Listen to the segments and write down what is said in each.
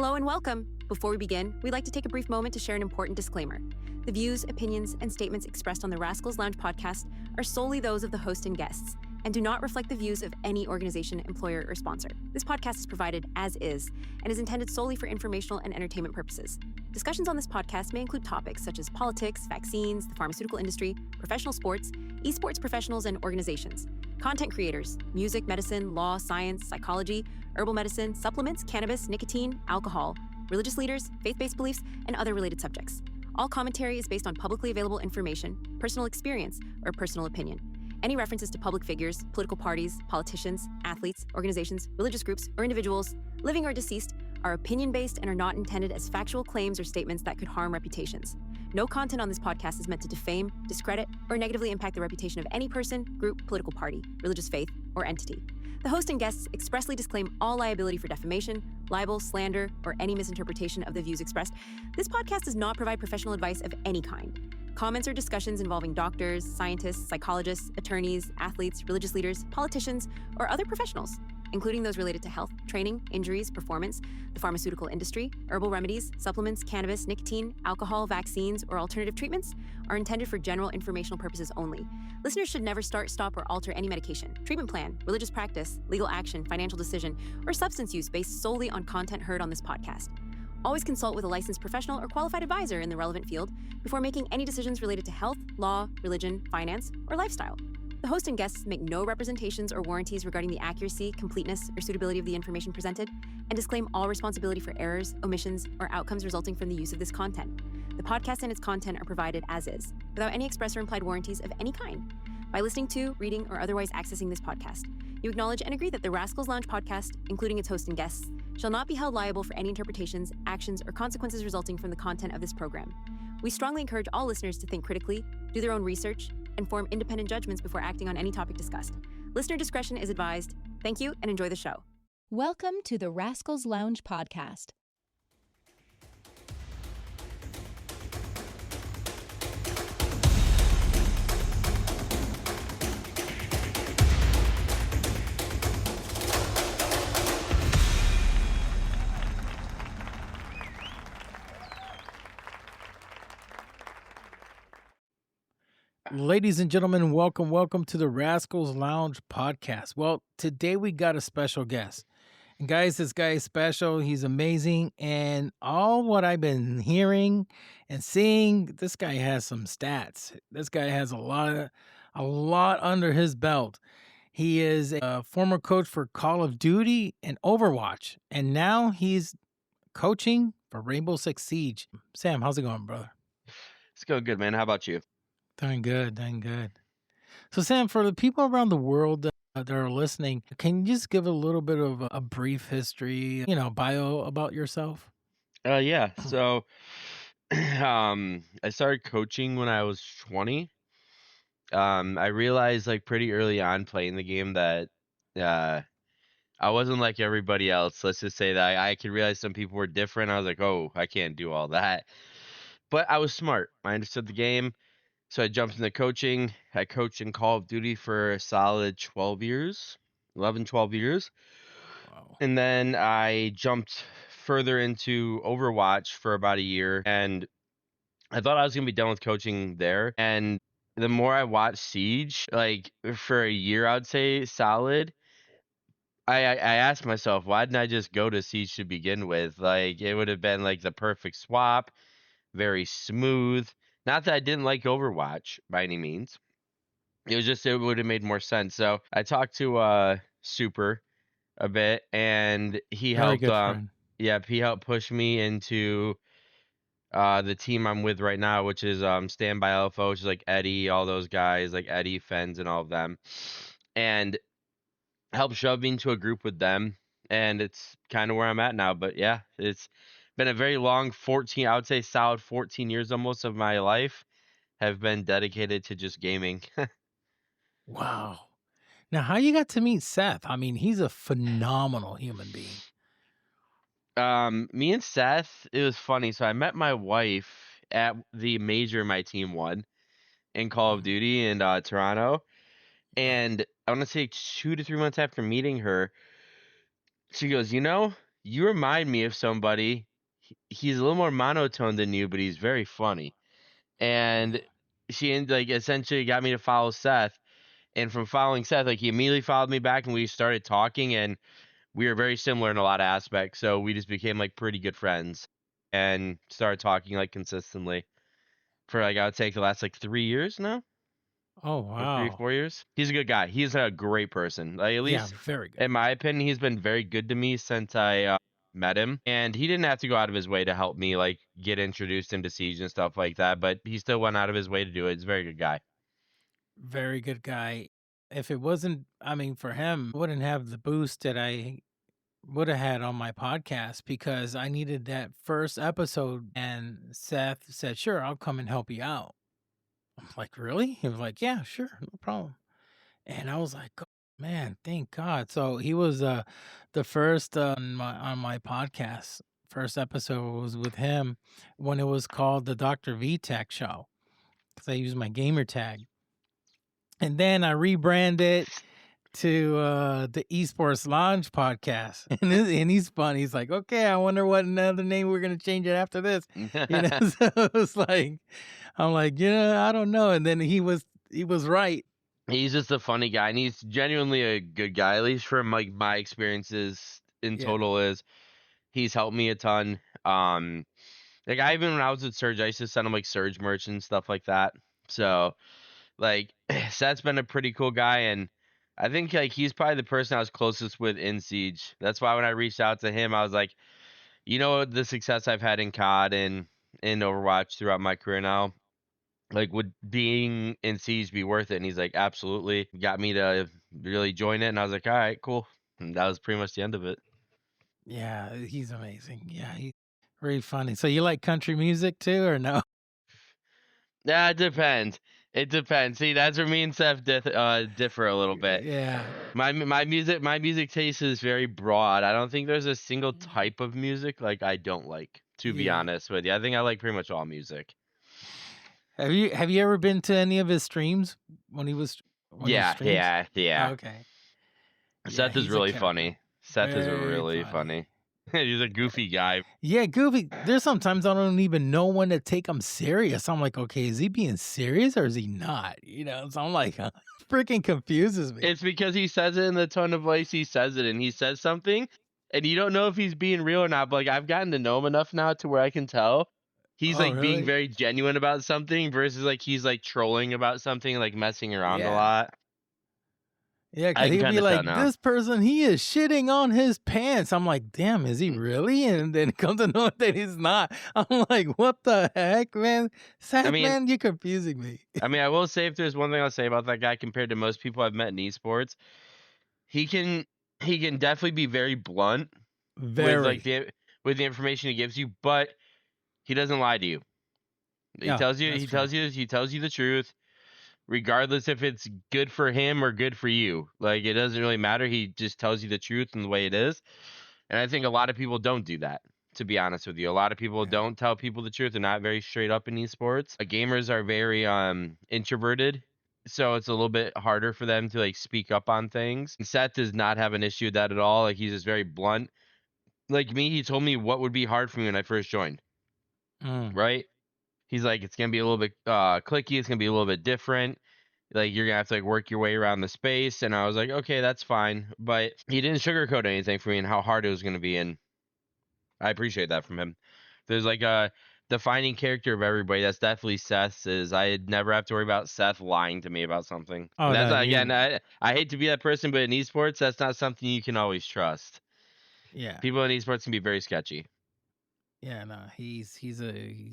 Hello and welcome. Before we begin, we'd like to take a brief moment to share an important disclaimer. The views, opinions, and statements expressed on the Rascals Lounge podcast are solely those of the host and guests and do not reflect the views of any organization, employer, or sponsor. This podcast is provided as is and is intended solely for informational and entertainment purposes. Discussions on this podcast may include topics such as politics, vaccines, the pharmaceutical industry, professional sports, esports professionals and organizations, content creators, music, medicine, law, science, psychology, herbal medicine, supplements, cannabis, nicotine, alcohol, religious leaders, faith-based beliefs, and other related subjects. All commentary is based on publicly available information, personal experience, or personal opinion. Any references to public figures, political parties, politicians, athletes, organizations, religious groups, or individuals, living or deceased, are opinion-based and are not intended as factual claims or statements that could harm reputations. No content on this podcast is meant to defame, discredit, or negatively impact the reputation of any person, group, political party, religious faith, or entity. The host and guests expressly disclaim all liability for defamation, libel, slander, or any misinterpretation of the views expressed. This podcast does not provide professional advice of any kind. Comments or discussions involving doctors, scientists, psychologists, attorneys, athletes, religious leaders, politicians, or other professionals, including those related to health, training, injuries, performance, the pharmaceutical industry, herbal remedies, supplements, cannabis, nicotine, alcohol, vaccines, or alternative treatments, are intended for general informational purposes only. Listeners should never start, stop, or alter any medication, treatment plan, religious practice, legal action, financial decision, or substance use based solely on content heard on this podcast. Always consult with a licensed professional or qualified advisor in the relevant field before making any decisions related to health, law, religion, finance, or lifestyle. The host and guests make no representations or warranties regarding the accuracy, completeness, or suitability of the information presented, and disclaim all responsibility for errors, omissions, or outcomes resulting from the use of this content. The podcast and its content are provided as is, without any express or implied warranties of any kind. By listening to, reading, or otherwise accessing this podcast, you acknowledge and agree that the Rascals Lounge podcast, including its host and guests, shall not be held liable for any interpretations, actions, or consequences resulting from the content of this program. We strongly encourage all listeners to think critically, do their own research, and form independent judgments before acting on any topic discussed. Listener discretion is advised. Thank you and enjoy the show. Welcome to the Rascals Lounge Podcast. Ladies and gentlemen, welcome to the Rascals Lounge Podcast. Well, today we got a special guest. And guys, this guy is special. He's amazing. And all what I've been hearing and seeing, this guy has some stats. This guy has a lot under his belt. He is a former coach for Call of Duty and Overwatch. And now he's coaching for Rainbow Six Siege. Sam, how's it going, brother? It's going good, man. How about you? Doing good. So, Sam, for the people around the world that are listening, can you just give a little bit of a brief history, bio about yourself? Yeah. So, I started coaching when I was 20. I realized pretty early on playing the game that I wasn't like everybody else. Let's just say that I could realize some people were different. I was like, oh, I can't do all that. But I was smart. I understood the game. So I jumped into coaching. I coached in Call of Duty for a solid 12 years. Wow. And then I jumped further into Overwatch for about a year. And I thought I was going to be done with coaching there. And the more I watched Siege, for a year, I would say solid, I asked myself, why didn't I just go to Siege to begin with? It would have been the perfect swap, very smooth. Not that I didn't like Overwatch by any means. It was just, it would have made more sense. So I talked to Supr a bit, and he helped. He helped push me into the team I'm with right now, which is Standby Alpha, which is Eddie, all those guys, Eddie, Fens, and all of them, and helped shove me into a group with them. And it's kind of where I'm at now. But yeah, it's been a very long 14, I would say solid 14 years almost of my life have been dedicated to just gaming. Wow. Now, how you got to meet Seth? I mean, he's a phenomenal human being. Me and Seth, it was funny. So I met my wife at the major my team won in Call of Duty in Toronto. And I want to say 2 to 3 months after meeting her, she goes, you remind me of somebody. He's a little more monotone than you, but he's very funny. And she like essentially got me to follow Seth. And from following Seth, like he immediately followed me back and we started talking and we were very similar in a lot of aspects. So we just became like pretty good friends and started talking like consistently for like I would say the last like 3 years now. Oh, Or 3 wow. 4 years. He's a good guy. He's a great person. Like, at Yeah, least very good. in my opinion, he's been very good to me since I met him. And he didn't have to go out of his way to help me like get introduced into Siege and stuff like that, but he still went out of his way to do it. He's a very good guy. Very good guy. If it wasn't, I mean, for him, I wouldn't have the boost that I would have had on my podcast because I needed that first episode. And Seth said, "Sure, I'll come and help you out." I'm like, "Really?" He was like, "Yeah, sure, no problem." And I was like, "Oh, man, thank God." So he was the first on my podcast. First episode was with him when it was called the Dr. V Tech Show because I used my gamer tag. And then I rebranded to the Esports Lounge Podcast. And he's fun. He's like, "Okay, I wonder what another name we're gonna change it after this." So it was like, I'm like, I don't know. And then he was right. He's just a funny guy, and he's genuinely a good guy. At least from like my experiences in Yeah. total, is he's helped me a ton. Like even when I was at Surge, I used to send him like Surge merch and stuff like that. So like Seth's been a pretty cool guy, and I think like he's probably the person I was closest with in Siege. That's why when I reached out to him, I was like, the success I've had in COD and in Overwatch throughout my career now, like would being in Siege be worth it? And he's like, absolutely. Got me to really join it, and I was like, all right, cool. And that was pretty much the end of it. Yeah, he's amazing. Yeah, he's very funny. So you like country music too, or no? Yeah, it depends. It depends. See, that's where me and Seth differ a little bit. Yeah. My music taste is very broad. I don't think there's a single type of music like I don't like, to be Yeah. honest with you. I think I like pretty much all music. Have you ever been to any of his streams when he was he Yeah, streams? yeah. Okay. Seth Yeah, is he's a really character. funny. Seth is Very really funny. He's a goofy guy. Yeah, goofy. There's sometimes I don't even know when to take him serious. I'm like, okay, is he being serious or is he not? So I'm like, freaking confuses me. It's because he says it in the tone of voice he says it, and he says something, and you don't know if he's being real or not. But like I've gotten to know him enough now to where I can tell he's Oh, like being really? very genuine about something versus like he's like trolling about something, like messing around a Yeah. lot. Yeah, I because can he'd be kinda tell like, now. this person, he is shitting on his pants. I'm like, damn, is he really? And then come to know that he's not. I'm like, what the heck, man? Seth, mean- man, you're confusing me. I mean, I will say if there's one thing I'll say about that guy compared to most people I've met in esports, he can definitely be very blunt Very. with the information he gives you, but he doesn't lie to you. He Yeah, tells you that's he true. tells you the truth, regardless if it's good for him or good for you. Like it doesn't really matter. He just tells you the truth and the way it is. And I think a lot of people don't do that, to be honest with you. A lot of people Yeah. don't tell people the truth. They're not very straight up in esports. Gamers are very introverted, so it's a little bit harder for them to like speak up on things. And Seth does not have an issue with that at all. Like he's just very blunt. Like me, he told me what would be hard for me when I first joined. Right? He's like, it's gonna be a little bit clicky. It's gonna be a little bit different. Like you're gonna have to like work your way around the space. And I was like, okay, that's fine. But he didn't sugarcoat anything for me and how hard it was gonna be. And I appreciate that from him. There's like a defining character of everybody. That's definitely Seth's. Is I never have to worry about Seth lying to me about something. Oh, That's no, again, I hate to be that person, but in esports, that's not something you can always trust. Yeah. People in esports can be very sketchy. Yeah, no, he's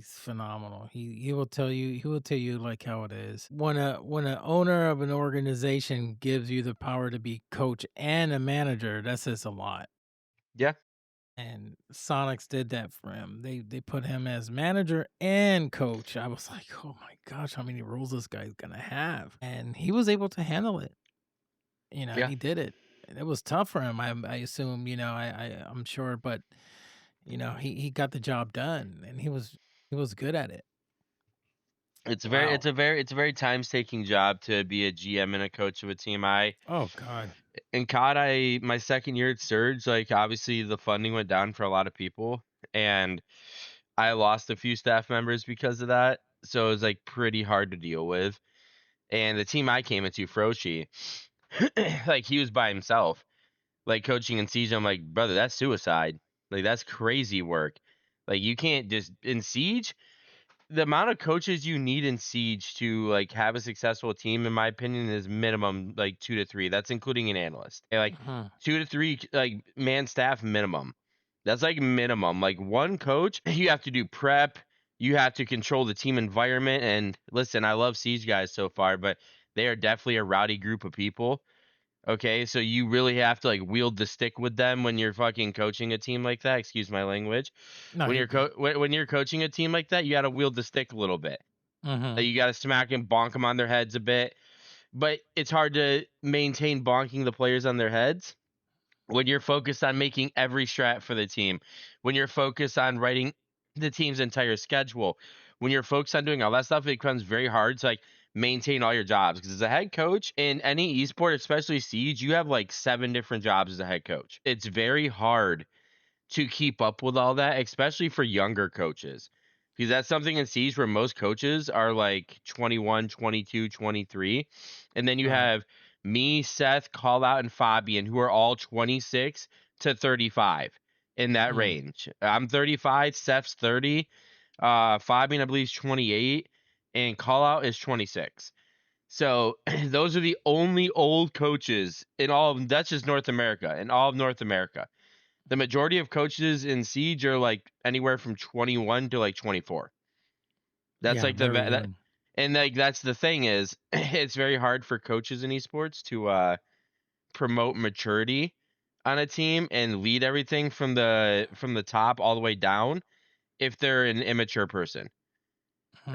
phenomenal. He will tell you like how it is. When an owner of an organization gives you the power to be coach and a manager, that says a lot. Yeah. And Sonics did that for him. They put him as manager and coach. I was like, oh my gosh, how many roles this guy's gonna have? And he was able to handle it. Yeah. He did it. And it was tough for him. I assume, I'm sure, but he got the job done, and he was good at it. It's Wow. a very time taking job to be a GM and a coach of a team. Oh God. In COD, my second year at Surge, like obviously the funding went down for a lot of people, and I lost a few staff members because of that. So it was like pretty hard to deal with. And the team I came into, Froshi, like he was by himself, like coaching in Siege. I'm like, brother, that's suicide. Like that's crazy work. Like you can't just in Siege. The amount of coaches you need in Siege to like have a successful team, in my opinion, is minimum like 2 to 3. That's including an analyst. And, like 2 to 3 like man staff minimum. That's like minimum. Like one coach, you have to do prep. You have to control the team environment. And listen, I love Siege guys so far, but they are definitely a rowdy group of people. Okay, so you really have to like wield the stick with them when you're fucking coaching a team like that. Excuse my language. No, When you're you're good. when you're coaching a team like that, you got to wield the stick a little bit. Mhm. You got to smack and bonk them on their heads a bit. But it's hard to maintain bonking the players on their heads when you're focused on making every strat for the team, when you're focused on writing the team's entire schedule, when you're focused on doing all that stuff, it becomes very hard to like maintain all your jobs. Because as a head coach in any esport, especially Siege, you have like 7 different jobs as a head coach. It's very hard to keep up with all that, especially for younger coaches. Because that's something in Siege where most coaches are like 21, 22, 23. And then you Right. have me, Seth, Call Out, and Fabian, who are all 26 to 35 in that range. I'm 35, Seth's 30, Fabian, I believe, is 28, and Call Out is 26. So those are the only old coaches in all of that's just North America, in all of North America. The majority of coaches in Siege are like anywhere from 21 to like 24. That's Yeah, like very young. and like that's the thing is it's very hard for coaches in esports to promote maturity on a team and lead everything from the top all the way down if they're an immature person.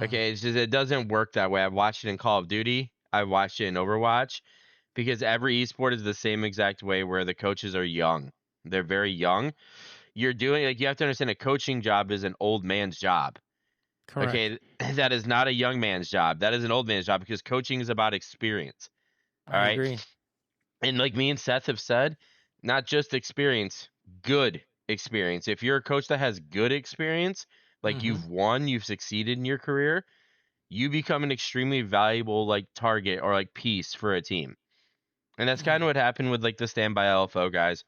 Okay, it's just it doesn't work that way. I've watched it in Call of Duty. I've watched it in Overwatch because every esport is the same exact way where the coaches are young. They're very young. You're doing like you have to understand a coaching job is an old man's job. Correct. Okay, that is not a young man's job. That is an old man's job because coaching is about experience. All I right. agree. And like me and Seth have said, not just experience, good experience. If you're a coach that has good experience, like you've won, you've succeeded in your career, you become an extremely valuable like target or like piece for a team. And that's kind of what happened with like the standby LFO guys.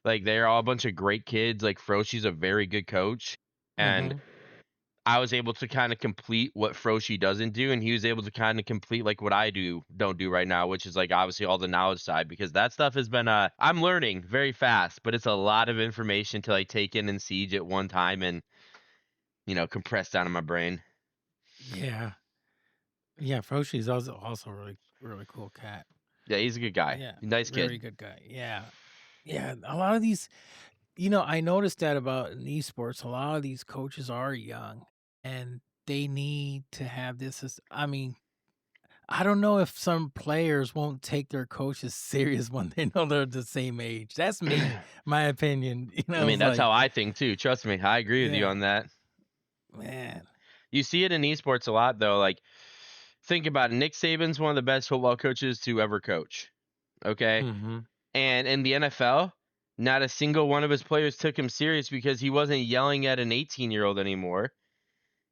Like they're all a bunch of great kids. Like Froshi's a very good coach. And I was able to kind of complete what Froshi doesn't do, and he was able to kind of complete like what I don't do right now, which is like obviously all the knowledge side because that stuff has been I'm learning very fast, but it's a lot of information to like take in Siege at one time and compress down in my brain. Yeah. Yeah, Froshi's also really, really cool cat. Yeah, he's a good guy. Yeah. Nice kid. Very good guy. Yeah. Yeah. A lot of these, I noticed that about in esports, a lot of these coaches are young and they need to have this. I mean, I don't know if some players won't take their coaches serious when they know they're the same age. That's me, my opinion. I mean, that's how I think too. Trust me, I agree with you Yeah. on that. Man. You see it in esports a lot though. Like, think about it. Nick Saban's one of the best football coaches to ever coach. Okay. And in the NFL, not a single one of his players took him serious because he wasn't yelling at an 18-year-old anymore.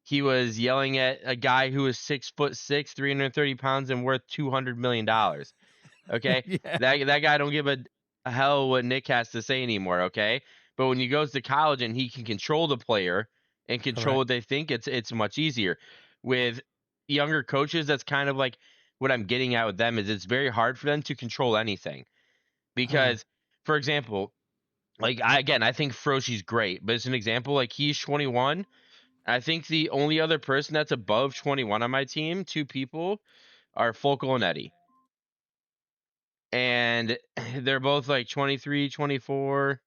He was yelling at a guy who was 6'6", 330 pounds, and worth $200 million. Okay, Yeah. that guy don't give a hell what Nick has to say anymore. Okay, but when he goes to college and he can control the player and control what they think, it's much easier. With younger coaches, that's kind of like what I'm getting at with them is it's very hard for them to control anything because, for example, like I think Froshi's great, but it's an example like he's 21. I think the only other person that's above 21 on my team, 2 people, are Focal and Eddie. And they're both like 23, 24.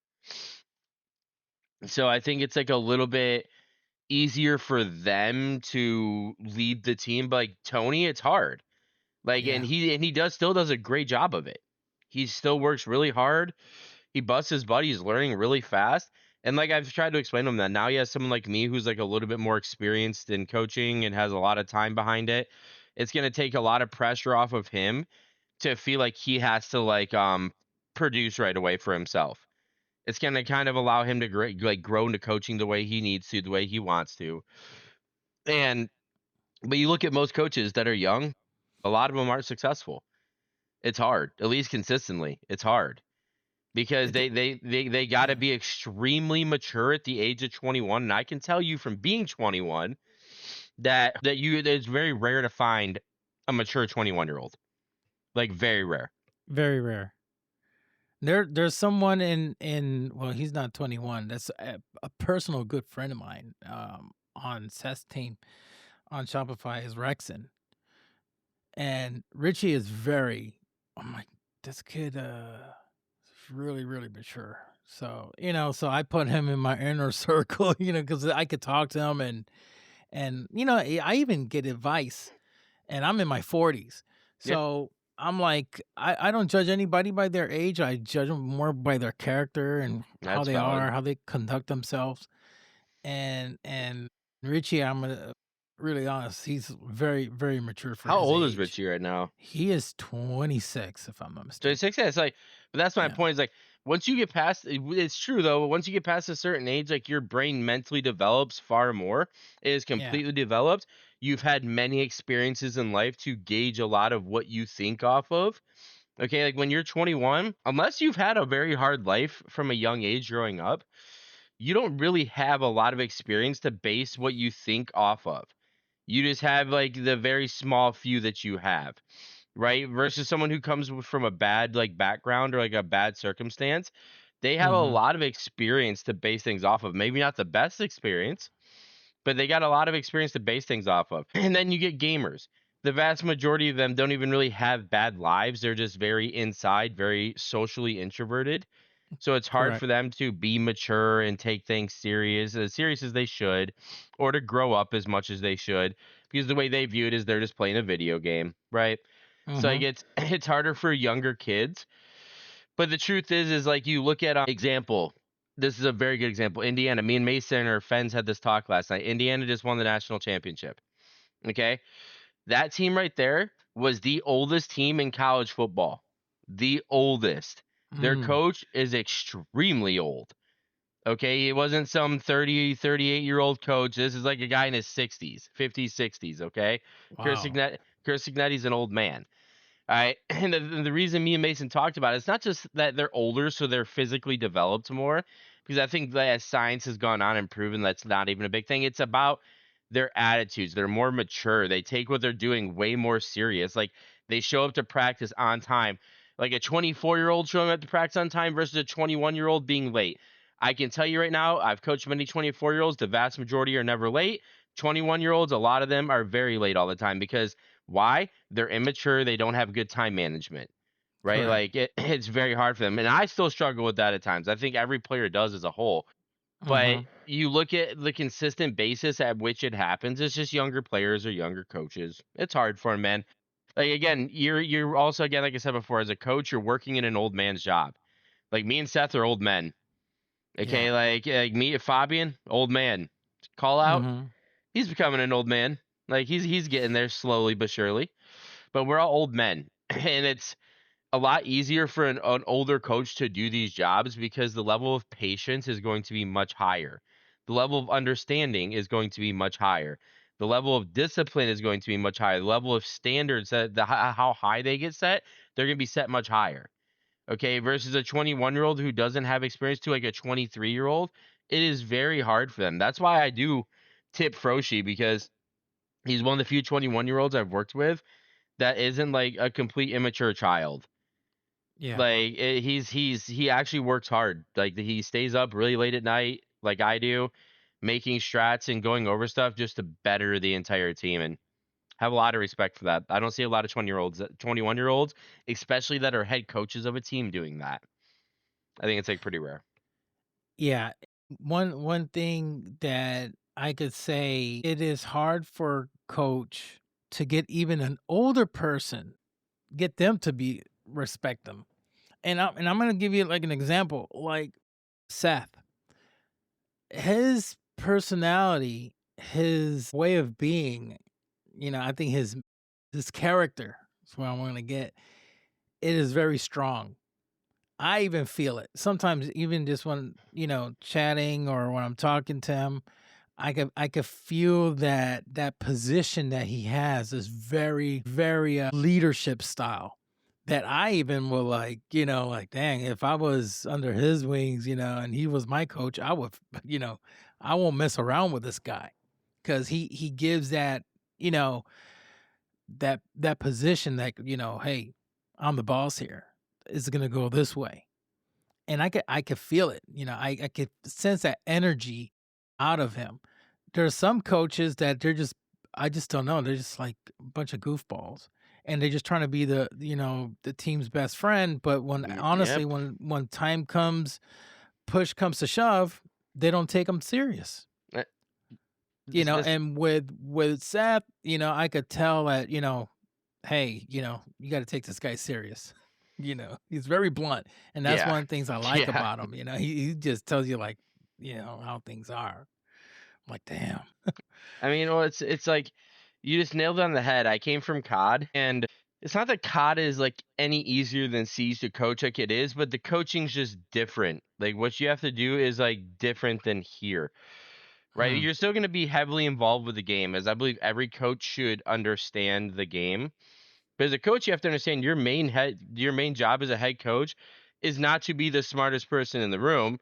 So I think it's like a little bit easier for them to lead the team. But like Tony, it's hard. Like and he still does a great job of it. He still works really hard. He busts his butt. He's learning really fast. And like I've tried to explain to him that now he has someone like me who's like a little bit more experienced in coaching and has a lot of time behind it. It's going to take a lot of pressure off of him to feel like he has to like produce right away for himself. It's going to kind of allow him to grow into coaching the way he needs to, the way he wants to. But you look at most coaches that are young, a lot of them aren't successful. It's hard, at least consistently. It's hard because they got to be extremely mature at the age of 21. And I can tell you from being 21 that it's very rare to find a mature 21-year-old. Like very rare. Very rare. There's someone in well, he's not 21. That's a personal good friend of mine on Seth's team on Shopify is Rexon. And Richie is I'm like, this kid is really, really mature. So, so I put him in my inner circle, because I could talk to him and I even get advice, and I'm in my 40s. So I'm like, I don't judge anybody by their age. I judge them more by their character and how they are, how they conduct themselves. And Richie, I'm gonna really honest, he's very, very mature for How his old is age. Richie right now? He is 26, if I'm not mistaken. 26, yeah. It's like, but that's my point. Is like once you get past, it's true though. But once you get past a certain age, like your brain mentally develops far more. It is completely developed. You've had many experiences in life to gauge a lot of what you think off of. Okay, like when you're 21, unless you've had a very hard life from a young age growing up, you don't really have a lot of experience to base what you think off of. You just have like the very small few that you have, right? Versus someone who comes from a bad like background or like a bad circumstance, they have a lot of experience to base things off of. Maybe not the best experience, but they got a lot of experience to base things off of. And then you get gamers. The vast majority of them don't even really have bad lives. They're just very inside, very socially introverted. So it's hard for them to be mature and take things as serious as they should, or to grow up as much as they should, because the way they view it is they're just playing a video game, right? So like it's harder for younger kids. But the truth is like you look at example. This is a very good example. Indiana. Me and Mason or Fens had this talk last night. Indiana just won the national championship. Okay, that team right there was the oldest team in college football. The oldest. Their coach is extremely old. Okay, it wasn't some 30, 38-year-old coach. This is like a guy in his 60s, 50s, 60s, okay? Wow. Chris Signetti's an old man. All right, and the reason me and Mason talked about it, it's not just that they're older, so they're physically developed more, because I think that as science has gone on and proven that's not even a big thing. It's about their attitudes. They're more mature. They take what they're doing way more serious. Like they show up to practice on time. Like a 24-year-old showing up to practice on time versus a 21-year-old being late. I can tell you right now, I've coached many 24-year-olds. The vast majority are never late. 21-year-olds, a lot of them are very late all the time because why? They're immature. They don't have good time management, right? Correct. Like it's very hard for them. And I still struggle with that at times. I think every player does as a whole. But you look at the consistent basis at which it happens. It's just younger players or younger coaches. It's hard for them, man. Like again, you're also again, like I said before, as a coach, you're working in an old man's job. Like me and Seth are old men. Okay, like me, Fabian, old man. Call out, he's becoming an old man. Like he's getting there slowly but surely. But we're all old men, and it's a lot easier for an older coach to do these jobs because the level of patience is going to be much higher. The level of understanding is going to be much higher. The level of discipline is going to be much higher. The level of standards, how high they get set, they're going to be set much higher. Okay, versus a 21-year-old who doesn't have experience to like a 23-year-old, it is very hard for them. That's why I do tip Froshi, because he's one of the few 21-year-olds I've worked with that isn't like a complete immature child. Yeah, like he actually works hard. Like he stays up really late at night, like I do, making strats and going over stuff just to better the entire team, and have a lot of respect for that. I don't see a lot of 21-year-olds, especially that are head coaches of a team, doing that. I think it's like pretty rare. Yeah, one thing that I could say, it is hard for coach to get even an older person, get them to respect them. And I'm going to give you like an example, like Seth. His personality, his way of being, I think his character is what I want to get. It is very strong. I even feel it. Sometimes even just when, chatting or when I'm talking to him, I could feel that position that he has is very, very leadership style. That I even will like, like, dang, if I was under his wings, and he was my coach, I would, I won't mess around with this guy because he gives that, you know, that position that, hey, I'm the boss here. It's gonna go this way. And I could feel it. I could sense that energy out of him. There's some coaches that I just don't know. They're just like a bunch of goofballs. And they're just trying to be the team's best friend. But when honestly, Yep. when time comes, push comes to shove, they don't take them serious. Uh, this And with Seth, I could tell that, hey, you got to take this guy serious. He's very blunt, and that's yeah. one of the things I like Yeah. about him. He just tells you like, how things are. I'm like, damn. I mean, well, it's like you just nailed it on the head. I came from COD, and it's not that COD is like any easier than Siege to coach like it is, but the coaching's just different. Like what you have to do is like different than here, right? Mm, You're still going to be heavily involved with the game, as I believe every coach should understand the game. But as a coach, you have to understand your main job as a head coach is not to be the smartest person in the room.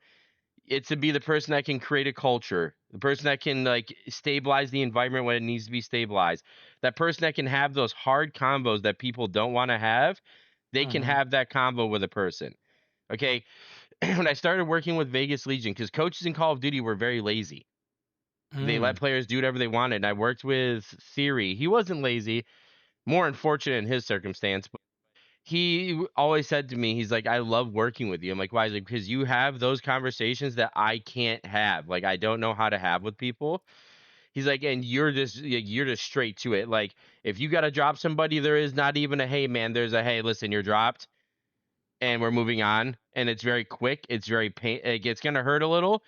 It's to be the person that can create a culture, the person that can like stabilize the environment when it needs to be stabilized, that person that can have those hard combos that people don't want to have. They can mhm, have that combo with a person. Okay. When I started working with Vegas Legion, because coaches in Call of Duty were very lazy, they let mm, players do whatever they wanted. And I worked with Theory. He wasn't lazy, more unfortunate in his circumstance. He always said to me, he's like, I love working with you. I'm like, why? He's like, because you have those conversations that I can't have. Like, I don't know how to have with people. He's like, and you're just straight to it. Like, if you got to drop somebody, there is not even a hey, man. There's a hey, listen, you're dropped, and we're moving on. And it's very quick. It's very it's gonna hurt a little,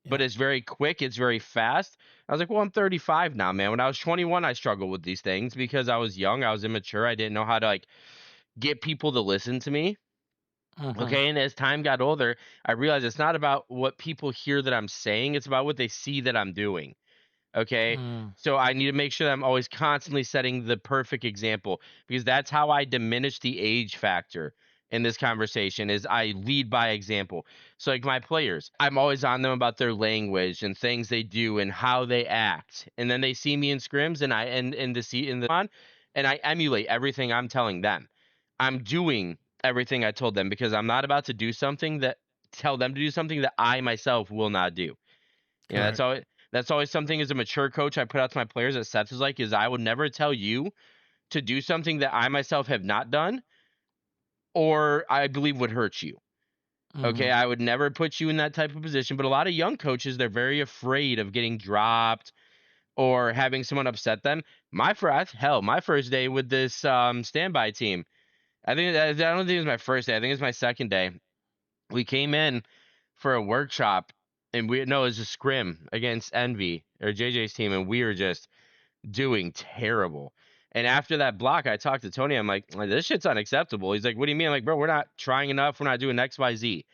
but yeah, it's very quick. It's very fast. I was like, well, I'm 35 now, man. When I was 21, I struggled with these things because I was young. I was immature. I didn't know how to like get people to listen to me. mhm, Okay. And as time got older, I realized it's not about what people hear that I'm saying, it's about what they see that I'm doing. Okay. mm, So I need to make sure that I'm always constantly setting the perfect example because that's how I diminish the age factor in this conversation is I lead by example. So like my players, I'm always on them about their language and things they do and how they act. And then they see me in scrims and I and the see in the on and I emulate everything I'm telling them. I'm doing everything I told them because I'm not about to do something that tell them to do something that I myself will not do. That's correct. all. That's always something as a mature coach I put out to my players that Seth is like, is I would never tell you to do something that I myself have not done or I believe would hurt you. Okay. Mhm, I would never put you in that type of position. But a lot of young coaches, they're very afraid of getting dropped or having someone upset them. My first day with this standby team, I don't think it was my first day. I think it was my second day. We came in for a workshop and we no, it was a scrim against Envy or JJ's team, and we were just doing terrible. And after that block, I talked to Tony. I'm like, this shit's unacceptable. He's like, what do you mean? I'm like, bro, we're not trying enough. We're not doing X, Y, Z.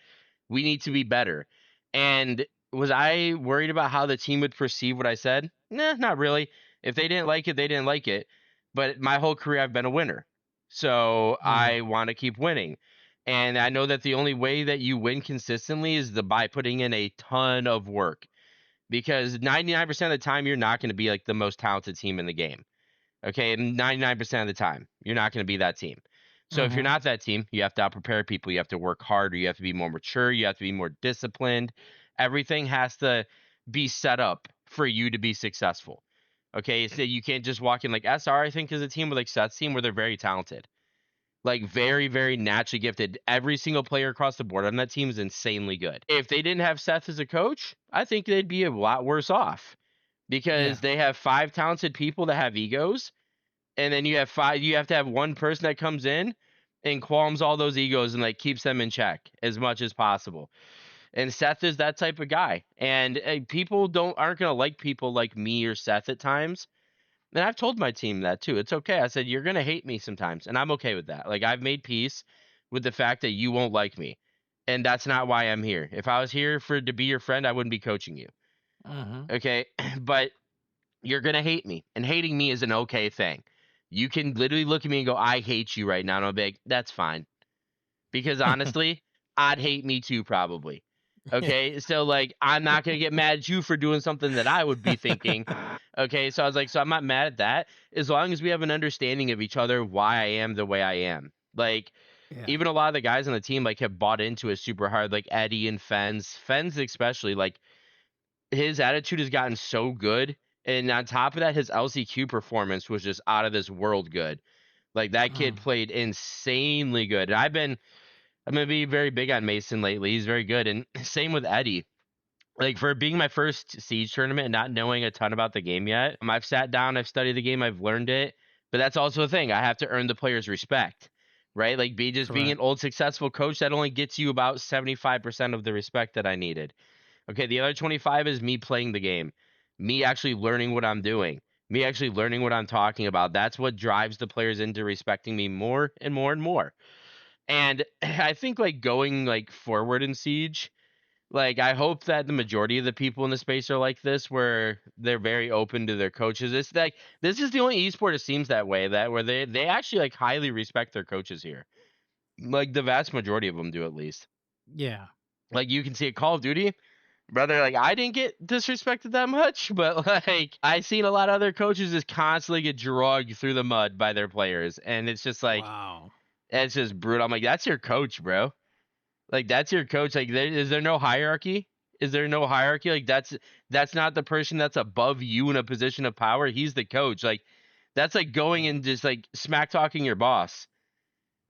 We need to be better. And was I worried about how the team would perceive what I said? Nah, not really. If they didn't like it, they didn't like it. But my whole career, I've been a winner. So mm, I want to keep winning. And I know that the only way that you win consistently is by putting in a ton of work. Because 99% of the time, you're not going to be like the most talented team in the game. Okay, and 99% of the time, you're not going to be that team. So if you're mhm, not that team, you have to out-prepare people. You have to work harder. You have to be more mature. You have to be more disciplined. Everything has to be set up for you to be successful. Okay, so you can't just walk in like SR. I think is a team with like Seth's team where they're very talented, like very, very naturally gifted. Every single player across the board on that team is insanely good. If they didn't have Seth as a coach, I think they'd be a lot worse off yeah, because they have 5 talented people that have egos, and then you have 5. You have to have one person that comes in and qualms all those egos and like keeps them in check as much as possible. And Seth is that type of guy. And people aren't gonna like people like me or Seth at times. And I've told my team that too. It's okay. I said you're gonna hate me sometimes, and I'm okay with that. Like I've made peace with the fact that you won't like me. And that's not why I'm here. If I was here to be your friend, I wouldn't be coaching you. Okay. But you're going to hate me. And hating me is an okay thing. You can literally look at me and go, I hate you right now. And I'll be like, that's fine. Because honestly, I'd hate me too, probably. Okay. So like, I'm not going to get mad at you for doing something that I would be thinking. Okay. So I was like, so I'm not mad at that as long as we have an understanding of each other, why I am the way I am. Like, even a lot of the guys on the team like have bought into it super hard, like Eddie and Fens especially. Like, his attitude has gotten so good, and on top of that, his LCQ performance was just out of this world good. Like, that kid played insanely good. And I'm gonna be very big on Mason lately. He's very good, and same with Eddie. Like, for being my first Siege tournament and not knowing a ton about the game yet, I've sat down, I've studied the game, I've learned it. But that's also a thing. I have to earn the players' respect, right? Like, being an old successful coach, that only gets you about 75% of the respect that I needed. Okay, the other 25 is me playing the game, me actually learning what I'm doing, me actually learning what I'm talking about. That's what drives the players into respecting me more and more and more. And I think like going like forward in Siege, like I hope that the majority of the people in the space are like this, where they're very open to their coaches. It's like this is the only esport it seems that way, that where they actually like highly respect their coaches here. Like the vast majority of them do, at least. Yeah. Like you can see at Call of Duty, brother, like I didn't get disrespected that much, but like I seen a lot of other coaches just constantly get dragged through the mud by their players, and it's just like, wow, it's just brutal. I'm like, that's your coach, bro. Like that's your coach. Like, is there no hierarchy? Is there no hierarchy? Like that's not the person that's above you in a position of power. He's the coach. Like that's like going and just like smack talking your boss.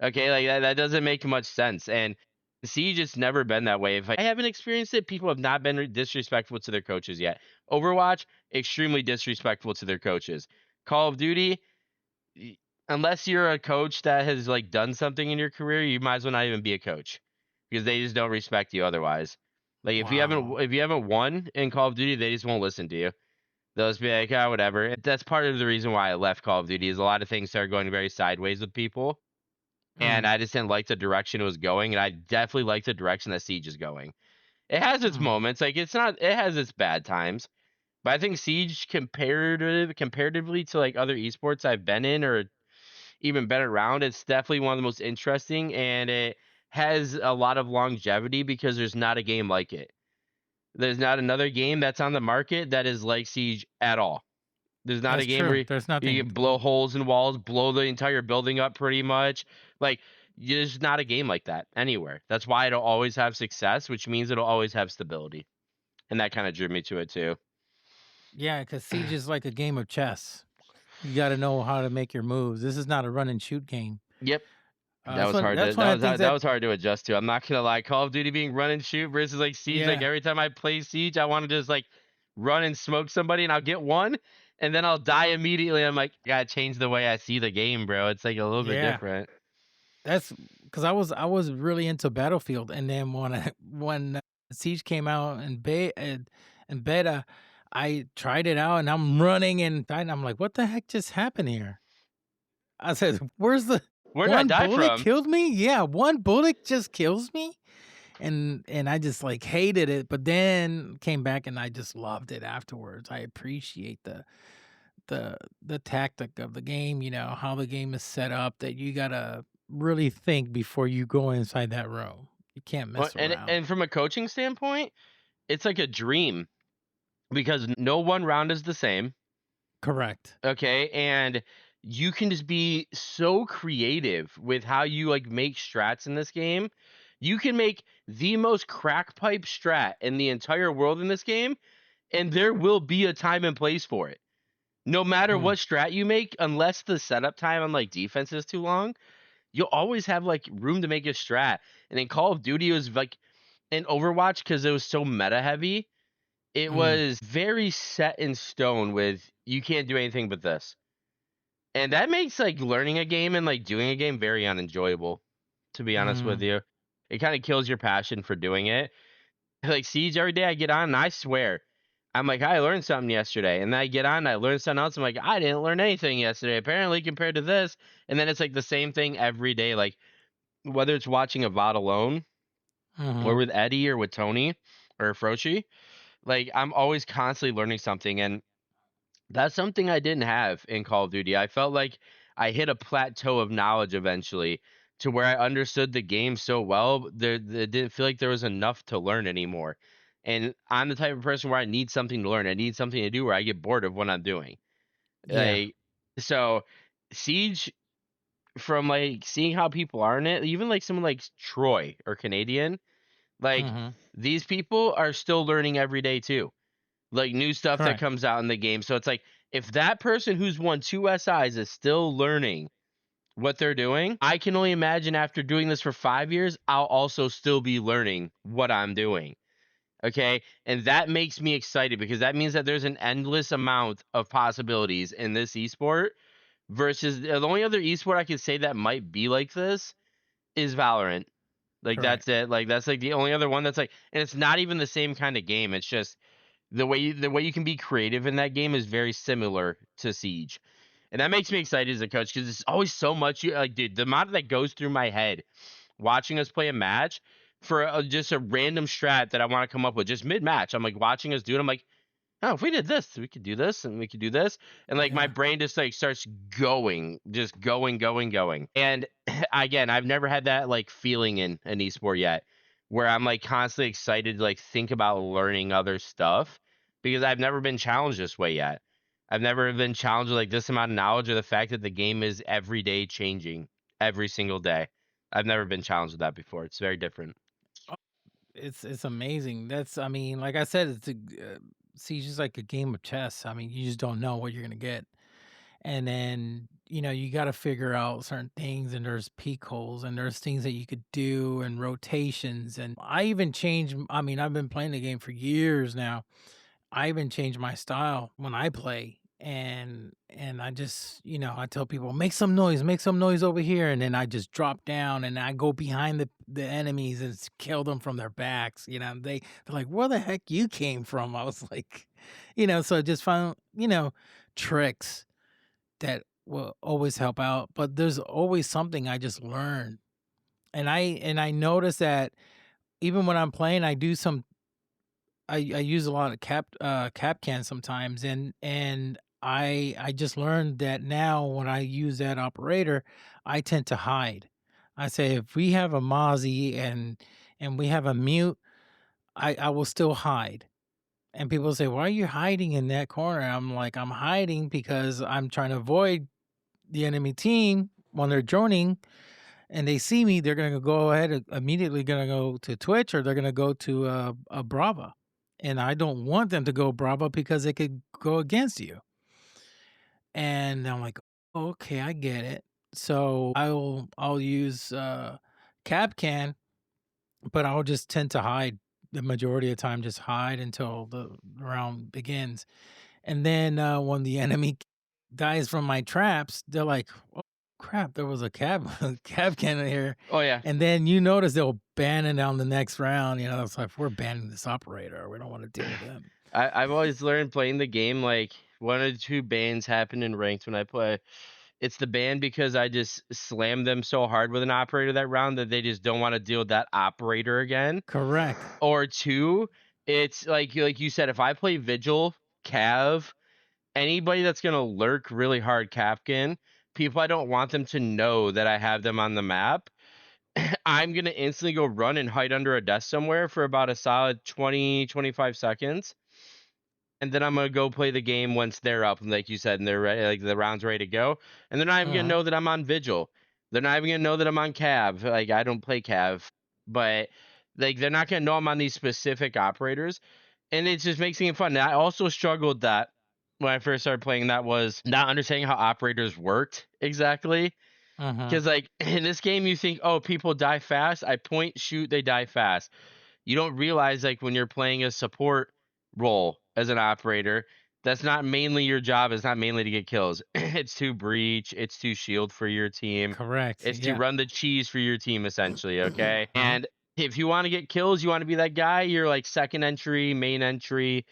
Okay, like that doesn't make much sense. And Siege just never been that way. If I haven't experienced it, people have not been disrespectful to their coaches yet. Overwatch, extremely disrespectful to their coaches. Call of Duty, unless you're a coach that has like done something in your career, you might as well not even be a coach because they just don't respect you otherwise. Like if you haven't won in Call of Duty, they just won't listen to you. They'll just be like, oh, whatever. That's part of the reason why I left Call of Duty, is a lot of things started going very sideways with people. And I just didn't like the direction it was going, and I definitely like the direction that Siege is going. It has its moments, like it has its bad times, but I think Siege comparatively to like other esports I've been in or even been around, it's definitely one of the most interesting, and it has a lot of longevity because there's not a game like it. There's not another game that's on the market that is like Siege at all. There's not a game where there's nothing. You can blow holes in walls, blow the entire building up pretty much. Like, there's not a game like that anywhere. That's why it'll always have success, which means it'll always have stability. And that kind of drew me to it too. Yeah, because Siege is like a game of chess. You got to know how to make your moves. This is not a run and shoot game. Yep. That was hard to adjust to. I'm not gonna lie. Call of Duty being run and shoot versus like Siege. Yeah. Like every time I play Siege, I want to just like run and smoke somebody, and I'll get one, and then I'll die immediately. I'm like, gotta change the way I see the game, bro. It's like a little bit different. That's because I was really into Battlefield, and then when Siege came out in beta, I tried it out, and I'm running and I'm like, what the heck just happened here? I said, where did I die from? Killed me? Yeah, one bullet just kills me. And I just like hated it, but then came back and I just loved it afterwards. I appreciate the tactic of the game, you know, how the game is set up, that you gotta really think before you go inside that room. You can't mess around. And from a coaching standpoint, it's like a dream because no one round is the same. Correct. Okay, and you can just be so creative with how you like make strats in this game. You can make the most crack pipe strat in the entire world in this game, and there will be a time and place for it. No matter what strat you make, unless the setup time on like defense is too long, you'll always have like room to make a strat. And in Call of Duty, it was like in Overwatch, because it was so meta heavy, it was very set in stone with you can't do anything but this. And that makes like learning a game and like doing a game very unenjoyable, to be honest with you. It kind of kills your passion for doing it. Like Siege, every day I get on and I swear, I'm like, I learned something yesterday. And then I get on and I learn something else. I'm like, I didn't learn anything yesterday, apparently, compared to this. And then it's like the same thing every day. Like whether it's watching a VOD alone or Mm-hmm. with Eddie or with Tony or Frochi. Like I'm always constantly learning something, and that's something I didn't have in Call of Duty. I felt like I hit a plateau of knowledge eventually to where I understood the game so well, it didn't feel like there was enough to learn anymore. And I'm the type of person where I need something to learn. I need something to do where I get bored of what I'm doing. Yeah. Like, so Siege, from like seeing how people are in it, even like someone like Troy or Canadian, like Mm-hmm. these people are still learning every day too, like new stuff that Correct. comes out in the game. So it's like if that person who's won two SIs is still learning what they're doing, I can only imagine after doing this for 5 years, I'll also still be learning what I'm doing. Okay. And that makes me excited because that means that there's an endless amount of possibilities in this esport versus the only other esport I could say that might be like this is Valorant. Like Correct. that's it. Like that's like the only other one that's like, and it's not even the same kind of game. It's just the way you can be creative in that game is very similar to Siege, and that makes me excited as a coach because it's always so much. You like, dude, the amount that goes through my head watching us play a match for just a random strat that I want to come up with just mid match. I'm like watching us do it. I'm like, oh, if we did this, we could do this, and we could do this, and like my Yeah. brain just like starts going, just going, going, going. And again, I've never had that like feeling in an esport yet, where I'm like constantly excited to like think about learning other stuff because I've never been challenged this way yet. I've never been challenged with like this amount of knowledge or the fact that the game is every day changing every single day. I've never been challenged with that before. It's very different. It's amazing. That's I mean, like I said, Siege is like a game of chess. I mean, you just don't know what you're gonna get, and then you got to figure out certain things, and there's peak holes, and there's things that you could do, and rotations, and I even changed. I mean, I've been playing the game for years now. I even change my style when I play, and I just I tell people make some noise over here, and then I just drop down and I go behind the enemies and kill them from their backs. They're like, where the heck you came from? I was like, so I just found tricks that will always help out, but there's always something I just learned, and I notice that even when I'm playing, I do some I use a lot of cap cans sometimes, and I just learned that now when I use that operator, I tend to hide. I say if we have a Mozzie and we have a mute, I will still hide. And people say, "Why are you hiding in that corner?" I'm like, "I'm hiding because I'm trying to avoid the enemy team when they're joining and they see me. They're gonna go ahead and immediately gonna go to Twitch or they're gonna go to a Brava, and I don't want them to go Brava because they could go against you." And I'm like, okay, I get it. So I'll use Capcan, but I'll just tend to hide the majority of the time. Just hide until the round begins, and then when the enemy dies from my traps, they're like, "Oh crap, there was a cab cannon here." Oh yeah. And then you notice they'll ban it down the next round. It's like we're banning this operator. We don't want to deal with them. I've always learned playing the game like one or two bans happen in ranked when I play. It's the ban because I just slammed them so hard with an operator that round that they just don't want to deal with that operator again. Correct. Or two, it's like you said, if I play Vigil, Cav, anybody that's gonna lurk really hard Kafkin, people I don't want them to know that I have them on the map. I'm gonna instantly go run and hide under a desk somewhere for about a solid 20-25 seconds, and then I'm gonna go play the game once they're up, and like you said, and they're ready, like the round's ready to go, and they're not even gonna Mhm. know that I'm on Vigil. They're not even gonna know that I'm on Cav. Like I don't play Cav, but like they're not gonna know I'm on these specific operators, and it just makes it fun. And I also struggled that when I first started playing, that was not understanding how operators worked exactly. Mhm. Because like in this game, you think, oh, people die fast. I point, shoot, they die fast. You don't realize like when you're playing a support role as an operator, that's not mainly your job. It's not mainly to get kills. It's to breach. It's to shield for your team. Correct. It's to Yeah. run the cheese for your team essentially. Okay. Mhm. And if you want to get kills, you want to be that guy. You're like second entry, main entry,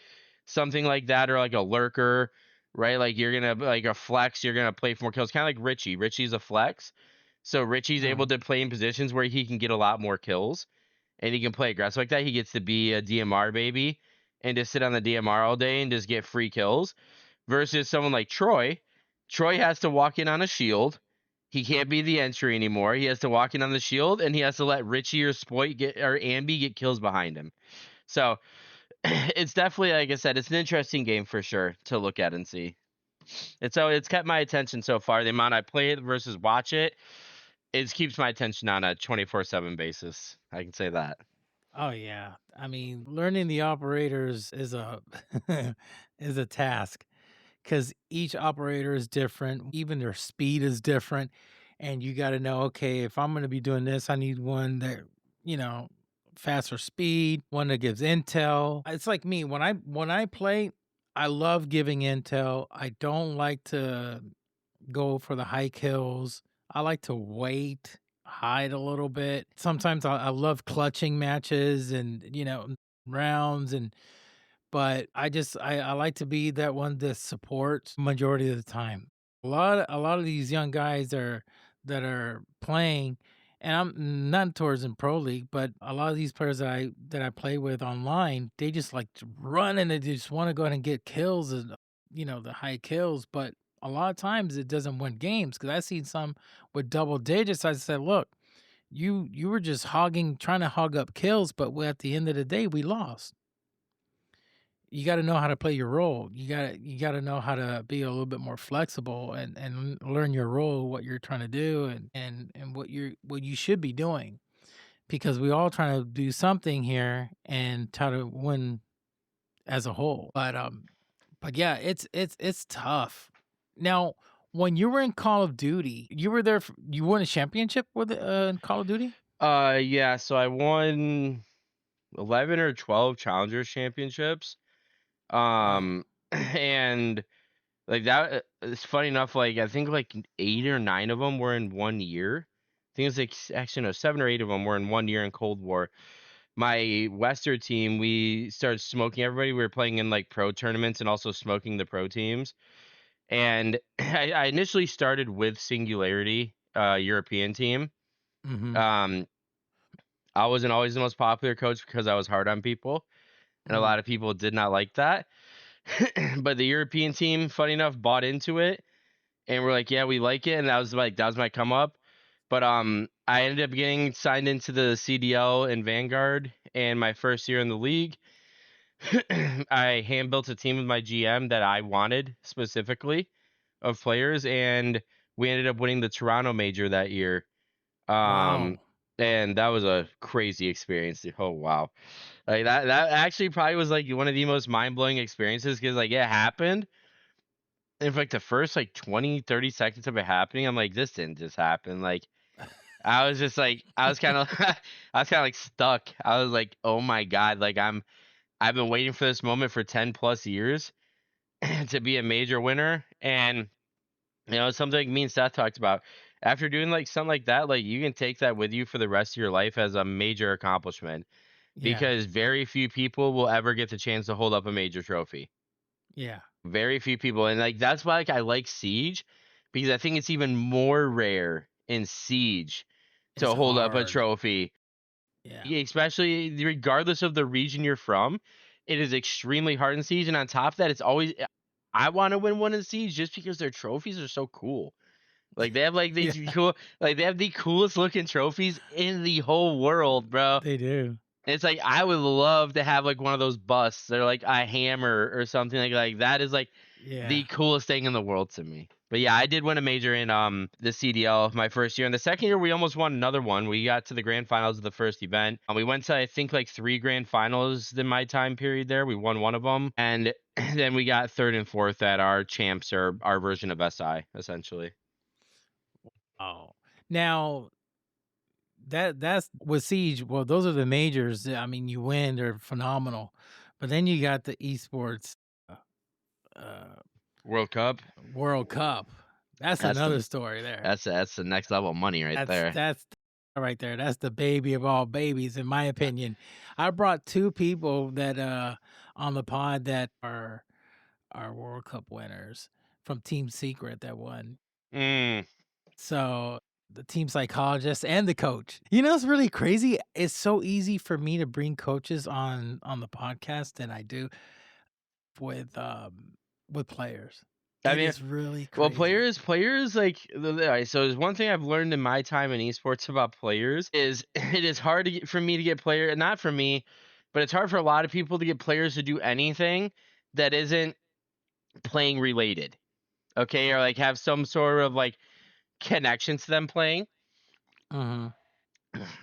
something like that, or like a lurker, right? Like you're gonna like a flex. You're gonna play for more kills, kind of like Richie. Richie's a flex, so Richie's able Mhm. to play in positions where he can get a lot more kills. and he can play aggressive like that, he gets to be a DMR baby and just sit on the DMR all day and just get free kills. Versus someone like Troy. Troy has to walk in on a shield. He can't be the entry anymore. He has to walk in on the shield, and he has to let Richie or Spoit or Ambi get kills behind him. So it's definitely, like I said, it's an interesting game for sure to look at and see. It's kept my attention so far. The amount I play it versus watch it, it keeps my attention on a 24/7 basis. I can say that. Oh yeah. I mean, learning the operators is a is a task because each operator is different. Even their speed is different. And you got to know, okay, if I'm going to be doing this, I need one that, you know, faster speed, one that gives intel. It's like me when I play, I love giving intel. I don't like to go for the high kills. I like to wait, hide a little bit. Sometimes I love clutching matches and, you know, rounds but I like to be that one that supports majority of the time. A lot of these young guys that are playing, and I'm not towards in pro league, but a lot of these players that I play with online, they just like to run and they just want to go ahead and get kills and, you know, the high kills. But a lot of times it doesn't win games because I've seen some with double digits. I said, look, you were just trying to hog up kills, but at the end of the day, we lost. You got to know how to play your role. You got to know how to be a little bit more flexible and learn your role, what you're trying to do, and what you should be doing, because we all trying to do something here and try to win as a whole. But yeah, it's tough. Now, when you were in Call of Duty, you were there. You won a championship with in Call of Duty. Yeah. So I won 11 or 12 Challengers championships. Wow. And like that, it's funny enough. Like I think like 8 or 9 of them were in 1 year. I think it's like actually no, 7 or 8 of them were in 1 year in Cold War. My Western team, we started smoking everybody. We were playing in like pro tournaments and also smoking the pro teams. And I initially started with Singularity, European team. Mm-hmm. Um, I wasn't always the most popular coach because I was hard on people, and a lot of people did not like that. But the European team, funny enough, bought into it, and we're like, yeah, we like it, and that was my come up. But I ended up getting signed into the CDL and Vanguard, and my first year in the league, I hand built a team with my GM that I wanted specifically of players, and we ended up winning the Toronto Major that year. Wow. And that was a crazy experience. Oh wow. Like that actually probably was like one of the most mind-blowing experiences because like it happened. And for like the first like 20, 30 seconds of it happening, I'm like, this didn't just happen. Like I was just like I was kind of I was kind of like stuck. I was like, oh my God, like I've been waiting for this moment for 10 plus years to be a major winner. And you know, something like me and Seth talked about. After doing like something like that, like you can take that with you for the rest of your life as a major accomplishment Yeah. because very few people will ever get the chance to hold up a major trophy. Yeah. Very few people. And like that's why like I like Siege because I think it's even more rare in Siege It's to hold up a hard. trophy. Yeah. Yeah, especially regardless of the region you're from, it is extremely hard in Siege. And on top of that, it's always I want to win one in Siege just because their trophies are so cool. Like they have like these Yeah. cool, like they have the coolest looking trophies in the whole world, bro. They do. And it's like I would love to have like one of those busts or like a hammer or something like that is like Yeah. the coolest thing in the world to me. But yeah, I did win a major in the CDL my first year. And the second year we almost won another one. We got to the grand finals of the first event. We went to I think like 3 grand finals in my time period there. We won one of them. And then we got third and fourth at our champs or our version of SI essentially. Oh. Now that's with Siege. Well, those are the majors. I mean, you win, they're phenomenal. But then you got the esports World Cup. World Cup. That's That's another the story there. that's the next level of money right there. That's right there. That's the baby of all babies, in my opinion. I brought 2 people that on the pod that are World Cup winners from Team Secret that won. Mm. So team psychologist and the coach. You know, it's really crazy. It's so easy for me to bring coaches on the podcast than I do with players. I It mean, is really well, crazy. players like all right, so there's one thing I've learned in my time in esports about players is it is hard for me to get player, not for me, but it's hard for a lot of people to get players to do anything that isn't playing related. Okay, or like have some sort of like connection to them playing. Mm-hmm.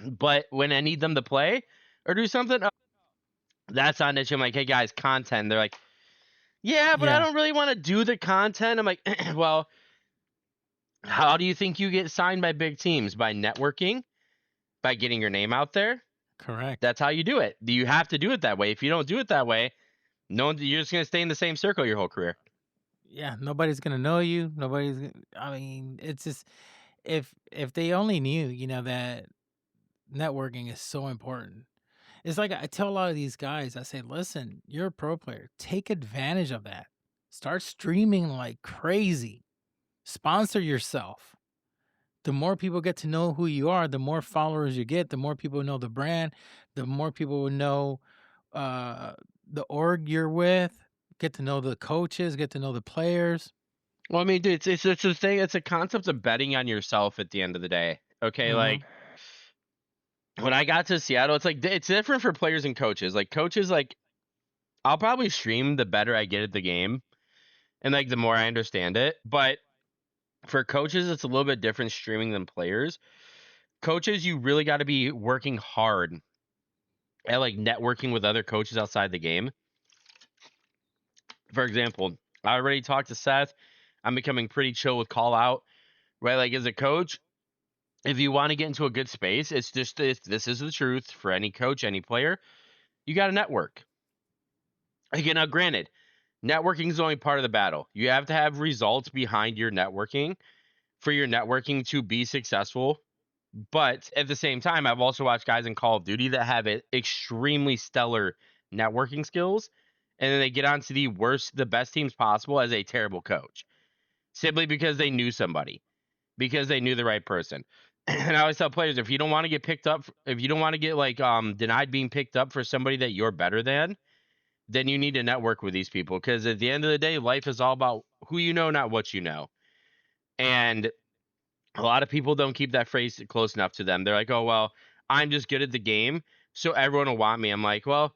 But when I need them to play or do something, that's on issue. I'm like, hey guys, content. They're like, yeah, but I Yeah, don't really want to do the content. I'm like, well, how do you think you get signed by big teams? By networking, by getting your name out there. correct. That's how you do it. You have to do it that way. If you don't do it that way, no one, you're just gonna stay in the same circle your whole career. Yeah, nobody's gonna know you. I mean, it's just if they only knew, you know, that networking is so important. It's like I tell a lot of these guys, I say, listen, you're a pro player. Take advantage of that. Start streaming like crazy. Sponsor yourself. The more people get to know who you are, the more followers you get, the more people know the brand, the more people will know uh, the org you're with, get to know the coaches, get to know the players. Well, I mean, dude, it's a thing. It's a concept of betting on yourself at the end of the day. Okay, Mm-hmm. like when I got to Seattle, it's like it's different for players and coaches. Like coaches, like I'll probably stream the better I get at the game, and like the more I understand it. But for coaches, it's a little bit different streaming than players. Coaches, you really got to be working hard at like networking with other coaches outside the game. For example, I already talked to Seth. I'm becoming pretty chill with call out, right? Like as a coach, if you want to get into a good space, it's just this is the truth for any coach, any player. You got to network. Again, now granted, networking is only part of the battle. You have to have results behind your networking for your networking to be successful. But at the same time, I've also watched guys in Call of Duty that have extremely stellar networking skills, and then they get onto the best teams possible as a terrible coach, simply because they knew somebody, because they knew the right person. And I always tell players, if you don't want to get picked up, if you don't want to get like denied being picked up for somebody that you're better than, then you need to network with these people, because at the end of the day, life is all about who you know, not what you know. And a lot of people don't keep that phrase close enough to them. They're like, oh, well, I'm just good at the game, so everyone will want me. I'm like, well,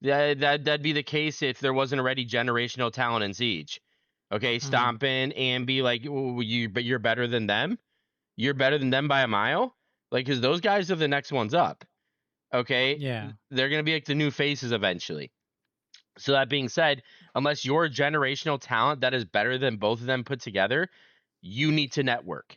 that'd be the case if there wasn't already generational talent in Siege. Okay, Mm-hmm. Stompin, Ambi, like, but you're better than them? You're better than them by a mile? Like, because those guys are the next ones up. Okay, Yeah. they're going to be like the new faces eventually. So that being said, unless you're a generational talent that is better than both of them put together, you need to network.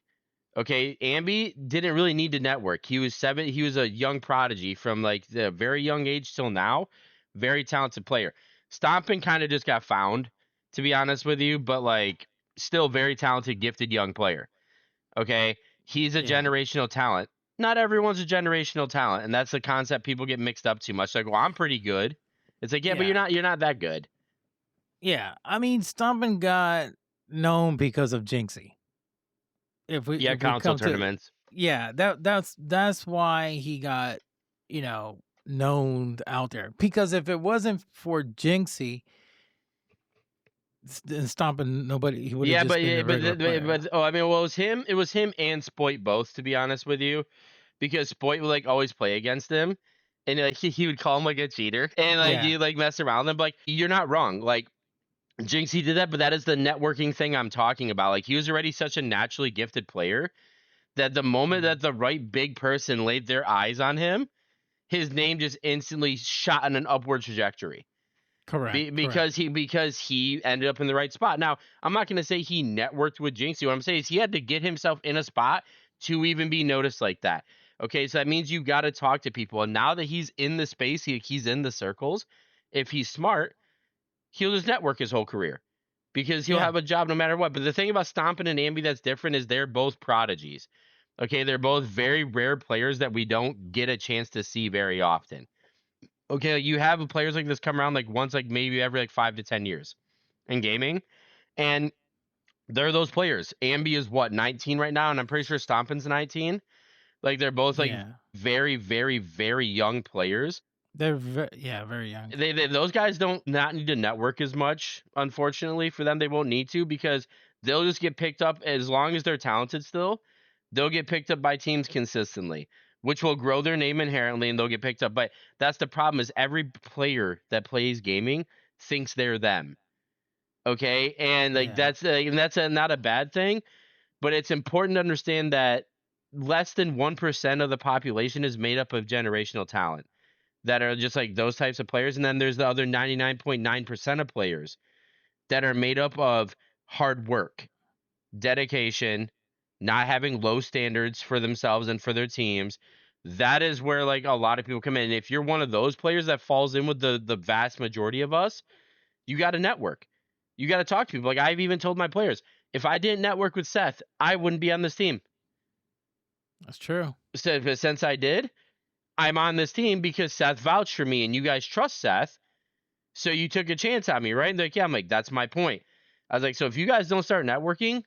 Okay, Ambi didn't really need to network. He was seven. He was a young prodigy from like the very young age till now. Very talented player. Stompin kind of just got found, to be honest with you, but like still very talented, gifted young player. Okay, he's a Yeah. generational talent. Not everyone's a generational talent, and that's the concept people get mixed up too much. Like, well, I'm pretty good. It's like, yeah, but Yeah. you're not that good. Yeah. I mean, Stompin got known because of Jinxie. Yeah, If we console come to tournaments. yeah, that's why he got, you know, known out there. Because if it wasn't for Jinxie and Stompin, nobody he would have Yeah, just been a regular player. oh, I mean, well, it was him. It was him and Spoit both, to be honest with you, because Spoit would like always play against him, and like he would call him like a cheater, and like Yeah. you like mess around with him. But, like, you're not wrong. Like Jinxie did that, but that is the networking thing I'm talking about. Like he was already such a naturally gifted player that the moment that the right big person laid their eyes on him, his name just instantly shot in an upward trajectory. Correct. Because he ended up in the right spot. Now, I'm not going to say he networked with Jinxie. What I'm saying is he had to get himself in a spot to even be noticed like that. Okay, so that means you got to talk to people. And now that he's in the space, he's in the circles. If he's smart, he'll just network his whole career because he'll Yeah. have a job no matter what. But the thing about Stompin and Ambi that's different is they're both prodigies. Okay, they're both very rare players that we don't get a chance to see very often. Okay, you have players like this come around like once, like maybe every like 5 to 10 years in gaming, and they're those players. Ambi is what, 19 right now, and I'm pretty sure Stompin's 19. Like they're both like Yeah. very, very, very young players. They're very young. Those guys don't not need to network as much, unfortunately for them. They won't need to because they'll just get picked up as long as they're talented still. They'll get picked up by teams consistently, which will grow their name inherently, and they'll get picked up. But that's the problem: is every player that plays gaming thinks they're them. Okay, and like Yeah. that's not a bad thing, but it's important to understand that less than 1% of the population is made up of generational talent that are just like those types of players. And then there's the other 99.9% of players that are made up of hard work, dedication, not having low standards for themselves and for their teams. That is where like a lot of people come in. And if you're one of those players that falls in with the vast majority of us, you got to network. You got to talk to people. Like I've even told my players, if I didn't network with Seth, I wouldn't be on this team. That's true. So since I did, I'm on this team because Seth vouched for me and you guys trust Seth. So you took a chance on me, right? And they're like, yeah, I'm like, that's my point. I was like, so if you guys don't start networking,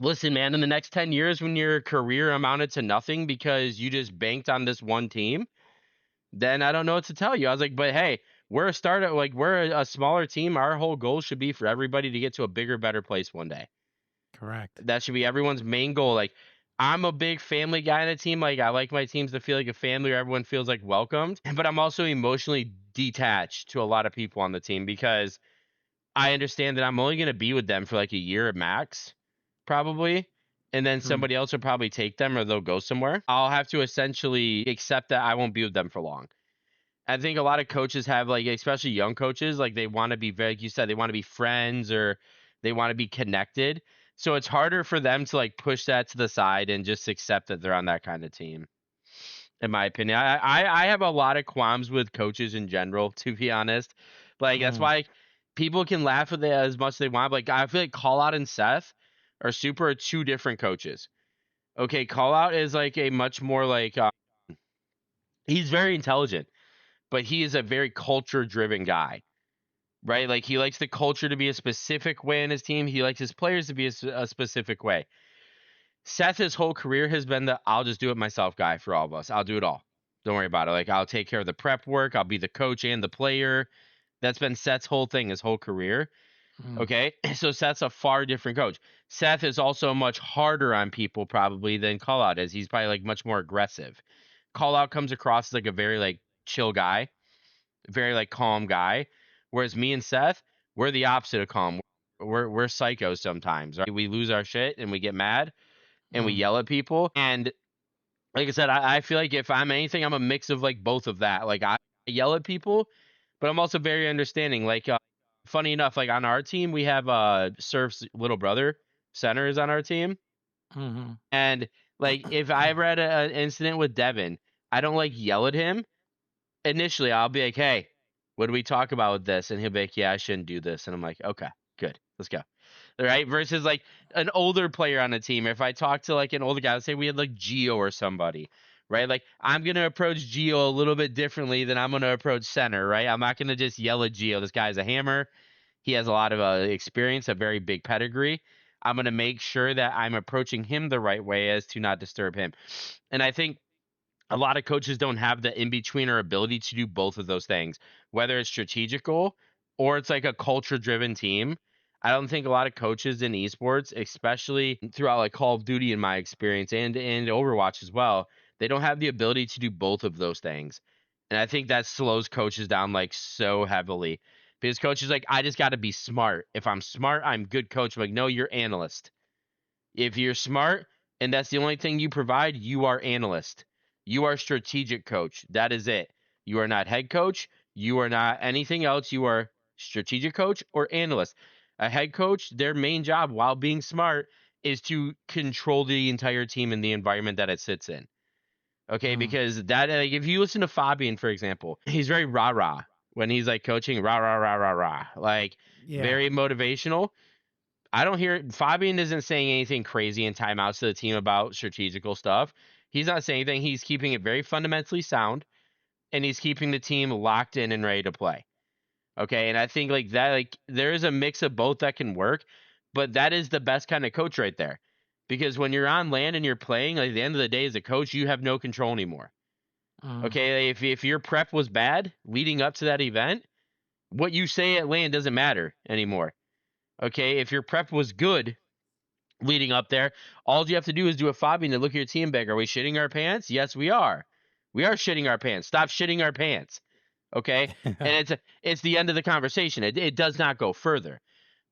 listen, man, in the next 10 years when your career amounted to nothing because you just banked on this one team, then I don't know what to tell you. I was like, but hey, we're a startup, like we're a smaller team. Our whole goal should be for everybody to get to a bigger, better place one day. Correct. That should be everyone's main goal. Like I'm a big family guy in a team. Like I like my teams to feel like a family where everyone feels like welcomed. But I'm also emotionally detached to a lot of people on the team because I understand that I'm only going to be with them for like a year at max, probably. And then somebody else will probably take them or they'll go somewhere. I'll have to essentially accept that I won't be with them for long. I think a lot of coaches have like, especially young coaches, like they want to be very, like you said, they want to be friends or they want to be connected. So it's harder for them to like push that to the side and just accept that they're on that kind of team. In my opinion, I have a lot of qualms with coaches in general, to be honest. Like that's why people can laugh at it as much as they want. But like I feel like Call Out and Seth or Supr are two different coaches. Okay, Call Out is like a much more like he's very intelligent, but he is a very culture-driven guy. Right? Like he likes the culture to be a specific way in his team. He likes his players to be a specific way. Seth, his whole career has been the I'll just do it myself guy for all of us. I'll do it all. Don't worry about it. Like I'll take care of the prep work. I'll be the coach and the player. That's been Seth's whole thing, his whole career. Okay. So Seth's a far different coach. Seth is also much harder on people probably than Call Out is. He's probably like much more aggressive. Call Out comes across as like a very like chill guy, very like calm guy. Whereas me and Seth, we're the opposite of calm. We're psychos sometimes. Right? We lose our shit and we get mad and we yell at people. And like I said, I feel like if I'm anything, I'm a mix of like both of that. Like I yell at people, but I'm also very understanding. Like funny enough, like on our team, we have Surf's little brother, Center, is on our team. And like if I ever had an incident with Devin, I don't like yell at him. Initially, I'll be like, hey, what do we talk about with this? And he'll be like, yeah, I shouldn't do this. And I'm like, okay, good. Let's go. All right. Versus like an older player on a team. If I talk to like an older guy, let's say we had like Gio or somebody, right? Like I'm going to approach Gio a little bit differently than I'm going to approach Center, right? I'm not going to just yell at Gio. This guy's a hammer. He has a lot of experience, a very big pedigree. I'm going to make sure that I'm approaching him the right way as to not disturb him. And I think a lot of coaches don't have the in-between or ability to do both of those things, whether it's strategical or it's like a culture-driven team. I don't think a lot of coaches in esports, especially throughout like Call of Duty in my experience and Overwatch as well, they don't have the ability to do both of those things. And I think that slows coaches down like so heavily because coaches like, I just got to be smart. If I'm smart, I'm good coach. I'm like, no, you're analyst. If you're smart and that's the only thing you provide, you are analyst. You are strategic coach. That is it. You are not head coach. You are not anything else. You are strategic coach or analyst. A head coach, their main job while being smart is to control the entire team and the environment that it sits in. Okay, because that like, if you listen to Fabian, for example, he's very rah-rah when he's like coaching, rah-rah-rah-rah-rah. Like very motivational. I don't hear Fabian isn't saying anything crazy in timeouts to the team about strategical stuff. He's not saying anything. He's keeping it very fundamentally sound, and he's keeping the team locked in and ready to play. Okay, and I think like that, like there is a mix of both that can work, But that is the best kind of coach right there. Because when you're on land and you're playing, like, at the end of the day as a coach, you have no control anymore. Okay, if your prep was bad leading up to that event, what you say at land doesn't matter anymore. Okay, if your prep was good leading up there, all you have to do is do a fobbing to look at your team back. Are we shitting our pants? Yes, we are. We are shitting our pants. Stop shitting our pants. Okay, and it's the end of the conversation. It does not go further.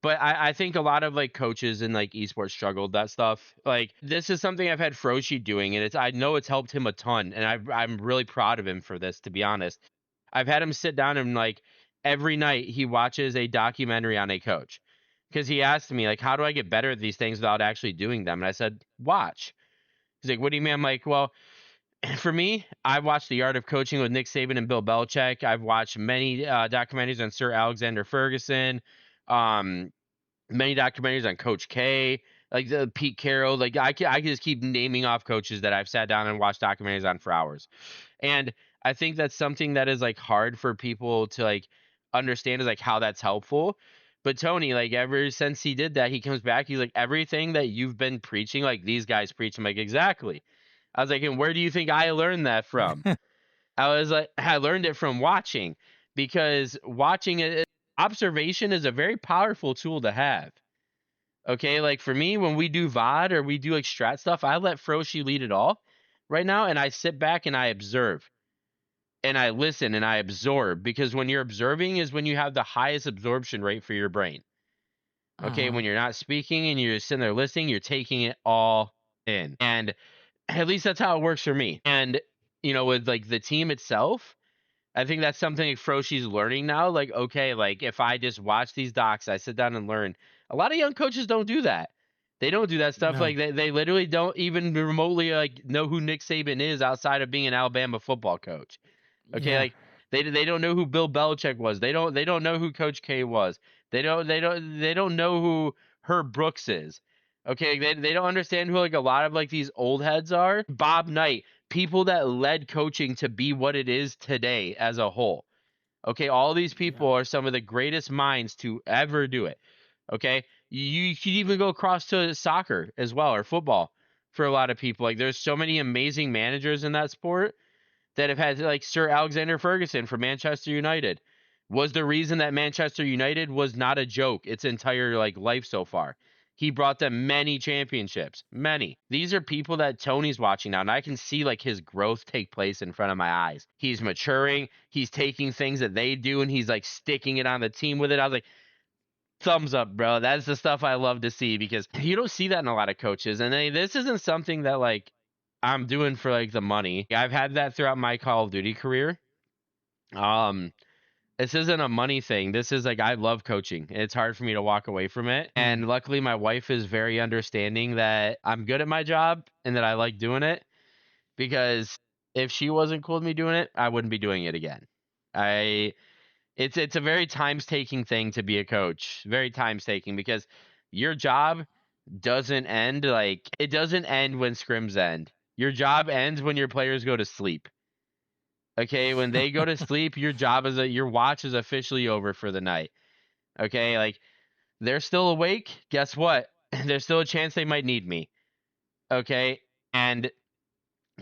But I think a lot of like coaches in like esports struggled that stuff. Like this is something I've had Froshi doing, and I know it's helped him a ton, and I'm really proud of him for this. To be honest, I've had him sit down and like every night he watches a documentary on a coach because he asked me like, how do I get better at these things without actually doing them? And I said, watch. He's like, what do you mean? I'm like, well, for me, I've watched The Art of Coaching with Nick Saban and Bill Belichick. I've watched many documentaries on Sir Alexander Ferguson. Many documentaries on Coach K, like the Pete Carroll. Like I can just keep naming off coaches that I've sat down and watched documentaries on for hours. And I think that's something that is like hard for people to like understand, is like how that's helpful. But Tony, like ever since he did that, he comes back, he's like, everything that you've been preaching, like these guys preach. I'm like, exactly. I was like, and where do you think I learned that from? I was like, I learned it from watching, because watching it, observation is a very powerful tool to have. Okay, like for me, when we do VOD or we do like strat stuff, I let Froshi lead it all right now, and I sit back and I observe and I listen and I absorb, because when you're observing is when you have the highest absorption rate for your brain. Okay, when you're not speaking and you're sitting there listening, you're taking it all in. And at least that's how it works for me. And with like the team itself, I think that's something like Froshi's learning now. Like, okay, like if I just watch these docs, I sit down and learn. A lot of young coaches don't do that. They don't do that stuff. No. Like they literally don't even remotely like know who Nick Saban is outside of being an Alabama football coach. Okay, Yeah. like they don't know who Bill Belichick was. They don't know who Coach K was. They don't know who Herb Brooks is. Okay, they don't understand who like a lot of like these old heads are. Bob Knight, people that led coaching to be what it is today as a whole. Okay, all these people are some of the greatest minds to ever do it. Okay, you could even go across to soccer as well, or football for a lot of people. Like there's so many amazing managers in that sport that have had, like Sir Alexander Ferguson from Manchester United was the reason that Manchester United was not a joke its entire like life so far. He brought them many championships, many. These are people that Tony's watching now, and I can see like his growth take place in front of my eyes. He's maturing. He's taking things that they do, and he's like sticking it on the team with it. I was like, thumbs up, bro. That's the stuff I love to see, because you don't see that in a lot of coaches. And this isn't something that like I'm doing for like the money. I've had that throughout my Call of Duty career. This isn't a money thing. This is like, I love coaching. It's hard for me to walk away from it. And luckily my wife is very understanding that I'm good at my job and that I like doing it, because if she wasn't cool with me doing it, I wouldn't be doing it again. It's a very times-taking thing to be a coach. Very times-taking, because your job doesn't end like, it doesn't end when scrims end. Your job ends when your players go to sleep. Okay, when they go to sleep, your watch is officially over for the night. Okay, like they're still awake. Guess what? There's still a chance they might need me. Okay, and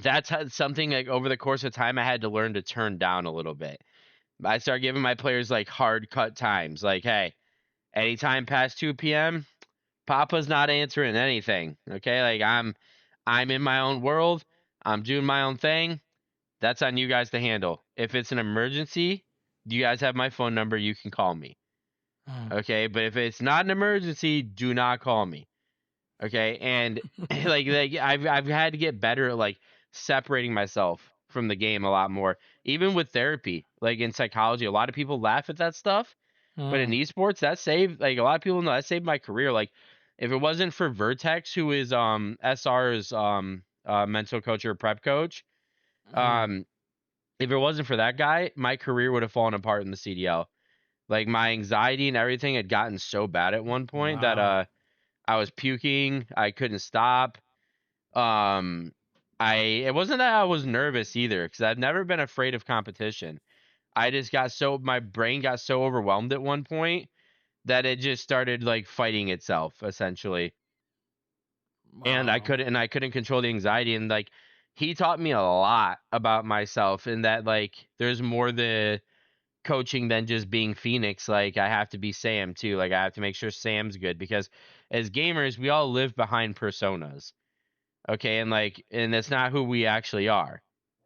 that's something like over the course of time I had to learn to turn down a little bit. I started giving my players like hard cut times. Like, hey, anytime past 2 p.m., Papa's not answering anything. Okay, like I'm in my own world. I'm doing my own thing. That's on you guys to handle. If it's an emergency, you guys have my phone number. You can call me. Okay, but if it's not an emergency, do not call me. Okay, and like I've had to get better at like separating myself from the game a lot more. Even with therapy, like in psychology, a lot of people laugh at that stuff, but in esports, that saved, like a lot of people know that saved my career. Like if it wasn't for Vertex, who is SR's mental coach or prep coach, if it wasn't for that guy, my career would have fallen apart in the CDL. Like my anxiety and everything had gotten so bad at one point that I was puking. I couldn't stop. It wasn't that I was nervous either, because I've never been afraid of competition. I just got my brain got so overwhelmed at one point that it just started like fighting itself essentially. And I Wow. couldn't control the anxiety. And like he taught me a lot about myself, and that like there's more the coaching than just being Fenix. Like I have to be Sam too. Like I have to make sure Sam's good, because as gamers we all live behind personas. Okay, and that's not who we actually are.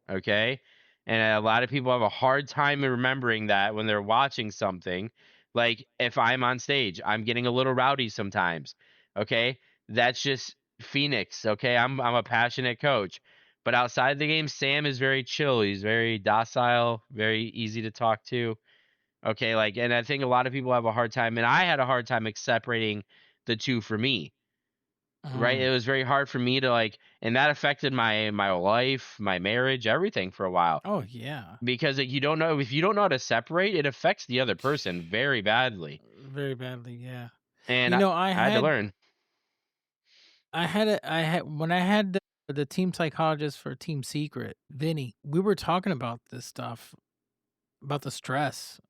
Okay, and a lot of people have a hard time remembering that when they're watching something. Like if I'm on stage, I'm getting a little rowdy sometimes. Okay, that's just Phoenix. Okay, I'm a passionate coach, but outside the game, Sam is very chill. He's very docile, very easy to talk to. Okay, like, and I think a lot of people have a hard time, and I had a hard time separating the two for me. Right, it was very hard for me to like, and that affected my life, my marriage, everything for a while, Oh yeah. because like, you don't know, if you don't know how to separate, it affects the other person very badly. Very badly, yeah. And You know, I had to learn. when I had the team psychologist for Team Secret, Vinny, we were talking about this stuff, about the stress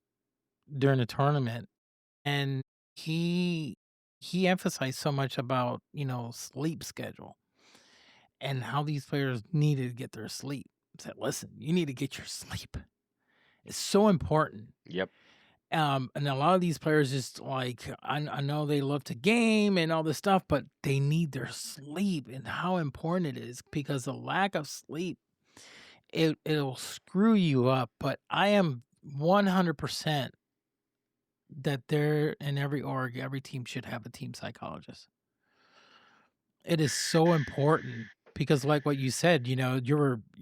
during the tournament, and he emphasized so much about, sleep schedule and how these players needed to get their sleep. He said, listen, you need to get your sleep. It's so important. Yep. And a lot of these players just like, I know they love to game and all this stuff, but they need their sleep, and how important it is, because the lack of sleep, it'll screw you up. But I am 100% that there, in every org, every team should have a team psychologist. It is so important, because like what you said, you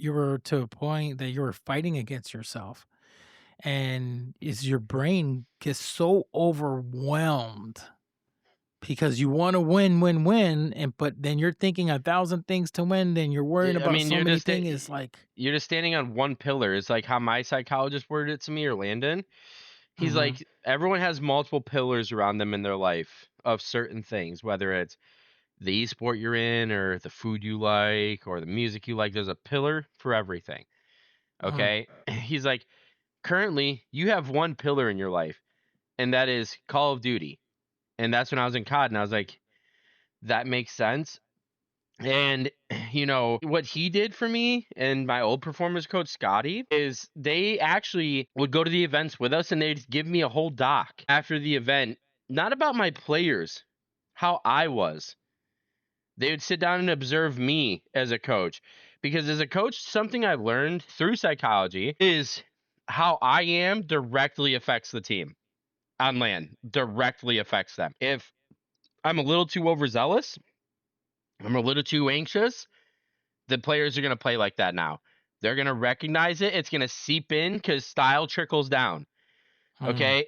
were to a point that you were fighting against yourself, and your brain gets so overwhelmed because you want to win, but then you're thinking 1,000 things to win, then you're worrying about so many things. It's like you're just standing on one pillar. It's like how my psychologist worded it to me, or Landon. He's like, everyone has multiple pillars around them in their life of certain things, whether it's the esport you're in, or the food you like, or the music you like. There's a pillar for everything. Okay. He's like, currently you have one pillar in your life, and that is Call of Duty. And that's when I was in COD, and I was like, that makes sense. And what he did for me and my old performance coach Scotty is they actually would go to the events with us, and they'd give me a whole doc after the event, not about my players, how I was. They would sit down and observe me as a coach, because as a coach, something I learned through psychology is how I am directly affects the team on LAN, directly affects them. If I'm a little too overzealous, I'm a little too anxious, the players are going to play like that now. They're going to recognize it. It's going to seep in, because style trickles down. Okay?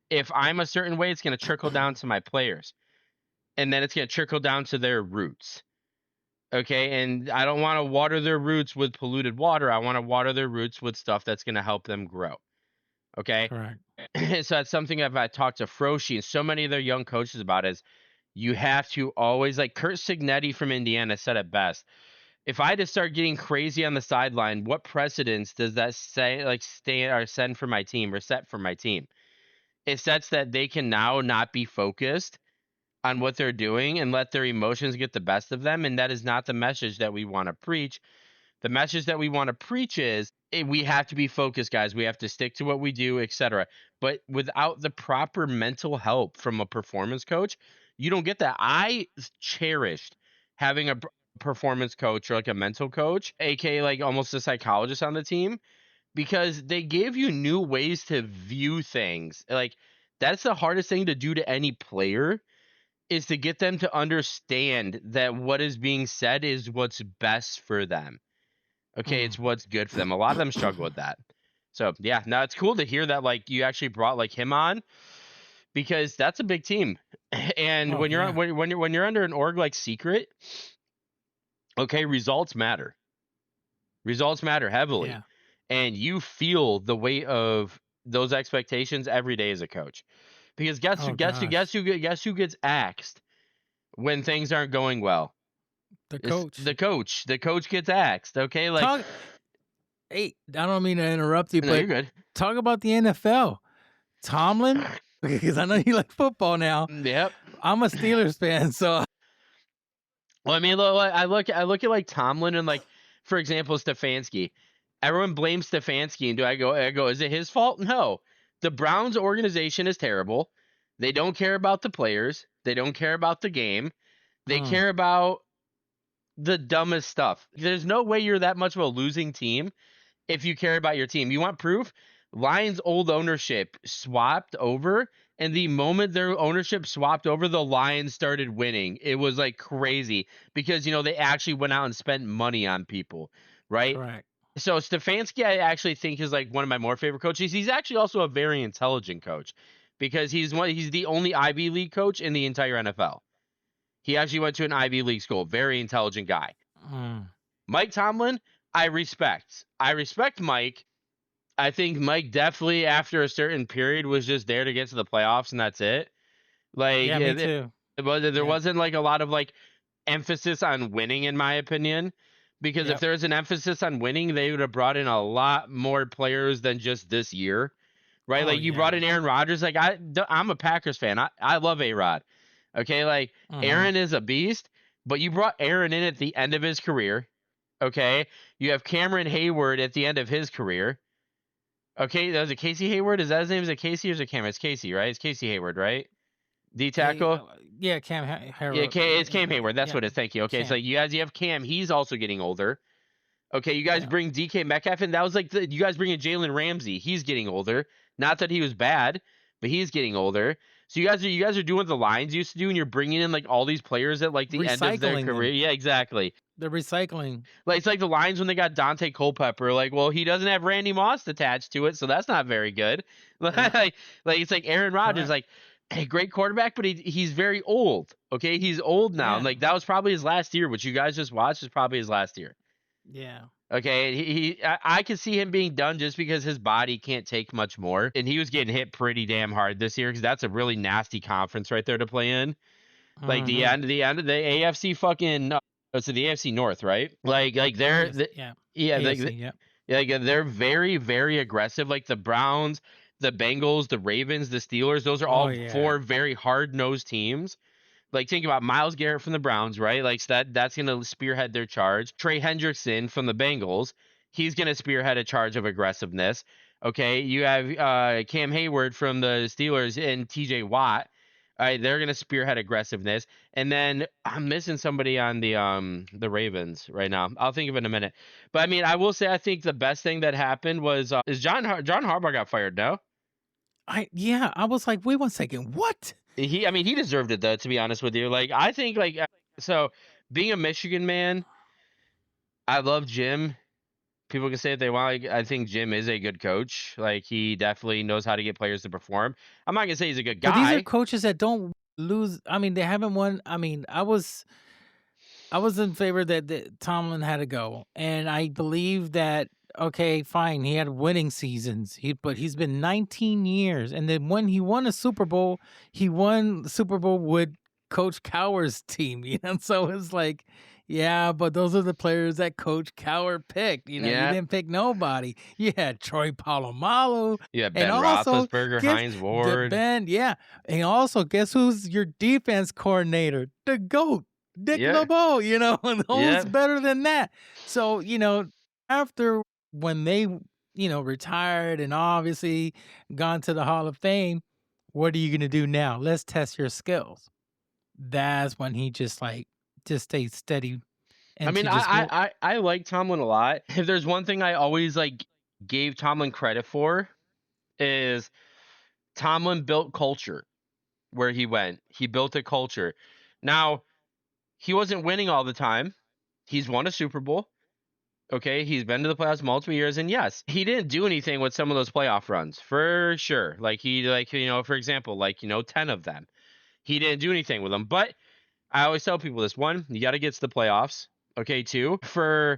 If I'm a certain way, it's going to trickle down to my players. And then it's going to trickle down to their roots. Okay? And I don't want to water their roots with polluted water. I want to water their roots with stuff that's going to help them grow. Okay? correct. So that's something I've talked to Froshi and so many of their young coaches about, is you have to always, like Kurt Signetti from Indiana said it best. If I had to start getting crazy on the sideline, what precedence does that say, like stand or send for my team, or set for my team? It sets that they can now not be focused on what they're doing and let their emotions get the best of them. And that is not the message that we want to preach. The message that we want to preach is we have to be focused, guys. We have to stick to what we do, etc. But without the proper mental help from a performance coach, you don't get that. I cherished having a performance coach, or like a mental coach, aka like almost a psychologist on the team, because they gave you new ways to view things. Like that's the hardest thing to do to any player, is to get them to understand that what is being said is what's best for them. Okay, it's what's good for them. A lot of them struggle with that. So yeah, now it's cool to hear that like you actually brought like him on, because that's a big team. And when you're when you're under an org like Secret, okay, results matter. Results matter heavily. Yeah. And you feel the weight of those expectations every day as a coach. Because guess who gets axed when things aren't going well? The coach. The coach gets axed. Okay, like hey, I don't mean to interrupt you, no, but you're good. talk about the NFL. Tomlin because I know you like football now. Yep. I'm a Steelers fan, so Well, I mean, I look at like Tomlin and like, for example, Stefanski. Everyone blames Stefanski, and I go, is it his fault? No. The Browns organization is terrible. They don't care about the players. They don't care about the game. They care about the dumbest stuff. There's no way you're that much of a losing team if you care about your team. You want proof? Lions' old ownership swapped over, and the moment their ownership swapped over, the Lions started winning. It was like crazy because, they actually went out and spent money on people, right? correct. So Stefanski, I actually think, is like one of my more favorite coaches. He's actually also a very intelligent coach because he's the only Ivy League coach in the entire NFL. He actually went to an Ivy League school. Very intelligent guy. Mike Tomlin, I respect. I respect Mike. I think Mike definitely, after a certain period, was just there to get to the playoffs, and that's it. Like, Yeah, me too. There wasn't like a lot of like emphasis on winning, in my opinion. Because if there was an emphasis on winning, they would have brought in a lot more players than just this year, right? Oh, Like you brought in Aaron Rodgers. Like I'm a Packers fan. I love A-Rod. Okay, like Aaron is a beast, but you brought Aaron in at the end of his career. Okay, you have Cameron Hayward at the end of his career. Okay, that was it Casey Hayward. Is that his name? Is it Casey or is it Cam? It's Casey, right? It's Casey Hayward, right? D tackle. Yeah, Cam Hayward. Yeah, it's Cam Hayward. That's what it is. Thank you. Okay, Cam. so you have Cam. He's also getting older. Okay, you guys bring DK Metcalf in. That was like you guys bring in Jalen Ramsey. He's getting older. Not that he was bad, but he's getting older. So you guys are doing what the Lions used to do, and you're bringing in like all these players at like the end of their career. Yeah, exactly. They're recycling. Like it's like the Lions when they got Dante Culpepper. Like, well, he doesn't have Randy Moss attached to it, so that's not very good. Like it's like Aaron Rodgers, like a great quarterback, but he's very old. Okay, he's old now. And like that was probably his last year. What you guys just watched was probably his last year. Yeah. Okay, I could see him being done just because his body can't take much more, and he was getting hit pretty damn hard this year because that's a really nasty conference right there to play in. Like the end of the AFC fucking so the AFC North, right? Like they're AFC, like they're very very aggressive. Like the Browns, the Bengals, the Ravens, the Steelers. Those are all four very hard nosed teams. Like think about Myles Garrett from the Browns, right? Like so that's going to spearhead their charge. Trey Hendrickson from the Bengals, he's going to spearhead a charge of aggressiveness. Okay, you have Cam Hayward from the Steelers and TJ Watt. All right, they're going to spearhead aggressiveness. And then I'm missing somebody on the Ravens right now. I'll think of it in a minute. But I mean, I will say I think the best thing that happened was is John Harbaugh got fired, no? I was like, wait one second, what? He deserved it though, to be honest with you. Like I think so being a Michigan man, I love Jim. People can say what they want. Like, I think Jim is a good coach. Like he definitely knows how to get players to perform. I'm not gonna say he's a good guy. But these are coaches that don't lose. I mean, they haven't won. I mean, I was in favor that Tomlin had to go, and I believe that. Okay, fine. He had winning seasons. But he's been 19 years, and then when he won a Super Bowl, he won the Super Bowl with Coach Cowher's team. So it's like, yeah, but those are the players that Coach Cowher picked. You didn't pick nobody. You had Troy Polamalu. Yeah, Ben Roethlisberger, Hines Ward. And also, guess who's your defense coordinator? The GOAT, Dick LeBeau. Who's better than that? So after. When they, retired and obviously gone to the Hall of Fame, what are you going to do now? Let's test your skills. That's when he just stayed steady. And I like Tomlin a lot. If there's one thing I always gave Tomlin credit for is Tomlin built culture where he went. He built a culture. Now, he wasn't winning all the time. He's won a Super Bowl. Okay, he's been to the playoffs multiple years, and yes, he didn't do anything with some of those playoff runs for sure. For example, 10 of them, he didn't do anything with them. But I always tell people this: one, you got to get to the playoffs. Okay, two, for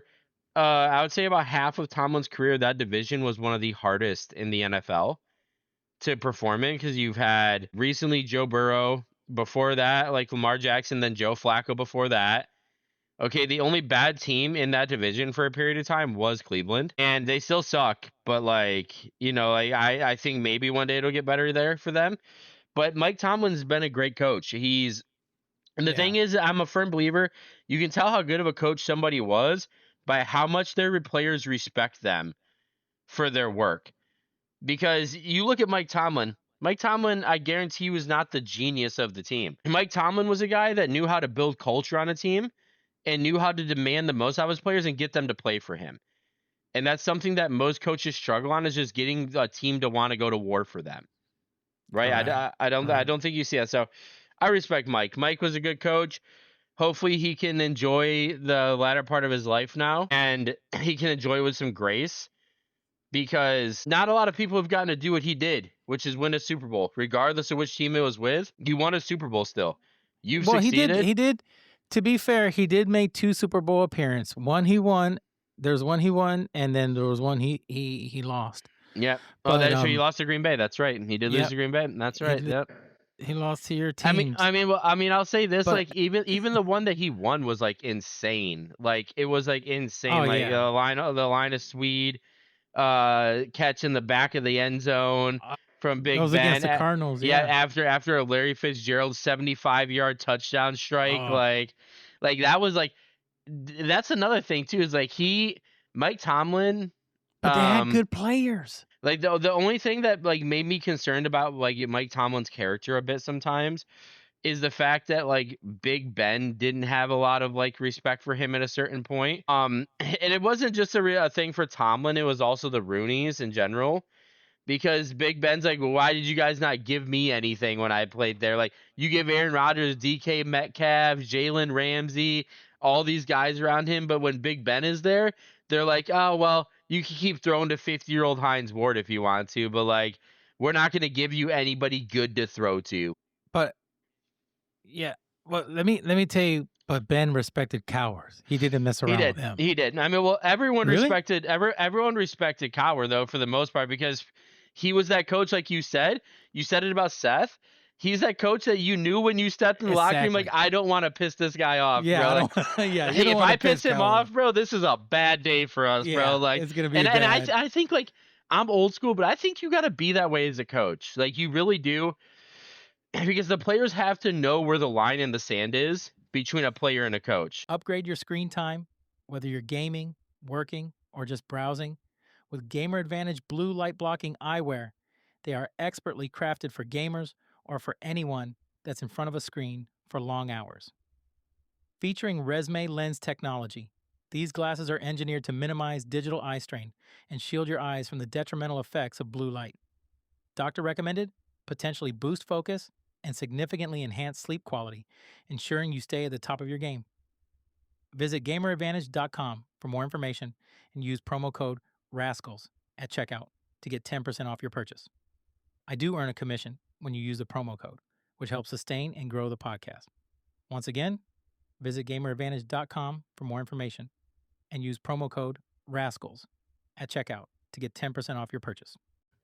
I would say about half of Tomlin's career, that division was one of the hardest in the NFL to perform in because you've had recently Joe Burrow, before that, like Lamar Jackson, then Joe Flacco before that. Okay, the only bad team in that division for a period of time was Cleveland, and they still suck. But I think maybe one day it'll get better there for them. But Mike Tomlin's been a great coach. And the thing is, I'm a firm believer, you can tell how good of a coach somebody was by how much their players respect them for their work. Because you look at Mike Tomlin, I guarantee, was not the genius of the team. Mike Tomlin was a guy that knew how to build culture on a team and knew how to demand the most out of his players and get them to play for him. And that's something that most coaches struggle on, is just getting a team to want to go to war for them. Right? I don't think you see that. So I respect Mike. Mike was a good coach. Hopefully he can enjoy the latter part of his life now, and he can enjoy it with some grace, because not a lot of people have gotten to do what he did, which is win a Super Bowl, regardless of which team it was with. You won a Super Bowl still. You've succeeded. He did. To be fair, he did make 2 Super Bowl appearances. One he won. There's one he won, and then there was one he lost. Yeah. Oh, that's true. He lost to Green Bay. That's right. He did lose to Green Bay. That's right. Yep. He lost to your team. I'll say this, like, even the one that he won was like insane. Like, it was like insane. The line of Swede, catch in the back of the end zone from Big Ben against the Cardinals. After a Larry Fitzgerald 75-yard touchdown strike, like that was like, that's another thing too, is like Mike Tomlin. But they had good players. Like the only thing that like made me concerned about like Mike Tomlin's character a bit sometimes is the fact that like Big Ben didn't have a lot of like respect for him at a certain point. And it wasn't just a thing for Tomlin; it was also the Rooneys in general. Because Big Ben's like, well, why did you guys not give me anything when I played there? Like, you give Aaron Rodgers, DK Metcalf, Jalen Ramsey, all these guys around him, but when Big Ben is there, they're like, oh, well, you can keep throwing to 50-year-old Hines Ward if you want to, but like, we're not going to give you anybody good to throw to. But yeah, well, let me tell you. But Ben respected cowards. He didn't mess around with him. He did. I mean, well, everyone respected Cowher though, for the most part, because he was that coach, like you said. You said it about Seth. He's that coach that you knew when you stepped in the locker room, like, I don't want to piss this guy off, bro. Like, hey, if I piss him off, bro, this is a bad day for us, bro. Like, it's gonna be and I think, like, I'm old school, but I think you got to be that way as a coach. Like, you really do, because the players have to know where the line in the sand is between a player and a coach. Upgrade your screen time, whether you're gaming, working, or just browsing, with Gamer Advantage blue light blocking eyewear. They are expertly crafted for gamers or for anyone that's in front of a screen for long hours. Featuring Resme lens technology, these glasses are engineered to minimize digital eye strain and shield your eyes from the detrimental effects of blue light. Doctor recommended, potentially boost focus, and significantly enhance sleep quality, ensuring you stay at the top of your game. Visit GamerAdvantage.com for more information and use promo code RASCALS at checkout to get 10% off your purchase. I do earn a commission when you use the promo code, which helps sustain and grow the podcast. Once again, visit GamerAdvantage.com for more information and use promo code RASCALS at checkout to get 10% off your purchase.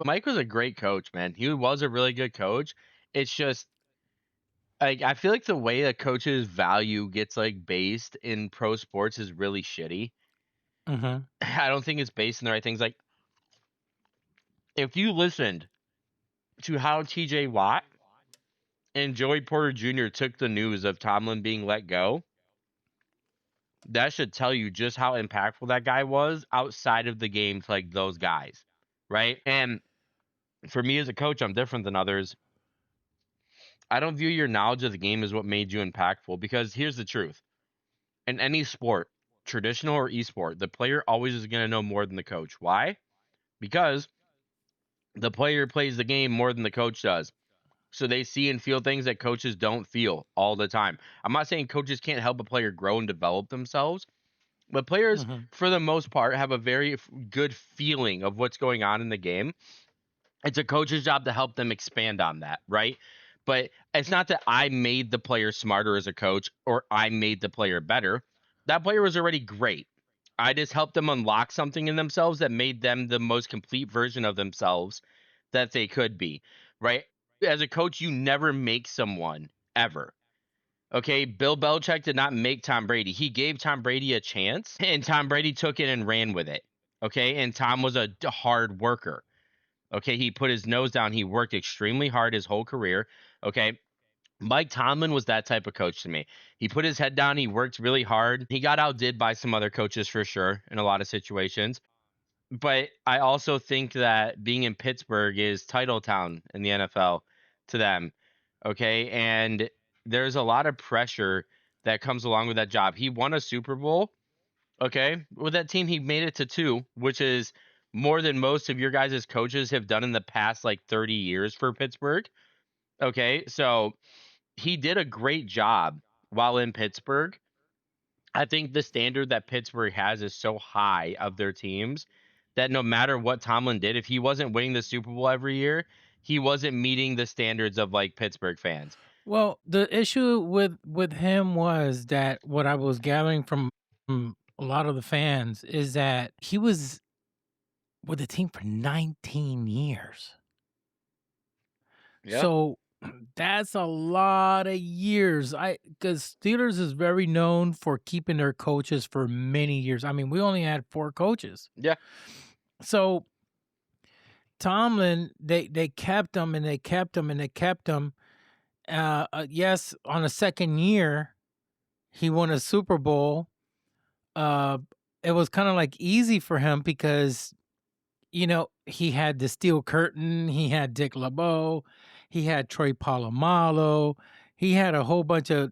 Mike was a great coach, man. He was a really good coach. It's just, like, I feel like the way a coach's value gets like based in pro sports is really shitty. Mm-hmm. I don't think it's based in the right things. Like, if you listened to how TJ Watt and Joey Porter Jr. took the news of Tomlin being let go, that should tell you just how impactful that guy was outside of the game to like those guys, right? And for me as a coach, I'm different than others. I don't view your knowledge of the game as what made you impactful, because here's the truth. In any sport, traditional or esport, the player always is going to know more than the coach. Why? Because the player plays the game more than the coach does. So they see and feel things that coaches don't feel all the time. I'm not saying coaches can't help a player grow and develop themselves, but players, for the most part, have a very good feeling of what's going on in the game. It's a coach's job to help them expand on that, right? But it's not that I made the player smarter as a coach or I made the player better. That player was already great. I just helped them unlock something in themselves that made them the most complete version of themselves that they could be, right? As a coach, you never make someone, ever. Okay, Bill Belichick did not make Tom Brady. He gave Tom Brady a chance, and Tom Brady took it and ran with it. Okay, and Tom was a hard worker. Okay, he put his nose down. He worked extremely hard his whole career. Okay, Mike Tomlin was that type of coach to me. He put his head down. He worked really hard. He got outdid by some other coaches for sure in a lot of situations. But I also think that being in Pittsburgh is title town in the NFL to them. Okay, and there's a lot of pressure that comes along with that job. He won a Super Bowl. Okay, with that team, he made it to 2, which is more than most of your guys' coaches have done in the past like 30 years for Pittsburgh. Okay, so he did a great job while in Pittsburgh. I think the standard that Pittsburgh has is so high of their teams that no matter what Tomlin did, if he wasn't winning the Super Bowl every year, he wasn't meeting the standards of like Pittsburgh fans. Well, the issue with him was that what I was gathering from a lot of the fans is that he was with the team for 19 years. Yeah. So that's a lot of years. Because Steelers is very known for keeping their coaches for many years. I mean, we only had 4 coaches. Yeah. So Tomlin, they kept him and they kept him and they kept him. Yes, on a second year, he won a Super Bowl. It was kind of like easy for him because, he had the Steel Curtain, he had Dick LeBeau, he had Troy Polamalu, he had a whole bunch of,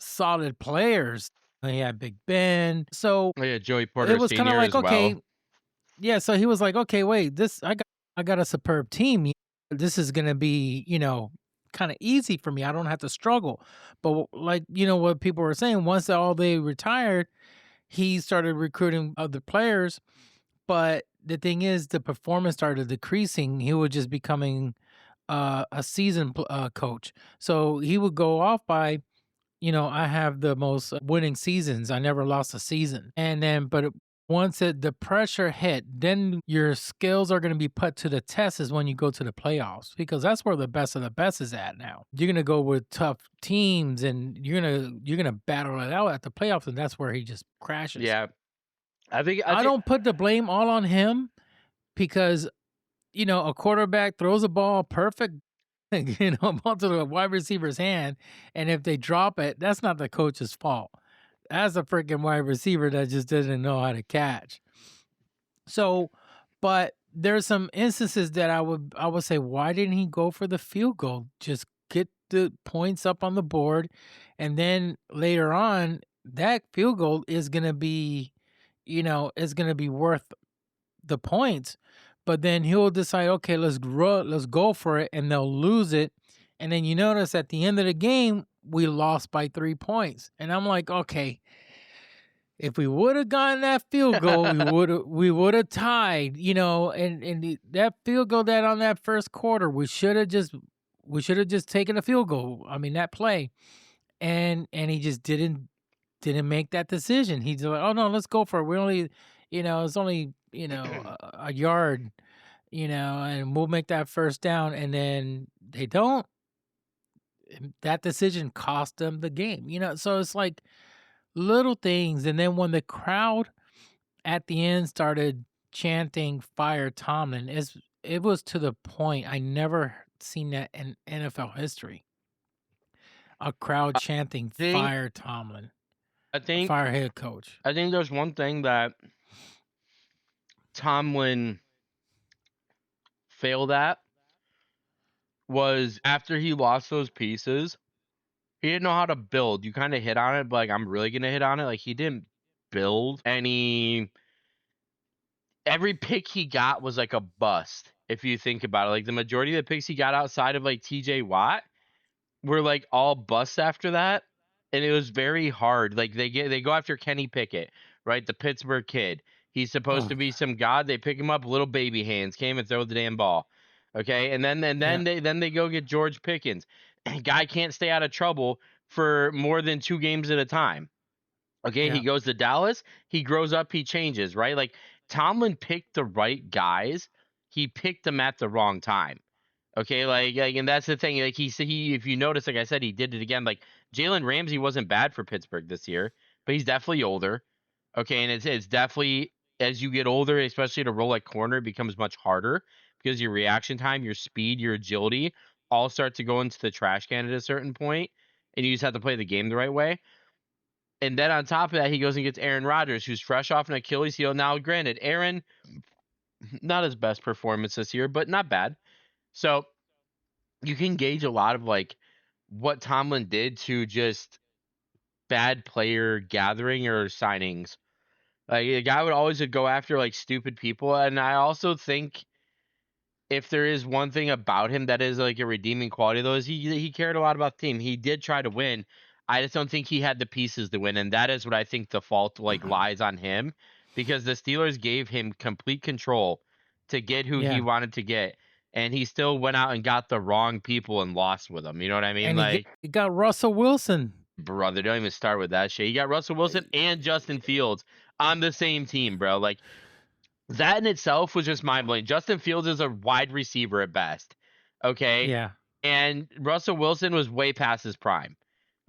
solid players. He had Big Ben. So Yeah, Joey Porter it was kind of Sr. like, as well. okay, yeah. So he was like, okay, wait, I got a superb team. This is gonna be, kind of easy for me. I don't have to struggle. But like, what people were saying, once all they retired, he started recruiting other players. But the thing is, the performance started decreasing. He was just becoming a seasoned coach. So he would go off by, I have the most winning seasons. I never lost a season. And then, but once the pressure hit, then your skills are going to be put to the test is when you go to the playoffs, because that's where the best of the best is at now. You're going to go with tough teams and you're going to battle it out at the playoffs, and that's where he just crashes. Yeah. I think I don't put the blame all on him because, a quarterback throws a ball perfect, ball to the wide receiver's hand, and if they drop it, that's not the coach's fault. That's a freaking wide receiver that just doesn't know how to catch. So, but there's some instances that I would say, why didn't he go for the field goal? Just get the points up on the board, and then later on, that field goal is gonna be, is gonna be worth the points. But then he'll decide, okay, let's go for it, and they'll lose it. And then you notice at the end of the game, we lost by 3 points. And I'm like, okay, if we would have gotten that field goal, we would have tied, and that field goal that on that first quarter, we should have just taken a field goal. I mean, that play. And he just didn't make that decision. He's like, oh no, let's go for it. We only, it's only, a yard, and we'll make that first down. And then they don't. That decision cost them the game, so it's like little things. And then when the crowd at the end started chanting "Fire Tomlin," it was to the point I never seen that in NFL history. A crowd chanting "Fire Tomlin," fire head coach. I think there's one thing that Tomlin failed at was after he lost those pieces, he didn't know how to build. You kind of hit on it, but like, I'm really going to hit on it. Like, he didn't build every pick he got was like a bust. If you think about it, like the majority of the picks he got outside of like TJ Watt were like all busts after that. And it was very hard. Like they go after Kenny Pickett, right? The Pittsburgh kid. He's supposed to be some god. They pick him up, little baby hands, can't even throw the damn ball. Okay, and then they go get George Pickens. Guy can't stay out of trouble for more than 2 games at a time. Okay, He goes to Dallas. He grows up. He changes, right? Like Tomlin picked the right guys. He picked them at the wrong time. Okay, like and that's the thing. Like he if you notice, like I said, he did it again. Like Jalen Ramsey wasn't bad for Pittsburgh this year, but he's definitely older. Okay, and it's definitely, as you get older, especially to roll at corner, it becomes much harder because your reaction time, your speed, your agility all start to go into the trash can at a certain point, and you just have to play the game the right way. And then on top of that, he goes and gets Aaron Rodgers, who's fresh off an Achilles heel. Now, granted, Aaron, not his best performance this year, but not bad. So you can gauge a lot of like what Tomlin did to just bad player gathering or signings. Like the guy would always go after like stupid people, and I also think if there is one thing about him that is like a redeeming quality, though, is he cared a lot about the team. He did try to win. I just don't think he had the pieces to win, and that is what I think the fault like lies on him, because the Steelers gave him complete control to get who he wanted to get, and he still went out and got the wrong people and lost with them. You know what I mean? And like he got Russell Wilson. Brother, don't even start with that shit. You got Russell Wilson and Justin Fields on the same team, bro. Like that in itself was just mind-blowing. Justin Fields is a wide receiver at best. Okay? Yeah. And Russell Wilson was way past his prime.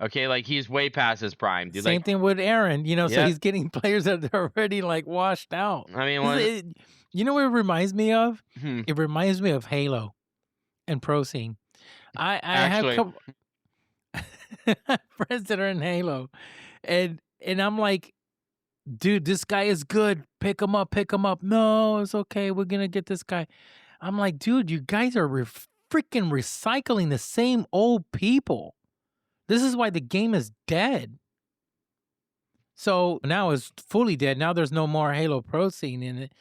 Okay? Like he's way past his prime, dude. Same like, thing with Aaron, so Yeah. he's getting players that are already like washed out. I mean, You know what it reminds me of? Hmm. It reminds me of Halo and Pro Scene. I have Actually- a couple friends that are in Halo, and I'm like, dude, this guy is good. Pick him up, pick him up. No, it's okay. We're gonna get this guy. I'm like, dude, you guys are freaking recycling the same old people. This is why the game is dead. So now it's fully dead. Now there's no more Halo Pro Scene in it.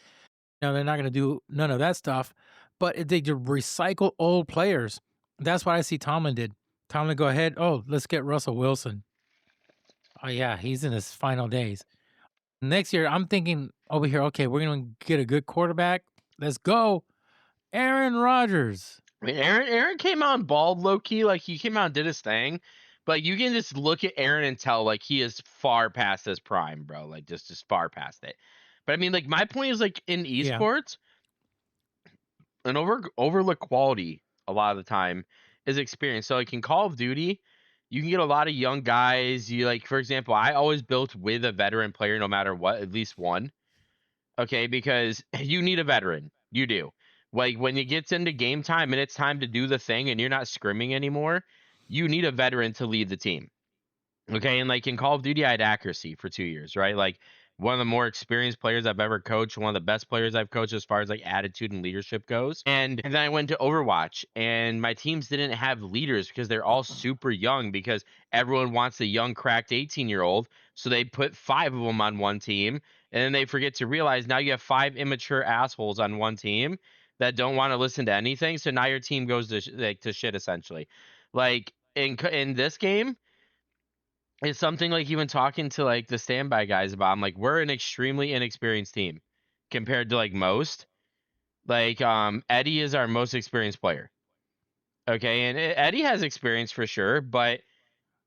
They're not gonna do none of that stuff. But they just recycle old players. That's what I see Tomlin did. Tomlin go ahead. Oh, let's get Russell Wilson. Oh yeah, he's in his final days. Next year, I'm thinking over here, okay, we're going to get a good quarterback. Let's go. Aaron Rodgers. I mean, Aaron came out and balled low-key. Like, he came out and did his thing. But you can just look at Aaron and tell, like, he is far past his prime, bro. Like, just far past it. But, I mean, like, my point is, like, in esports, an overlooked quality a lot of the time is experience. So, like, in Call of Duty, you can get a lot of young guys. You like, for example, I always built with a veteran player no matter what, at least one. Okay, because you need a veteran. You do. Like when it gets into game time and it's time to do the thing and you're not scrimming anymore, you need a veteran to lead the team. Okay, and like in Call of Duty, I had accuracy for 2 years, right? Like one of the more experienced players I've ever coached, one of the best players I've coached as far as like attitude and leadership goes. And then I went to Overwatch and my teams didn't have leaders because they're all super young, because everyone wants a young cracked 18-year-old. So they put 5 of them on one team, and then they forget to realize now you have 5 immature assholes on one team that don't want to listen to anything. So now your team goes to shit essentially. Like in this game, it's something like even talking to like the standby guys about. I'm like, we're an extremely inexperienced team compared to like most. Like Eddie is our most experienced player. Okay, and Eddie has experience for sure, but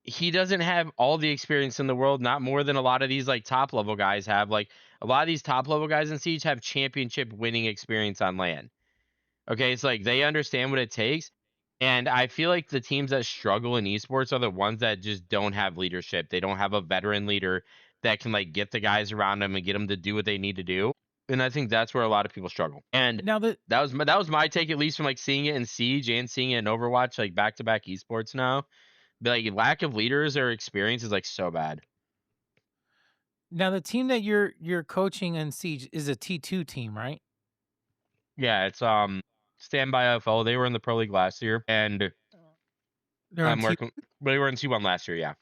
he doesn't have all the experience in the world, not more than a lot of these like top level guys have. Like a lot of these top level guys in Siege have championship winning experience on LAN. Okay, it's like they understand what it takes. And I feel like the teams that struggle in esports are the ones that just don't have leadership. They don't have a veteran leader that can like get the guys around them and get them to do what they need to do. And I think that's where a lot of people struggle. And Now that was my take, at least from like seeing it in Siege and seeing it in Overwatch, like back-to-back esports now. But like lack of leaders or experience is like so bad. Now the team that you're coaching in Siege is a T2 team, right? Yeah, it's Standby FL. They were in the Pro League last year, and They're on working. They were in T1 last year. Yeah,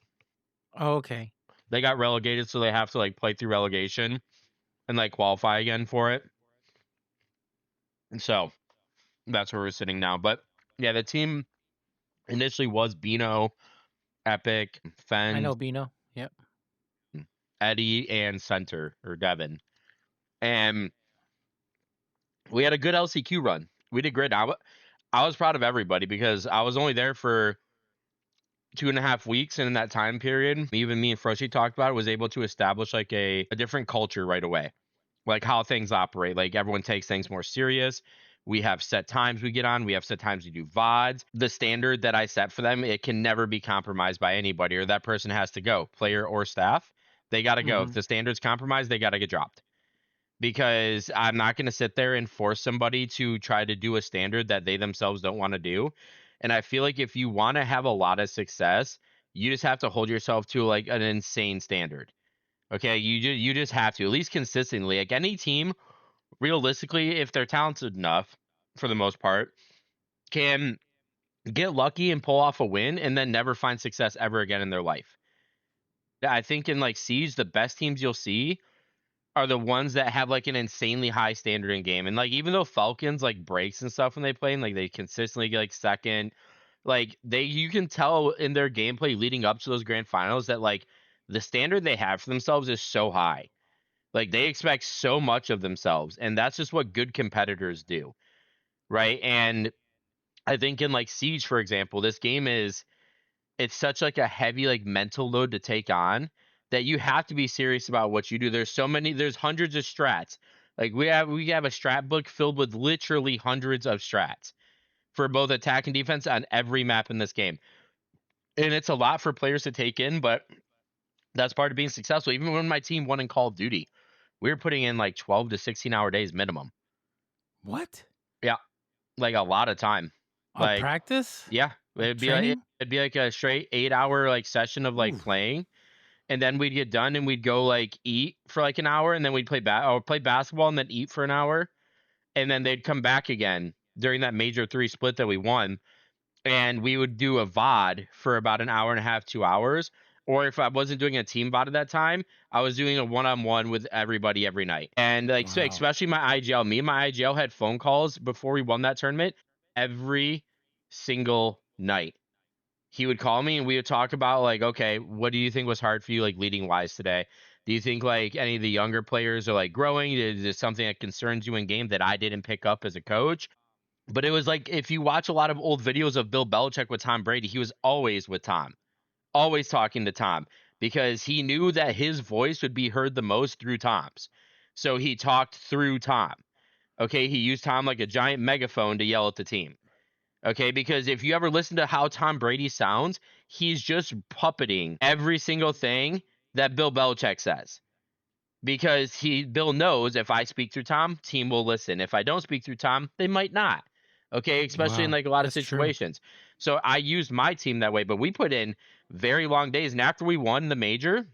Oh, okay. they got relegated, so they have to like play through relegation and like qualify again for it. And so that's where we're sitting now. But yeah, the team initially was Bino, Epic, Fen, I know Bino. Yep. Eddie, and Center or Devin, and we had a good LCQ run. We did great. I was proud of everybody because I was only there for 2.5 weeks, and in that time period, even me and Froshi talked about it, was able to establish like a different culture right away, like how things operate. Like everyone takes things more serious. We have set times we get on. We have set times we do VODs. The standard that I set for them, it can never be compromised by anybody, or that person has to go, player or staff. They got to go. If the standard's compromised, they got to get dropped. because I'm not going to sit there and force somebody to try to do a standard that they themselves don't want to do. And I feel like if you want to have a lot of success, you just have to hold yourself to like an insane standard. Okay, you just have to, at least consistently. Like any team, realistically, if they're talented enough, for the most part, can get lucky and pull off a win and then never find success ever again in their life. I think in like Siege, the best teams you'll see are the ones that have like an insanely high standard in game. And like even though Falcons like breaks and stuff when they play, and like they consistently get like second, like you can tell in their gameplay leading up to those grand finals that like the standard they have for themselves is so high. Like they expect so much of themselves, and that's just what good competitors do, right? And I think in like Siege, for example, this game it's such like a heavy like mental load to take on that you have to be serious about what you do. There's hundreds of strats. Like we have a strat book filled with literally hundreds of strats for both attack and defense on every map in this game. And it's a lot for players to take in, but that's part of being successful. Even when my team won in Call of Duty, we were putting in like 12 to 16-hour days minimum. What? Yeah. Like a lot of time. Like practice? Yeah. It'd be like a straight 8-hour like session of like playing. And then we'd get done and we'd go like eat for like an hour, and then we'd play basketball and then eat for an hour. And then they'd come back again during that major 3 split that we won. And we would do a VOD for about an hour and a half, 2 hours. Or if I wasn't doing a team VOD at that time, I was doing a one-on-one with everybody every night. And like, so especially my IGL, me and my IGL had phone calls before we won that tournament every single night. He would call me and we would talk about like, okay, what do you think was hard for you, like leading wise today? Do you think like any of the younger players are like growing? Is there something that concerns you in game that I didn't pick up as a coach? But it was like, if you watch a lot of old videos of Bill Belichick with Tom Brady, he was always with Tom, always talking to Tom, because he knew that his voice would be heard the most through Tom's. So he talked through Tom. Okay, he used Tom like a giant megaphone to yell at the team. Okay, because if you ever listen to how Tom Brady sounds, he's just puppeting every single thing that Bill Belichick says. Because Bill knows if I speak through Tom, team will listen. If I don't speak through Tom, they might not. Okay, especially in like a lot of situations. True. So I used my team that way, but we put in very long days. And after we won the major,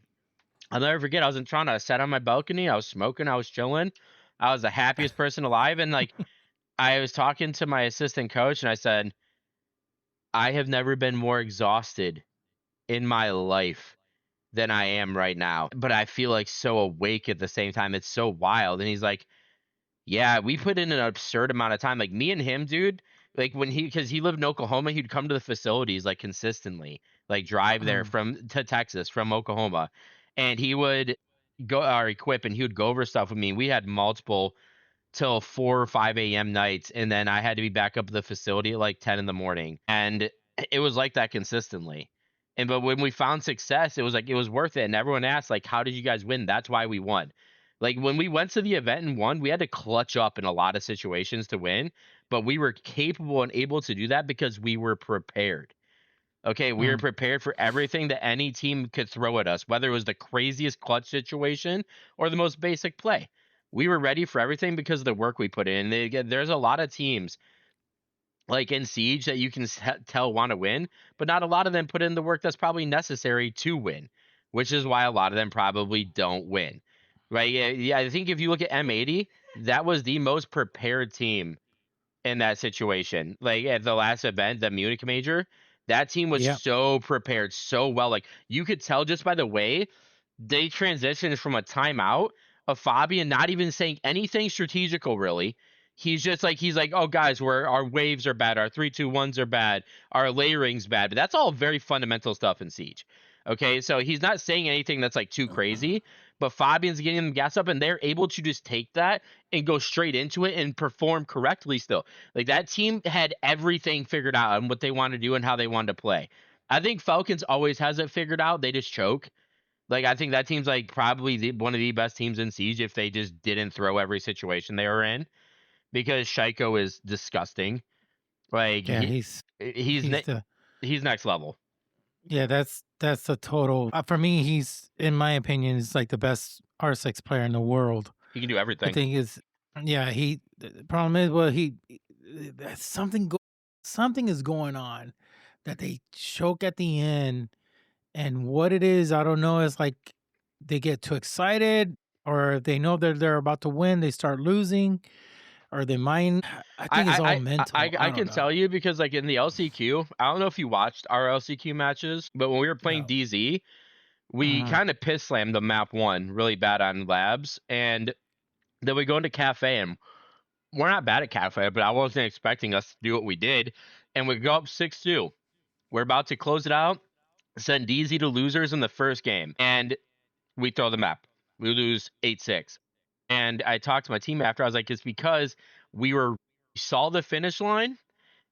I'll never forget, I was in Toronto. I sat on my balcony, I was smoking, I was chilling. I was the happiest person alive. And like, I was talking to my assistant coach and I said, I have never been more exhausted in my life than I am right now, but I feel like so awake at the same time. It's so wild. And he's like, yeah, we put in an absurd amount of time. Like me and him, dude, like because he lived in Oklahoma, he'd come to the facilities like consistently, like drive there to Texas from Oklahoma, and he would go or equip and he would go over stuff with me. We had multiple till 4 or 5 a.m. nights, and then I had to be back up at the facility at like 10 in the morning. And it was like that consistently. But when we found success, it was like it was worth it. And everyone asked, like, how did you guys win? That's why we won. Like when we went to the event and won, we had to clutch up in a lot of situations to win, but we were capable and able to do that because we were prepared. Okay, we were prepared for everything that any team could throw at us, whether it was the craziest clutch situation or the most basic play. We were ready for everything because of the work we put in. There's a lot of teams like in Siege that you can tell want to win, but not a lot of them put in the work that's probably necessary to win, which is why a lot of them probably don't win. Right? Yeah, I think if you look at M80, that was the most prepared team in that situation. Like at the last event, the Munich Major, that team was so prepared so well. Like you could tell just by the way they transitioned from a timeout of Fabian not even saying anything strategical really. He's like, oh guys, our waves are bad, our 3-2-1s are bad, our layering's bad, but that's all very fundamental stuff in Siege. Okay, so he's not saying anything that's like too crazy, but Fabian's getting them gas up, and they're able to just take that and go straight into it and perform correctly still. Like that team had everything figured out on what they want to do and how they wanted to play. I think Falcons always has it figured out. They just choke. Like I think that team's like probably one of the best teams in Siege if they just didn't throw every situation they were in, because Shaiko is disgusting. Like yeah, he's next level. Yeah, that's a total. For me, he's in my opinion is like the best R6 player in the world. He can do I everything. think the problem is, well, something is going on that they choke at the end, and what it is, I don't know. It's like they get too excited, or if they know that they're about to win, they start losing, or they mind. I think it's all mental. I I don't can know. tell you because like in the LCQ, I don't know if you watched our LCQ matches, but when we were playing No. DZ, we Uh-huh. kind of piss slammed the map 1 really bad on labs, and then we go into cafe, and we're not bad at cafe, but I wasn't expecting us to do what we did, and we go up 6-2. We're about to close it out, send DZ to losers in the first game, and we throw the map. We lose 8-6. And I talked to my team after. I was like, it's because we saw the finish line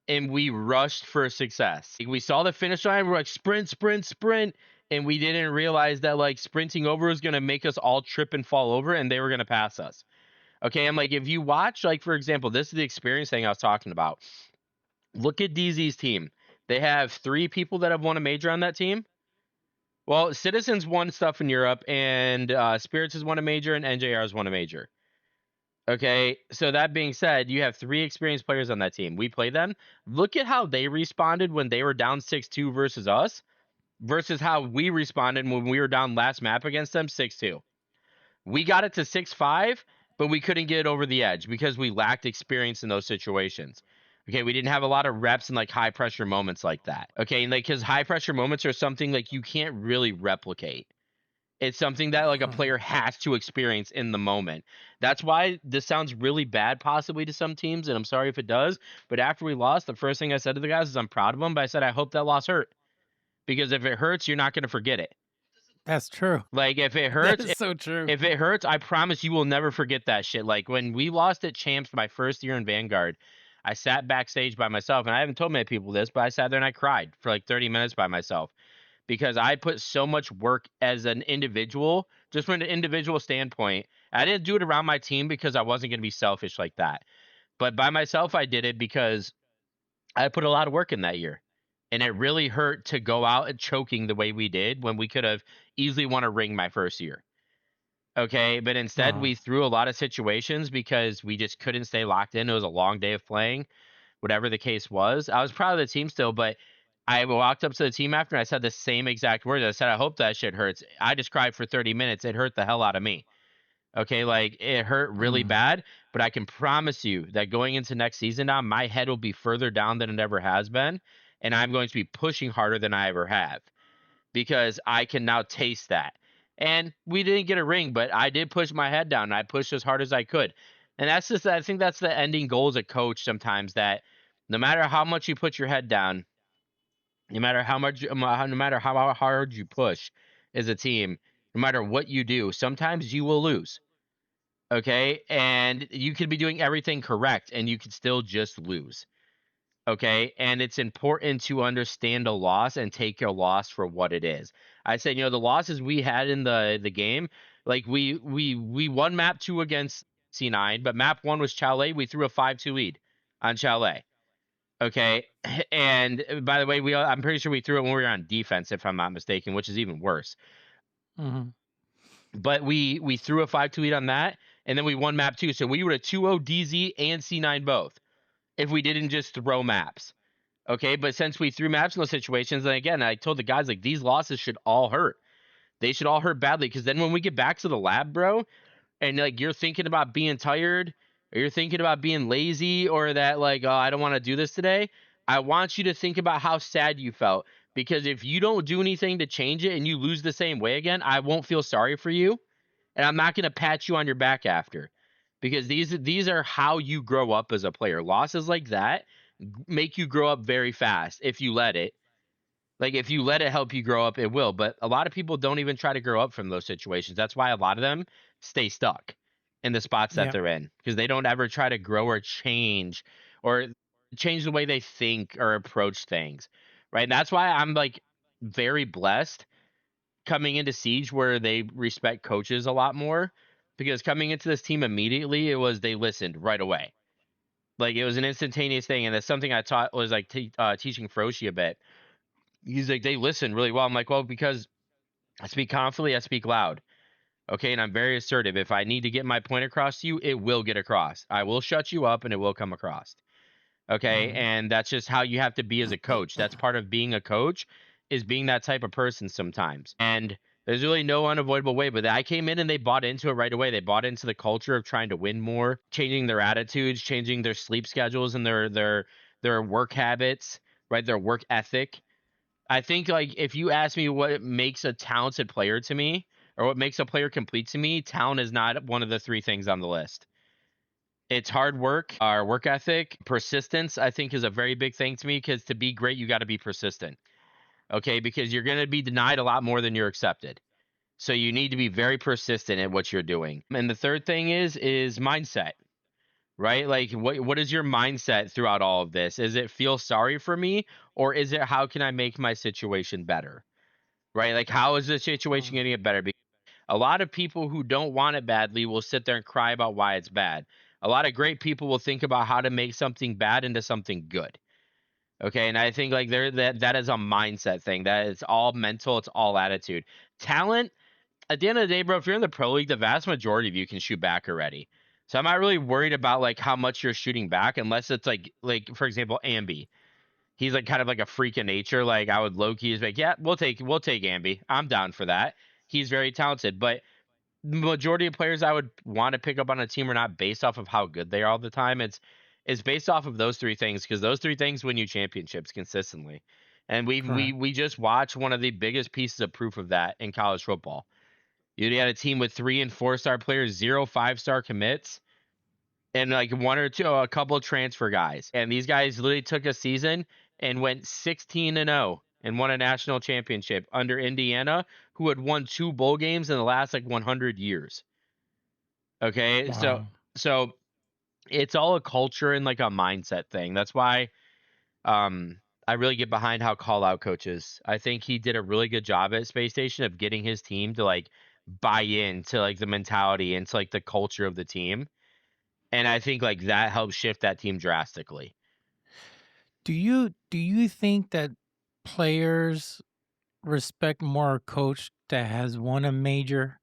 and we rushed for success. Like, we saw the finish line. We're like, sprint, sprint, sprint. And we didn't realize that like sprinting over was going to make us all trip and fall over, and they were going to pass us. Okay. I'm like, if you watch, like, for example, this is the experience thing I was talking about. Look at DZ's team. They have 3 people that have won a major on that team. Well, Citizens won stuff in Europe, and Spirits has won a major, and NJR has won a major. Okay, so that being said, you have 3 experienced players on that team. We play them. Look at how they responded when they were down 6-2 versus us, versus how we responded when we were down last map against them 6-2. We got it to 6-5, but we couldn't get it over the edge because we lacked experience in those situations. Okay, we didn't have a lot of reps and like high pressure moments like that. Okay, and like because high pressure moments are something like you can't really replicate. It's something that like a player has to experience in the moment. That's why this sounds really bad possibly to some teams, and I'm sorry if it does. But after we lost, the first thing I said to the guys is I'm proud of them, but I said I hope that loss hurt. Because if it hurts, you're not going to forget it. That's true. Like if it That hurts, is so true. if it hurts, I promise you will never forget that shit. Like when we lost at Champs my first year in Vanguard, I sat backstage by myself, and I haven't told many people this, but I sat there and I cried for like 30 minutes by myself because I put so much work as an individual, just from an individual standpoint. I didn't do it around my team because I wasn't going to be selfish like that. But by myself, I did it because I put a lot of work in that year. And it really hurt to go out and choking the way we did when we could have easily won a ring my first year. Okay. But instead, we threw a lot of situations because we just couldn't stay locked in. It was a long day of playing, whatever the case was. I was proud of the team still, but I walked up to the team after and I said the same exact words. I said, I hope that shit hurts. I just cried for 30 minutes. It hurt the hell out of me. Okay, like it hurt really bad, but I can promise you that going into next season now, my head will be further down than it ever has been, and I'm going to be pushing harder than I ever have because I can now taste that. And we didn't get a ring, but I did push my head down. And I pushed as hard as I could, and that's just I think that's the ending goal as a coach sometimes that no matter how much you put your head down, no matter how much, no matter how hard you push as a team, no matter what you do, sometimes you will lose. Okay. And you could be doing everything correct and you could still just lose. Okay. And it's important to understand a loss and take your loss for what it is. I said, the losses we had in the game, like we won map 2 against C9, but map 1 was Chalet. We threw a 5-2 lead on Chalet. Okay. And by the way, I'm pretty sure we threw it when we were on defense, if I'm not mistaken, which is even worse. But we threw a 5-2 lead on that, and then we won map 2. So we would have 2-0 DZ and C9 both if we didn't just throw maps. Okay, but since we threw maps in those situations, and again, I told the guys, like, these losses should all hurt. They should all hurt badly, because then when we get back to the lab, bro, and like you're thinking about being tired, or you're thinking about being lazy, or that like, oh, I don't want to do this today, I want you to think about how sad you felt. Because if you don't do anything to change it and you lose the same way again, I won't feel sorry for you. And I'm not going to pat you on your back after. Because these are how you grow up as a player. Losses like that make you grow up very fast if you let it. Like if you let it help you grow up, it will. But a lot of people don't even try to grow up from those situations. That's why a lot of them stay stuck in the spots that they're in. Because they don't ever try to grow or change the way they think or approach things. Right. And that's why I'm like very blessed coming into Siege where they respect coaches a lot more, because coming into this team immediately, they listened right away. Like it was an instantaneous thing. And that's something I taught was like teaching Froshi a bit. He's like, they listen really well. I'm like, well, because I speak confidently, I speak loud. Okay, and I'm very assertive. If I need to get my point across to you, it will get across. I will shut you up and it will come across. Okay, and that's just how you have to be as a coach. That's part of being a coach, is being that type of person sometimes. And there's really no unavoidable way, but I came in and they bought into it right away. They bought into the culture of trying to win more, changing their attitudes, changing their sleep schedules and their work habits, right? Their work ethic. I think, like, if you ask me what makes a talented player to me, or what makes a player complete to me, talent is not one of the three things on the list. It's hard work, our work ethic, persistence, I think, is a very big thing to me, because to be great, you got to be persistent. Okay, because you're going to be denied a lot more than you're accepted. So you need to be very persistent at what you're doing. And the third thing is mindset, right? Like, what is your mindset throughout all of this? Is it feel sorry for me, or is it how can I make my situation better? Right? Like, how is the situation going to get better? Because a lot of people who don't want it badly will sit there and cry about why it's bad. A lot of great people will think about how to make something bad into something good. Okay, and I think, like, that is a mindset thing. That it's all mental, it's all attitude. Talent, at the end of the day, bro, if you're in the pro league, the vast majority of you can shoot back already. So I'm not really worried about, like, how much you're shooting back, unless it's like for example, Ambi. He's like kind of like a freak of nature. Like, I would low key is like, yeah, we'll take Ambi. I'm down for that. He's very talented, but the majority of players I would want to pick up on a team are not based off of how good they are all the time. It's based off of those three things, because those three things win you championships consistently. And we just watched one of the biggest pieces of proof of that in college football. You had a team with 3 and 4-star players, 0 5-star commits, and like a couple of transfer guys. And these guys literally took a season and went 16-0 and won a national championship under Indiana, who had won 2 bowl games in the last like 100 years. Okay, Wow. so it's all a culture and like a mindset thing. That's why I really get behind how call out coaches. I think he did a really good job at Space Station of getting his team to like buy into like the mentality and to like the culture of the team. And I think like that helps shift that team drastically. Do you think that players respect more a coach that has won a major?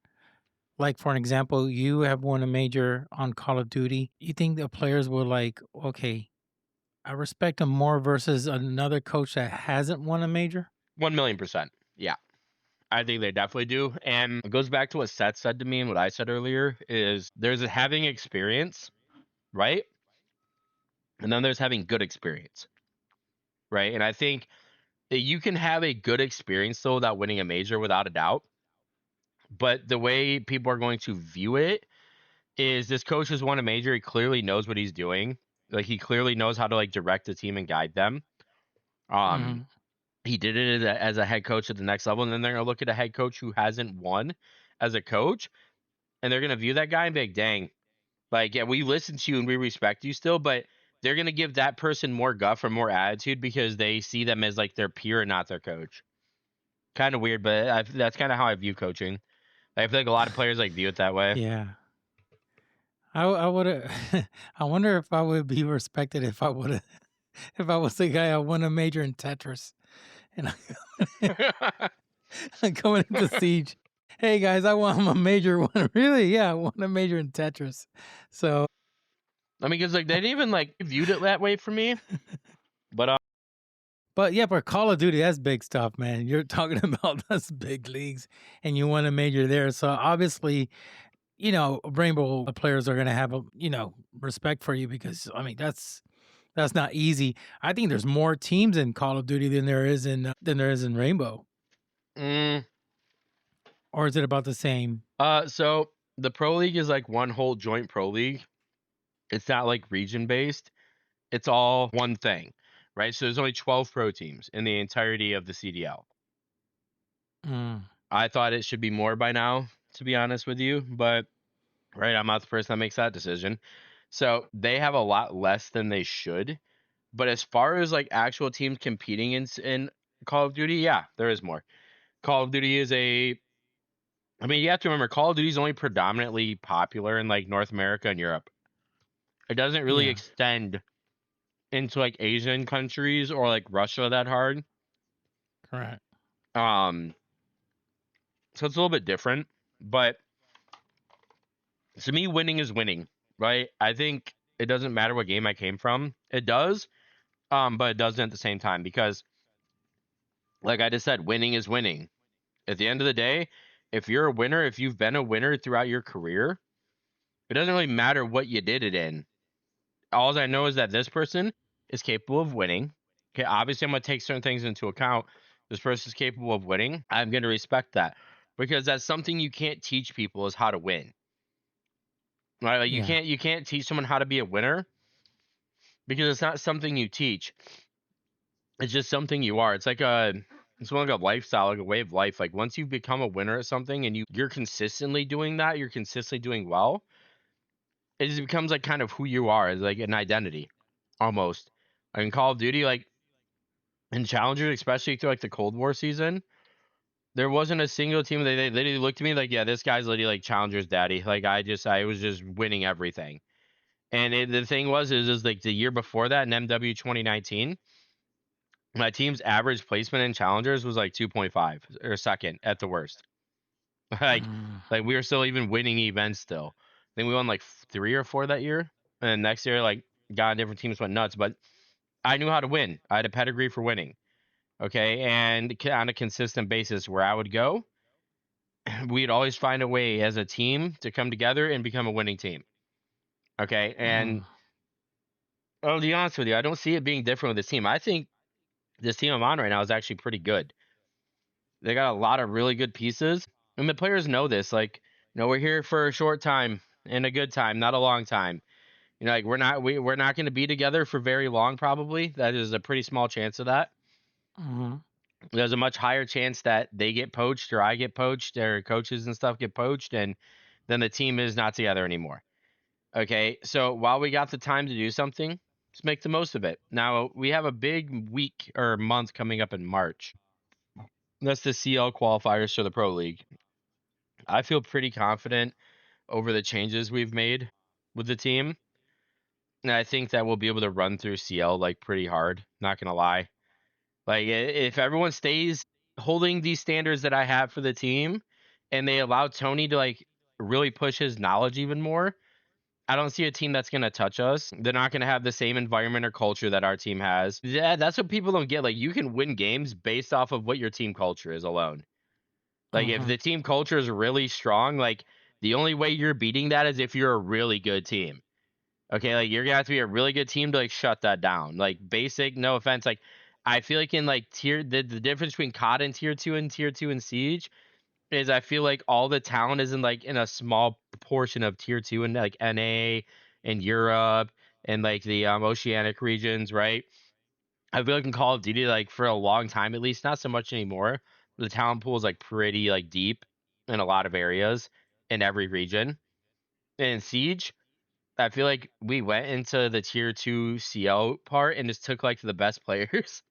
Like, for an example, you have won a major on Call of Duty. You think the players will like, okay, I respect him more versus another coach that hasn't won a major? 1,000,000%. Yeah. I think they definitely do. And it goes back to what Seth said to me and what I said earlier is there's having experience, right? And then there's having good experience, right? And I think that you can have a good experience though without winning a major, without a doubt. But the way people are going to view it is this coach has won a major. He clearly knows what he's doing. Like, he clearly knows how to like direct the team and guide them. Mhm. He did it as a head coach at the next level, and then they're gonna look at a head coach who hasn't won as a coach, and they're gonna view that guy and be like, "Dang, like, yeah, we listen to you and we respect you still," but they're gonna give that person more guff or more attitude because they see them as like their peer and not their coach. Kind of weird, but that's kind of how I view coaching. I feel like a lot of players like view it that way. Yeah. I would I wonder if I would be respected if I would if I was the guy I won a major in Tetris and I going into Siege. Hey guys, I won a major one. Really? Yeah, I won a major in Tetris. So I mean, because like they didn't even like viewed it that way for me. But yeah, for Call of Duty, that's big stuff, man. You're talking about those big leagues and you won a major there. So obviously, Rainbow players are going to have, respect for you because, I mean, that's not easy. I think there's more teams in Call of Duty than there is in Rainbow. Or is it about the same? So the Pro League is like one whole joint Pro League. It's not like region based. It's all one thing, right? So there's only 12 pro teams in the entirety of the CDL. I thought it should be more by now, to be honest with you, but right, I'm not the person that makes that decision. So they have a lot less than they should. But as far as like actual teams competing in Call of Duty, yeah, there is more. Call of Duty is I mean, you have to remember, Call of Duty is only predominantly popular in like North America and Europe. It doesn't really extend into like Asian countries or like Russia that hard. Correct. So it's a little bit different, but To me, winning is winning, right? I think it doesn't matter what game I came from. It does, but it doesn't at the same time because, like I just said, winning is winning. At the end of the day, if you're a winner, if you've been a winner throughout your career, it doesn't really matter what you did it in. All I know is that this person is capable of winning. Okay, obviously, I'm going to take certain things into account. This person is capable of winning. I'm going to respect that because that's something you can't teach people is how to win. Right? Like Yeah. you can't teach someone how to be a winner because it's not something you teach. It's just something you are. It's like it's more like a lifestyle, like a way of life. Like once you become a winner at something and you're consistently doing that, you're consistently doing well, it just becomes like kind of who you are, as like an identity almost. Like in Call of Duty, like in Challengers, especially through like the Cold War season, there wasn't a single team that they literally looked at me like, yeah, this guy's literally like Challengers daddy. Like I was just winning everything. And the thing is like the year before that in MW 2019, my team's average placement in Challengers was like 2.5 or second at the worst. like Mm. like we were still even winning events still. I think we won like 3 or 4 that year. And next year like got different teams went nuts, but I knew how to win. I had a pedigree for winning. Okay, and on a consistent basis where I would go, we'd always find a way as a team to come together and become a winning team. Okay, and Mm. I'll be honest with you, I don't see it being different with this team. I think this team I'm on right now is actually pretty good. They got a lot of really good pieces, and the players know this. Like, we're here for a short time and a good time, not a long time. Like we're not going to be together for very long. Probably that is a pretty small chance of that. Mm. There's a much higher chance that they get poached or I get poached or coaches and stuff get poached, and then the team is not together anymore. Okay, so while we got the time to do something, let's make the most of it. Now we have a big week or month coming up in March. That's the CL qualifiers for the Pro League. I feel pretty confident over the changes we've made with the team. And I think that we'll be able to run through CL like pretty hard, not gonna lie. Like if everyone stays holding these standards that I have for the team and they allow Tony to like really push his knowledge even more, I don't see a team that's going to touch us. They're not going to have the same environment or culture that our team has. Yeah, that's what people don't get. Like you can win games based off of what your team culture is alone. Like if Mhm. the team culture is really strong, like the only way you're beating that is if you're a really good team. Okay, like you're gonna have to be a really good team to like shut that down. Like basic, no offense. Like I feel like in like the difference between COD and tier two and Siege is I feel like all the talent is in like in a small portion of tier two and like NA and Europe and like the oceanic regions, right? I feel like in Call of Duty, like for a long time at least, not so much anymore. The talent pool is like pretty like deep in a lot of areas in every region. In Siege, I feel like we went into the tier two CL part and just took like the best players.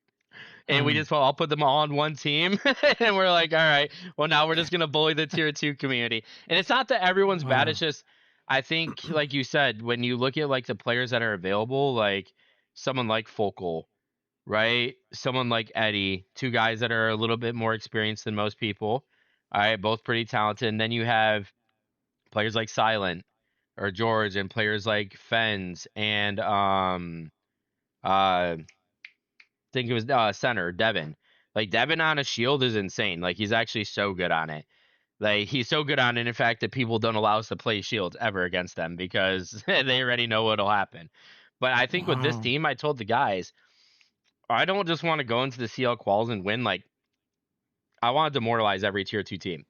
And we Mm. just all put them all on one team. And we're like, all right, well, now we're just going to bully the tier two community. And it's not that everyone's bad. It's Mm. just, I think, like you said, when you look at like the players that are available, like someone like Focal, right? Someone like Eddie, two guys that are a little bit more experienced than most people. All right, both pretty talented. And then you have players like Silent or George and players like Fens and uh think it was center Devin. Like Devin on a shield is insane. Like he's actually so good on it. Like he's so good on it, in fact, that people don't allow us to play shields ever against them because they already know what'll happen. But I think with this Mm. team, I told the guys, I don't just want to go into the CL quals and win. Like I want to demoralize every tier two team.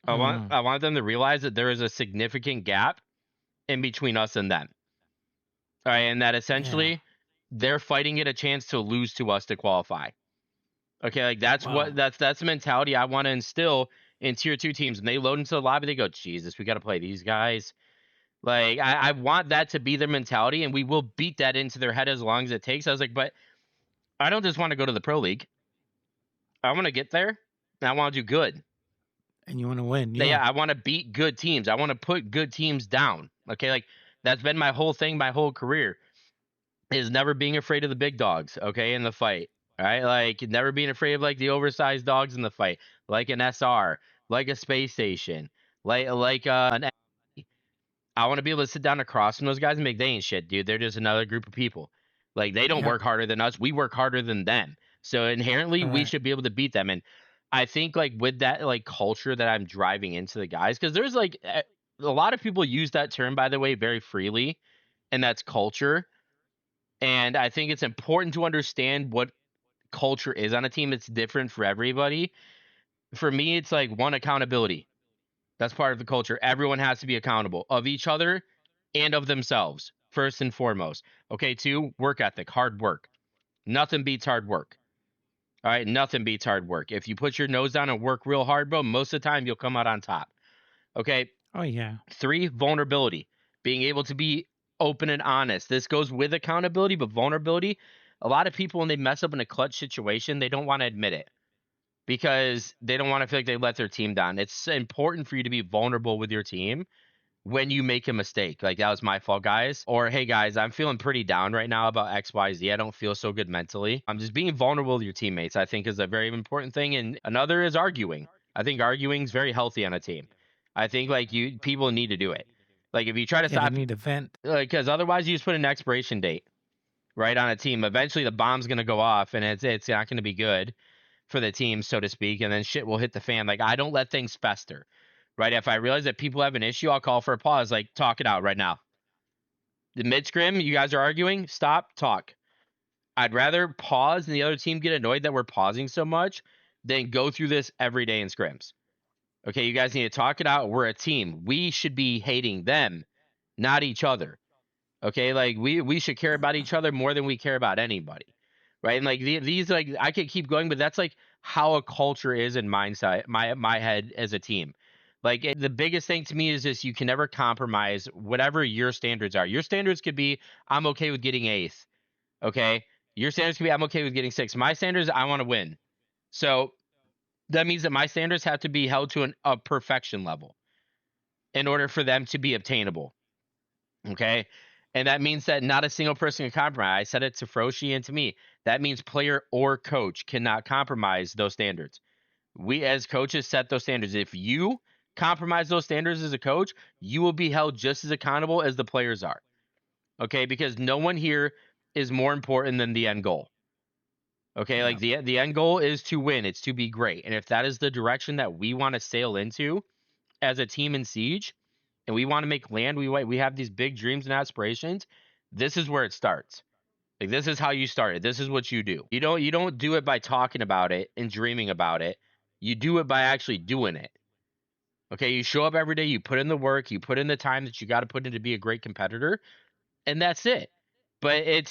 Mm. I want them to realize that there is a significant gap in between us and them. All right, and that Yeah. essentially they're fighting it a chance to lose to us to qualify. Okay, like Wow. that's the mentality I want to instill in tier two teams. And they load into the lobby, they go, Jesus, we got to play these guys. Like I want that to be their mentality, and we will beat that into their head as long as it takes. I was like, but I don't just want to go to the pro league. I want to get there, and I want to do good. And you want to win? Yeah, Yeah. I want to beat good teams. I want to put good teams down. Okay, like that's been my whole thing, my whole career is never being afraid of the big dogs. Okay, in the fight. All right, like never being afraid of like the oversized dogs in the fight, like an SR, like a space station, like an enemy. I want to be able to sit down across from those guys and they ain't shit, dude. They're just another group of people. Like, they don't Yep. work harder than us. We work harder than them. So inherently, we Correct. should be able to beat them. And I think, like, with that, like, culture that I'm driving into the guys, because there's, like, a lot of people use that term, by the way, very freely, and that's culture. And I think it's important to understand what culture is on a team. It's different for everybody. For me, it's like, one, accountability. That's part of the culture. Everyone has to be accountable of each other and of themselves, first and foremost. Okay, 2, work ethic, hard work. Nothing beats hard work. All right, nothing beats hard work. If you put your nose down and work real hard, bro, most of the time you'll come out on top. Okay, Oh yeah. 3, vulnerability. Being able to be open and honest. This goes with accountability, but vulnerability. A lot of people, when they mess up in a clutch situation, they don't want to admit it because they don't want to feel like they let their team down. It's important for you to be vulnerable with your team when you make a mistake. Like, that was my fault, guys. Or, hey, guys, I'm feeling pretty down right now about XYZ. I don't feel so good mentally. I'm just being vulnerable with your teammates, I think, is a very important thing. And another is arguing. I think arguing is very healthy on a team. I think, like, people need to do it. Like, if you try to Yeah, stop, they need to vent. because otherwise you just put an expiration date right on a team. Eventually the bomb's going to go off and it's not going to be good for the team, so to speak, and then shit will hit the fan. Like, I don't let things fester, right? If I realize that people have an issue, I'll call for a pause, like, talk it out right now. The mid-scrim, you guys are arguing, stop, talk. I'd rather pause and the other team get annoyed that we're pausing so much than go through this every day in scrims. Okay, you guys need to talk it out. We're a team. We should be hating them, not each other. Okay, like, we should care about each other more than we care about anybody. Right? And like these, like, I could keep going, but that's like how a culture is in mindset, my head as a team. Like, the biggest thing to me is this: you can never compromise whatever your standards are. Your standards could be, I'm okay with getting 8th. Okay, your standards could be, I'm okay with getting 6th. My standards, I want to win. So that means that my standards have to be held to a perfection level in order for them to be obtainable. Okay. And that means that not a single person can compromise. I said it to Froshi and to me. That means player or coach cannot compromise those standards. We as coaches set those standards. If you compromise those standards as a coach, you will be held just as accountable as the players are. Okay, because no one here is more important than the end goal. Okay, Yeah. like, the end goal is to win. It's to be great. And if that is the direction that we want to sail into as a team in Siege, and we want to make land, we have these big dreams and aspirations, this is where it starts. Like, this is how you start it. This is what you do. You don't do it by talking about it and dreaming about it. You do it by actually doing it. Okay, you show up every day, you put in the work, you put in the time that you got to put in to be a great competitor, and that's it. But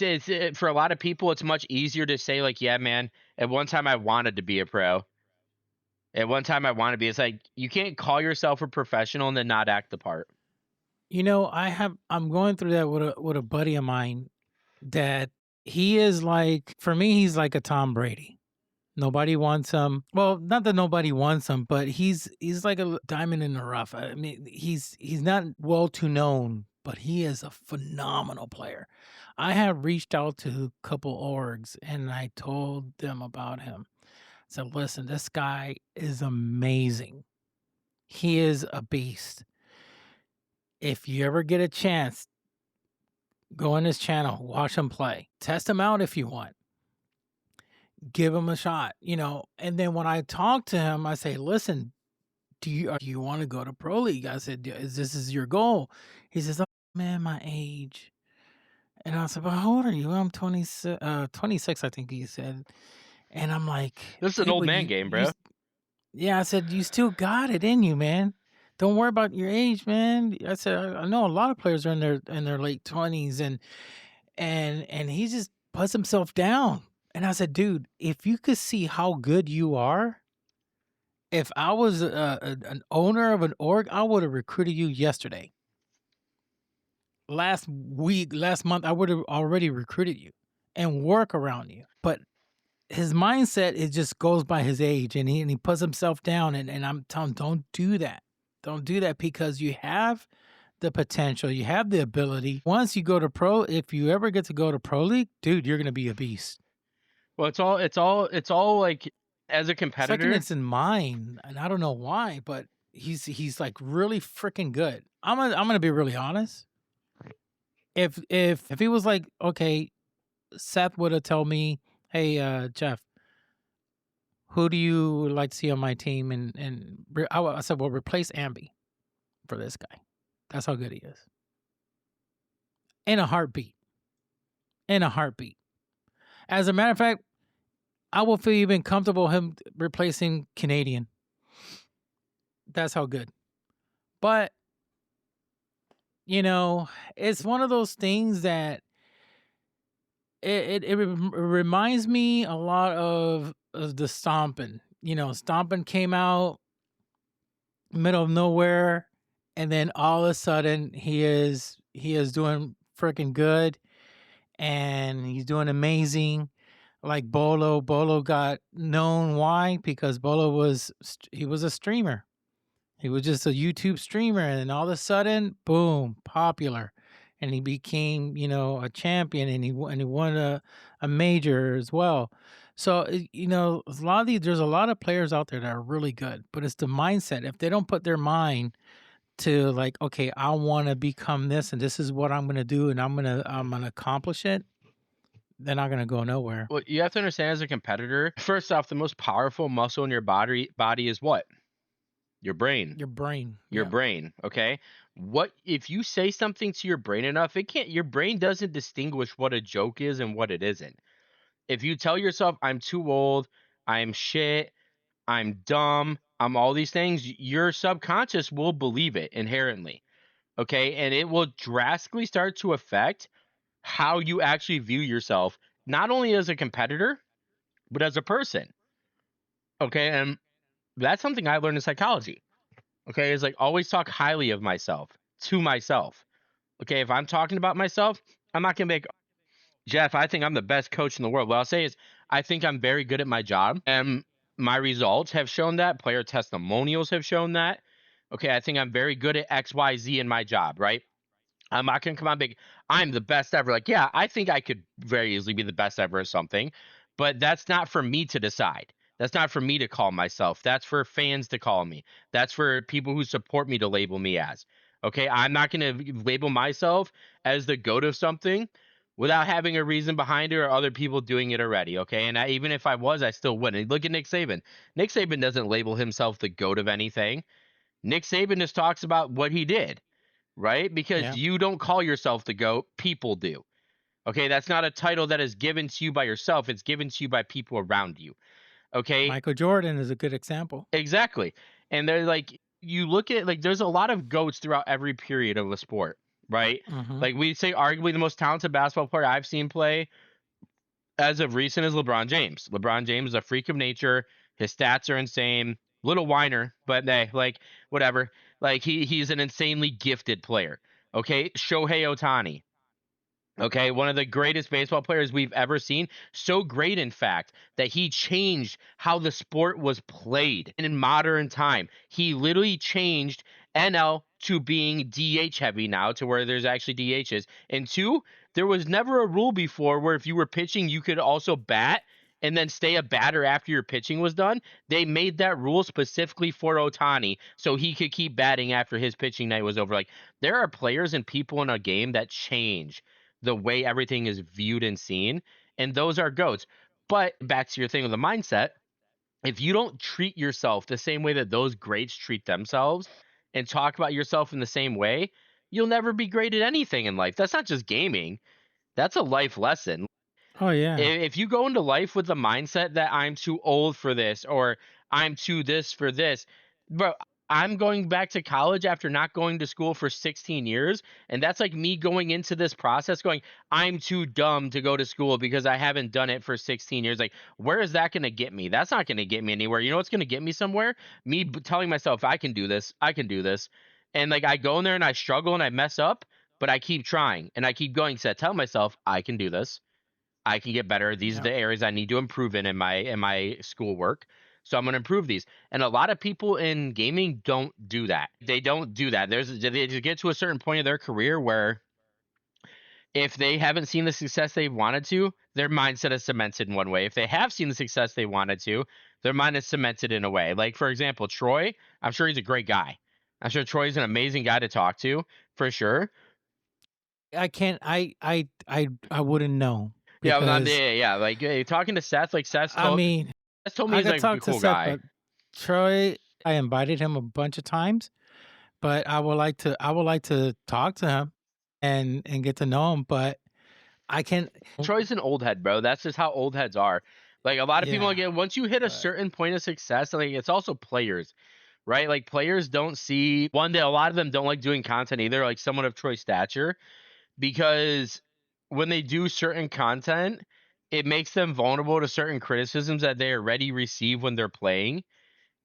for a lot of people, it's much easier to say, like, yeah, man, at one time I wanted to be a pro. At one time I want to be. It's like, you can't call yourself a professional and then not act the part. You know, I'm going through that with a buddy of mine that he is like, for me, he's like a Tom Brady. Nobody wants him. Well, not that nobody wants him, but he's like a diamond in the rough. I mean, he's not well to known, but he is a phenomenal player. I have reached out to a couple orgs and I told them about him. So listen, this guy is amazing. He is a beast. If you ever get a chance, go on his channel, watch him play. Test him out if you want. Give him a shot, you know. And then when I talk to him, I say, listen, do you want to go to Pro League? I said, this is your goal? He says, oh, man, my age. And I said, well, how old are you? I'm 26, I think he said. And I'm like, This is an "Hey, old but man game, bro. Yeah, I said, you still got it in you, man. Don't worry about your age, man. I said, I know a lot of players are in their late 20s and he just puts himself down. And I said, dude, if you could see how good you are, if I was an owner of an org, I would have recruited you yesterday. Last month, I would have already recruited you and work around you. But his mindset, it just goes by his age, and he puts himself down. And I'm telling him, don't do that. Don't do that, because you have the potential, you have the ability. Once you go to pro, if you ever get to go to Pro League, dude, you're gonna be a beast. Well, it's all like, as a competitor. Second, it's in mine, and I don't know why, but he's like really freaking good. I'm gonna be really honest. If he was like, okay, Seth would have told me, hey, Jeff, who do you like to see on my team? I said, well, replace Ambi for this guy. That's how good he is. In a heartbeat. In a heartbeat. As a matter of fact, I will feel even comfortable him replacing Canadian. That's how good. But, it's one of those things that it reminds me a lot of the Stompin'. Stompin' came out middle of nowhere, and then all of a sudden he is doing freaking good, and he's doing amazing. Like Bolo got known. Why? Because Bolo was a streamer. He was just a YouTube streamer, and then all of a sudden, boom, popular, and he became, a champion, and he won a major as well. So, there's a lot of players out there that are really good, but it's the mindset. If they don't put their mind to like, okay, I want to become this, and this is what I'm going to do, and I'm going to accomplish it, they're not going to go nowhere. Well, you have to understand, as a competitor, first off, the most powerful muscle in your body is what? Your brain. Your brain. Your brain. Okay. What if you say something to your brain enough, your brain doesn't distinguish what a joke is and what it isn't. If you tell yourself, I'm too old, I'm shit, I'm dumb, I'm all these things, your subconscious will believe it inherently. Okay. And it will drastically start to affect how you actually view yourself, not only as a competitor, but as a person. Okay. And that's something I learned in psychology. Okay. It's like, always talk highly of myself to myself. Okay. If I'm talking about myself, I'm not going to make, Jeff, I think I'm the best coach in the world. What I'll say is, I think I'm very good at my job, and my results have shown that. Player testimonials have shown that. Okay. I think I'm very good at XYZ in my job, right? I'm not going to come out big, I'm the best ever. Like, yeah, I think I could very easily be the best ever at something, but that's not for me to decide. That's not for me to call myself. That's for fans to call me. That's for people who support me to label me as. Okay, I'm not going to label myself as the GOAT of something without having a reason behind it or other people doing it already. Okay, and even if I was, I still wouldn't. Look at Nick Saban. Nick Saban doesn't label himself the GOAT of anything. Nick Saban just talks about what he did. Right? Because you don't call yourself the GOAT, people do. Okay, that's not a title that is given to you by yourself. It's given to you by people around you. Okay? Michael Jordan is a good example. Exactly. And they're like, you look at, like, there's a lot of GOATs throughout every period of the sport, right? Mm-hmm. Like, we say arguably the most talented basketball player I've seen play as of recent is LeBron James. LeBron James is a freak of nature. His stats are insane. Little whiner, but hey, like, whatever. Like, he's an insanely gifted player. Okay, Shohei Ohtani. Okay, one of the greatest baseball players we've ever seen. So great, in fact, that he changed how the sport was played in modern time. He literally changed NL to being DH heavy now, to where there's actually DHs. And two, there was never a rule before where if you were pitching, you could also bat and then stay a batter after your pitching was done. They made that rule specifically for Ohtani so he could keep batting after his pitching night was over. Like, there are players and people in a game that change the way everything is viewed and seen, and those are GOATs. But back to your thing with the mindset, if you don't treat yourself the same way that those greats treat themselves and talk about yourself in the same way, you'll never be great at anything in life. That's not just gaming. That's a life lesson. Oh, yeah. If you go into life with the mindset that I'm too old for this or I'm too this for this, bro, I'm going back to college after not going to school for 16 years. And that's like me going into this process going, I'm too dumb to go to school because I haven't done it for 16 years. Like, where is that going to get me? That's not going to get me anywhere. You know what's going to get me somewhere? Me telling myself, I can do this. I can do this. And like, I go in there and I struggle and I mess up, but I keep trying and I keep going. So I tell myself, I can do this. I can get better. These are the areas I need to improve in my schoolwork. So I'm going to improve these. And a lot of people in gaming don't do that. They don't do that. They get to a certain point of their career where if they haven't seen the success they wanted to, their mindset is cemented in one way. If they have seen the success they wanted to, their mind is cemented in a way. Like, for example, Troy, I'm sure he's a great guy. I'm sure Troy's an amazing guy to talk to for sure. I can't. I wouldn't know Yeah, because yeah. Like talking to Seth, like Seth I told mean me I he's got like a talked to cool Seth, guy. but Troy, I invited him a bunch of times, but I would like to talk to him and get to know him, but I can't. Troy's an old head, bro. That's just how old heads are. Like a lot of people, Yeah, again, once you hit a but certain point of success, like it's also players, right? Like players don't see one day. A lot of them don't like doing content either. Like someone of Troy's stature, because when they do certain content, it makes them vulnerable to certain criticisms that they already receive when they're playing.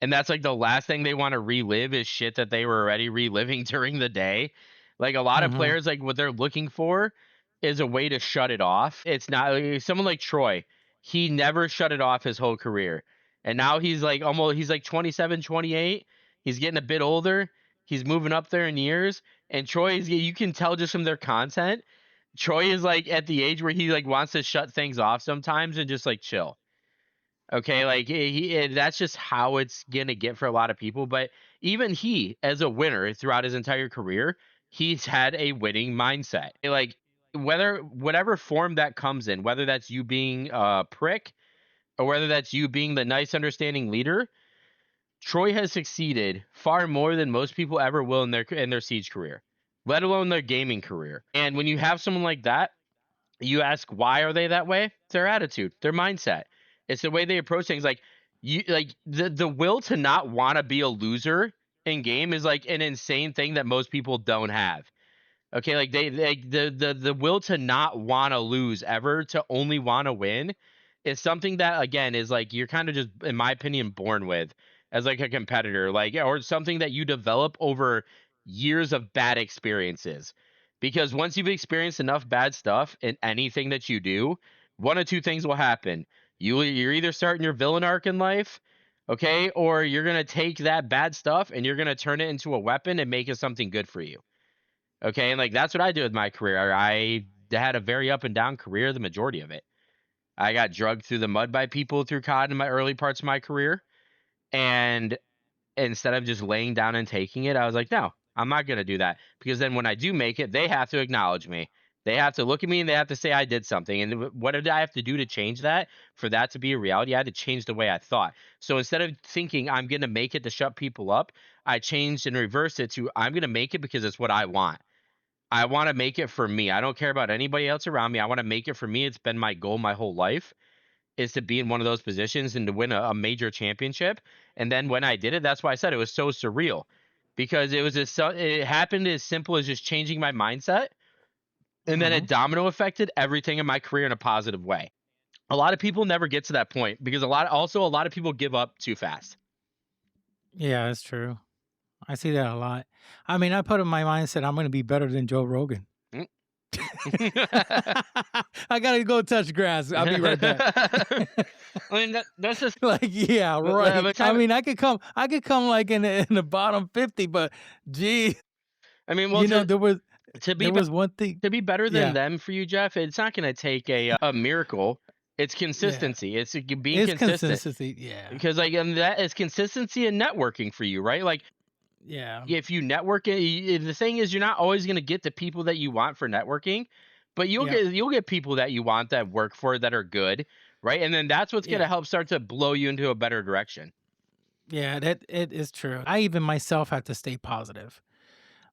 And that's like the last thing they want to relive is shit that they were already reliving during the day. Like a lot of mhm, players, like what they're looking for is a way to shut it off. It's not like, someone like Troy. He never shut it off his whole career. And now he's like 27, 28. He's getting a bit older. He's moving up there in years. And Troy is, you can tell just from their content, Troy is like at the age where he like wants to shut things off sometimes and just like chill. Okay, like that's just how it's gonna get for a lot of people. But even he, as a winner throughout his entire career, he's had a winning mindset. Like whatever form that comes in, whether that's you being a prick or whether that's you being the nice, understanding leader, Troy has succeeded far more than most people ever will in their Siege career, let alone their gaming career. And when you have someone like that, you ask why are they that way? It's their attitude, their mindset. It's the way they approach things. Like you, like the will to not want to be a loser in game is like an insane thing that most people don't have. Okay, like they the will to not want to lose ever, to only want to win, is something that again is like you're kind of just, in my opinion, born with as like a competitor, like or something that you develop over years of bad experiences. Because once you've experienced enough bad stuff in anything that you do, one of two things will happen. You're either starting your villain arc in life, okay, or you're gonna take that bad stuff and you're gonna turn it into a weapon and make it something good for you. Okay, and like that's what I did with my career. I had a very up and down career, the majority of it. I got drugged through the mud by people through COD in my early parts of my career, and instead of just laying down and taking it, I was like, no, I'm not gonna do that, because then when I do make it, they have to acknowledge me. They have to look at me and they have to say I did something. And what did I have to do to change that? For that to be a reality, I had to change the way I thought. So instead of thinking I'm gonna make it to shut people up, I changed and reversed it to I'm gonna make it because it's what I want. I want to make it for me. I don't care about anybody else around me. I want to make it for me. It's been my goal my whole life, is to be in one of those positions and to win a major championship. And then when I did it, that's why I said it was so surreal, because it happened as simple as just changing my mindset, and then it mhm. domino affected everything in my career in a positive way. A lot of people never get to that point because a lot of people give up too fast. Yeah, that's true. I see that a lot. I mean, I put in my mindset I'm going to be better than Joe Rogan. Mm. I gotta go touch grass. I'll be right back. I mean, that's just Like, yeah, by the right. I time. mean, I could come like in the bottom 50, but gee, I mean, well, to be there was one thing. to be better than Yeah, them for you, Jeff, it's not going to take a miracle. It's yeah. consistency. It's being It's consistent. consistency. Yeah, Because like that is consistency and networking for you, right? Like yeah, if you network, the thing is you're not always going to get the people that you want for networking, but yeah, you'll get people that you want that work for it, that are good, right? And then that's what's going to yeah, help start to blow you into a better direction. yeah. That it is true. I even myself have to stay positive,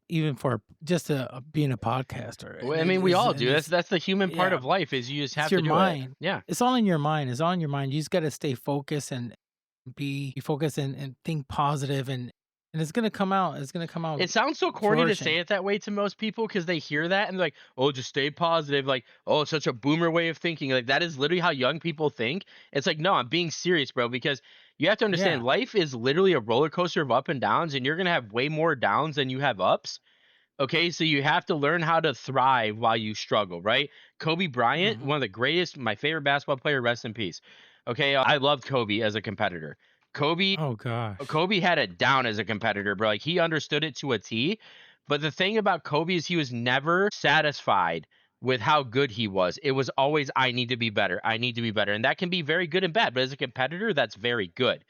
even for just being a podcaster. And I mean, we all do. it's That's the human part yeah, of life, is you just it's have your to do it. mind. Yeah. It's all in your mind. It's all in your mind. You just got to stay focused and be focused and think positive, and it's gonna come out. It's gonna come out It sounds so corny to say flourishing. it that way to most people, because they hear that and they're like, "Oh, just stay positive." Like, "Oh, it's such a boomer way of thinking." Like that is literally how young people think. It's like, no, I'm being serious, bro, because you have to understand Yeah. life is literally a roller coaster of up and downs, and you're gonna have way more downs than you have ups. Okay, so you have to learn how to thrive while you struggle, right? Kobe Bryant, Mhm. one of the greatest, my favorite basketball player, rest in peace. Okay, I loved Kobe as a competitor. Kobe Oh gosh. Kobe had it down as a competitor, bro. Like he understood it to a T. But the thing about Kobe is he was never satisfied with how good he was. It was always, I need to be better. I need to be better. And that can be very good and bad. But as a competitor, that's very good.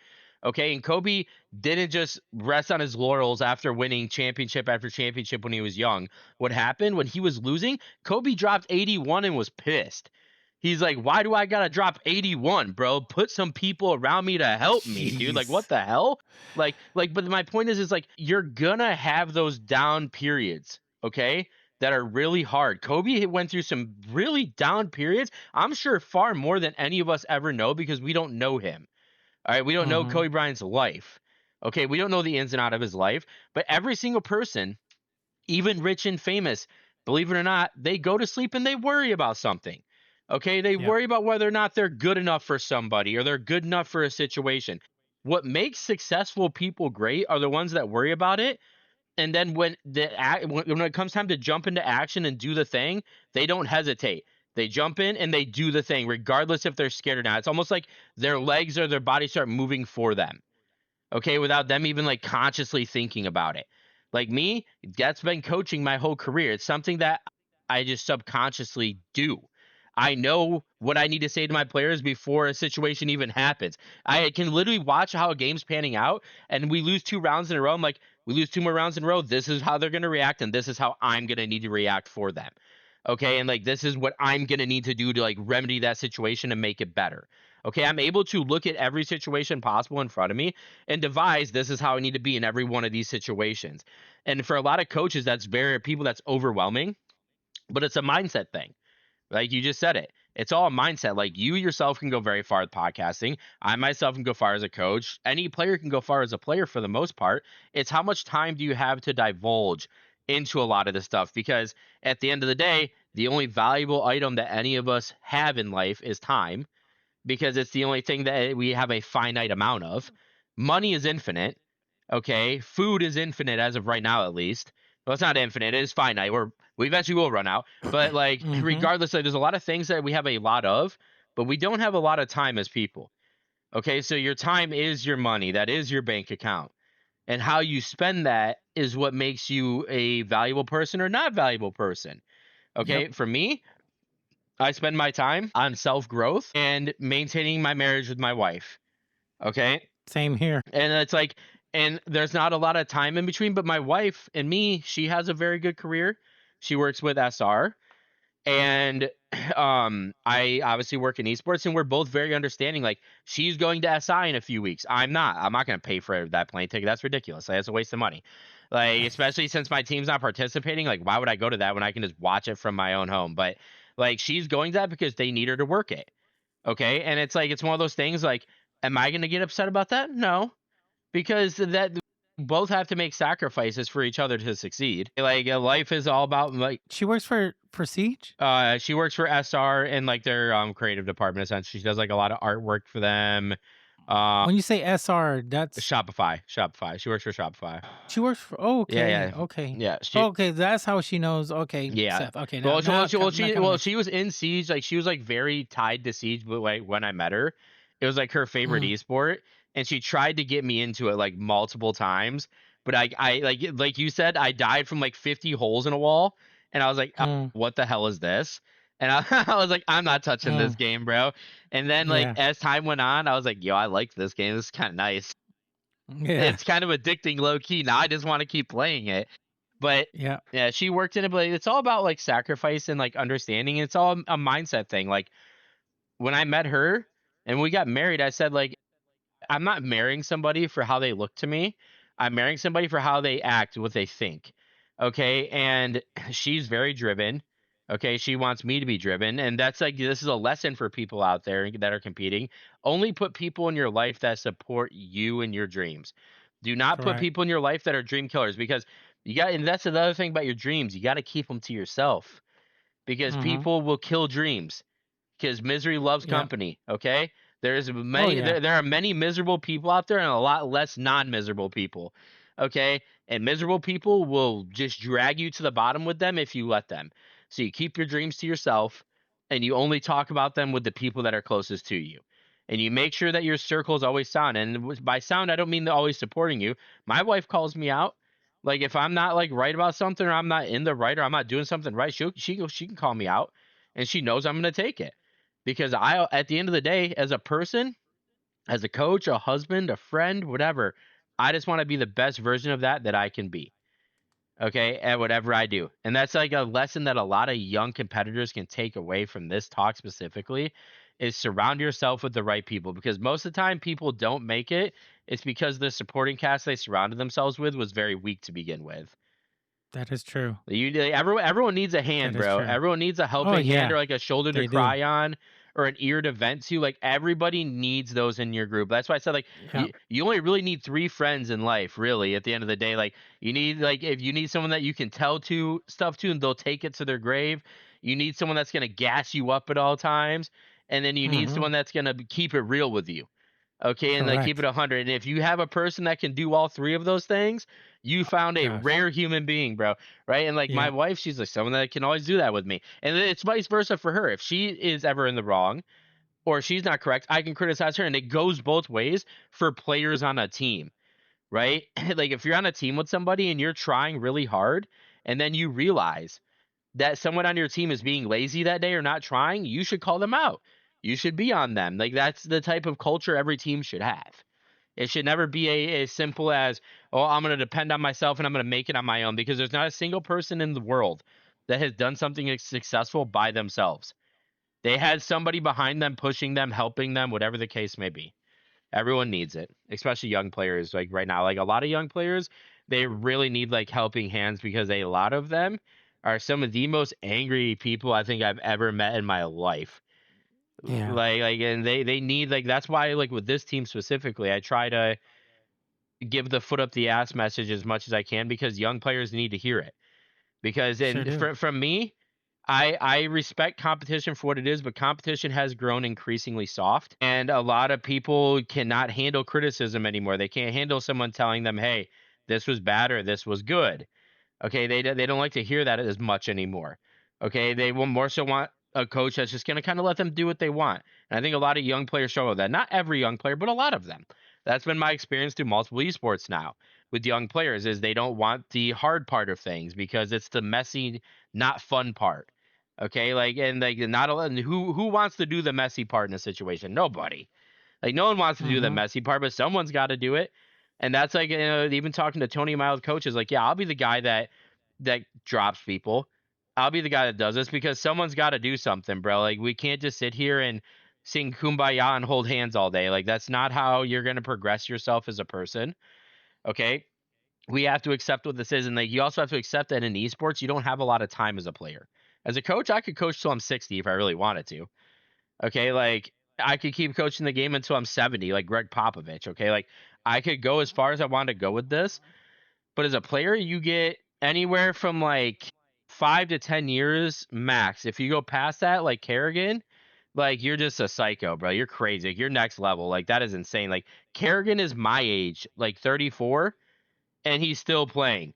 Okay. And Kobe didn't just rest on his laurels after winning championship after championship when he was young. What happened when he was losing? Kobe dropped 81 and was pissed. He's like, why do I gotta drop 81, bro? Put some people around me to help me, dude. Like, what Jeez. the hell? But my point is like, you're gonna have those down periods, okay? That are really hard. Kobe went through some really down periods. I'm sure far more than any of us ever know because we don't know him. All right, we don't know Mm-hmm. Kobe Bryant's life. Okay, we don't know the ins and out of his life, but every single person, even rich and famous, believe it or not, they go to sleep and they worry about something. Okay, they Yep. worry about whether or not they're good enough for somebody or they're good enough for a situation. What makes successful people great are the ones that worry about it, and then when it comes time to jump into action and do the thing, they don't hesitate. They jump in and they do the thing, regardless if they're scared or not. It's almost like their legs or their body start moving for them. Okay, without them even like consciously thinking about it. Like me, that's been coaching my whole career. It's something that I just subconsciously do. I know what I need to say to my players before a situation even happens. I can literally watch how a game's panning out, and we lose 2 rounds in a row. I'm like, we lose 2 more rounds in a row. This is how they're going to react, and this is how I'm going to need to react for them. Okay, and like this is what I'm going to need to do to like remedy that situation and make it better. Okay, I'm able to look at every situation possible in front of me and devise this is how I need to be in every one of these situations. And for a lot of coaches, that's overwhelming, but it's a mindset thing. Like you just said it. It's all a mindset. Like you yourself can go very far with podcasting. I myself can go far as a coach. Any player can go far as a player for the most part. It's how much time do you have to divulge into a lot of this stuff? Because at the end of the day, the only valuable item that any of us have in life is time, because it's the only thing that we have a finite amount of. Money is infinite. Okay. Food is infinite as of right now, at least. Well, it's not infinite. It is finite. We eventually will run out. But like, Mm-hmm. regardless, like, there's a lot of things that we have a lot of, but we don't have a lot of time as people. Okay. So your time is your money. That is your bank account. And how you spend that is what makes you a valuable person or not valuable person. Yep. Okay. For me, I spend my time on self growth and maintaining my marriage with my wife. Okay. Same here. And it's like, and there's not a lot of time in between, but my wife and me, she has a very good career. She works with SR, and I obviously work in esports, and we're both very understanding. Like, she's going to SI in a few weeks. I'm not going to pay for that plane ticket. That's ridiculous. That's a waste of money. Like, especially since my team's not participating, like, why would I go to that when I can just watch it from my own home? But like, she's going to that because they need her to work it. Okay. And it's like, it's one of those things like, am I going to get upset about that? No, because that both have to make sacrifices for each other to succeed. Like, life is all about like, She works for Siege. she works for SR in like their creative department. Essentially, she does like a lot of artwork for them. When you say SR, that's Shopify. She works for Shopify. she works for. Oh, okay, Yeah, okay, yeah. okay. That's how she knows. Okay, Yeah. Seth. Okay, Well, now she was in Siege. Like, she was like very tied to Siege. But like, when I met her, it was like her favorite esport, and she tried to get me into it like multiple times. But I like you said, I died from like 50 holes in a wall, and I was like, what the hell is this? And I was like, I'm not touching this game, bro. And then like Yeah. as time went on, I was like, yo, I like this game. This is kind of nice. Yeah. It's kind of addicting, low key. Now I just want to keep playing it. But Yeah. yeah, she worked in it, but it's all about like sacrifice and like understanding. It's all a mindset thing. Like, when I met her and we got married, I said, like, I'm not marrying somebody for how they look to me. I'm marrying somebody for how they act, what they think. Okay. And she's very driven. Okay. She wants me to be driven. And that's like, this is a lesson for people out there that are competing. Only put people in your life that support you and your dreams. Do not put Correct. people in your life that are dream killers, because and that's another thing about your dreams. You got to keep them to yourself, because people will kill dreams, because misery loves Yeah. company. Okay. There's many, yeah. there are many miserable people out there and a lot less non-miserable people. Okay. And miserable people will just drag you to the bottom with them if you let them. So you keep your dreams to yourself, and you only talk about them with the people that are closest to you. And you make sure that your circle is always sound. And by sound, I don't mean they're always supporting you. My wife calls me out. Like, if I'm not like right about something, or I'm not in the right, or I'm not doing something right, she can call me out, and she knows I'm going to take it. Because at the end of the day, as a person, as a coach, a husband, a friend, whatever. I just want to be the best version of that I can be. Okay, at whatever I do. And that's like a lesson that a lot of young competitors can take away from this talk specifically is surround yourself with the right people, because most of the time people don't make it. It's because the supporting cast they surrounded themselves with was very weak to begin with. That is true. Everyone needs a hand, That is bro. true. Everyone needs a Oh, helping hand yeah, or like a shoulder to they do. cry on or an ear to vent to. Like everybody needs those in your group. That's why I said like Yeah. you only really need 3 friends in life, really, at the end of the day. Like you need like if you need someone that you can tell to stuff to and they'll take it to their grave. You need someone that's gonna gas you up at all times, and then you need Mhm. someone that's gonna keep it real with you. Okay, and like keep it Correct. 100. And if you have a person that can do all 3 of those things, you found a Gosh. rare human being, bro. Right? And like my Yeah. wife, she's like someone that can always do that with me. And then it's vice versa for her. If she is ever in the wrong or she's not correct, I can criticize her, and it goes both ways for players on a team, right? Like if you're on a team with somebody and you're trying really hard and then you realize that someone on your team is being lazy that day or not trying, you should call them out. You should be on them. Like that's the type of culture every team should have. It should never be as simple as, oh, I'm going to depend on myself and I'm going to make it on my own, because there's not a single person in the world that has done something successful by themselves. They had somebody behind them, pushing them, helping them, whatever the case may be. Everyone needs it, especially young players. Like right now, like a lot of young players, they really need like helping hands, because a lot of them are some of the most angry people I think I've ever met in my life. Yeah. And they need like that's why like with this team specifically, I try to give the foot up the ass message as much as I can, because young players need to hear it. Because Sure do. from me, I respect competition for what it is, but competition has grown increasingly soft, and a lot of people cannot handle criticism anymore. They can't handle someone telling them, "Hey, this was bad" or "This was good." Okay, they don't like to hear that as much anymore. Okay, they will more so want a coach that's just going to kind of let them do what they want. And I think a lot of young players struggle with that. Not every young player, but a lot of them. That's been my experience through multiple esports now with young players, is they don't want the hard part of things because it's the messy, not fun part. Okay, like and like not a and who wants to do the messy part in a situation? Nobody. Like no one wants to do the Mhm. messy part, but someone's got to do it. And that's like even talking to Tony Miles coaches, like, yeah, I'll be the guy that drops people. I'll be the guy that does this, because someone's got to do something, bro. Like we can't just sit here and sing kumbaya and hold hands all day. Like that's not how you're going to progress yourself as a person. Okay? We have to accept what this is, and like you also have to accept that in esports you don't have a lot of time as a player. As a coach, I could coach till I'm 60 if I really wanted to. Okay, like I could keep coaching the game until I'm 70, like Greg Popovich. Okay, like I could go as far as I want to go with this, but as a player, you get anywhere from like 5 to 10 years max. If you go past that, like Kerrigan, like you're just a psycho, bro. You're crazy. Like, you're next level. Like that is insane. Like Kerrigan is my age, like 34, and he's still playing.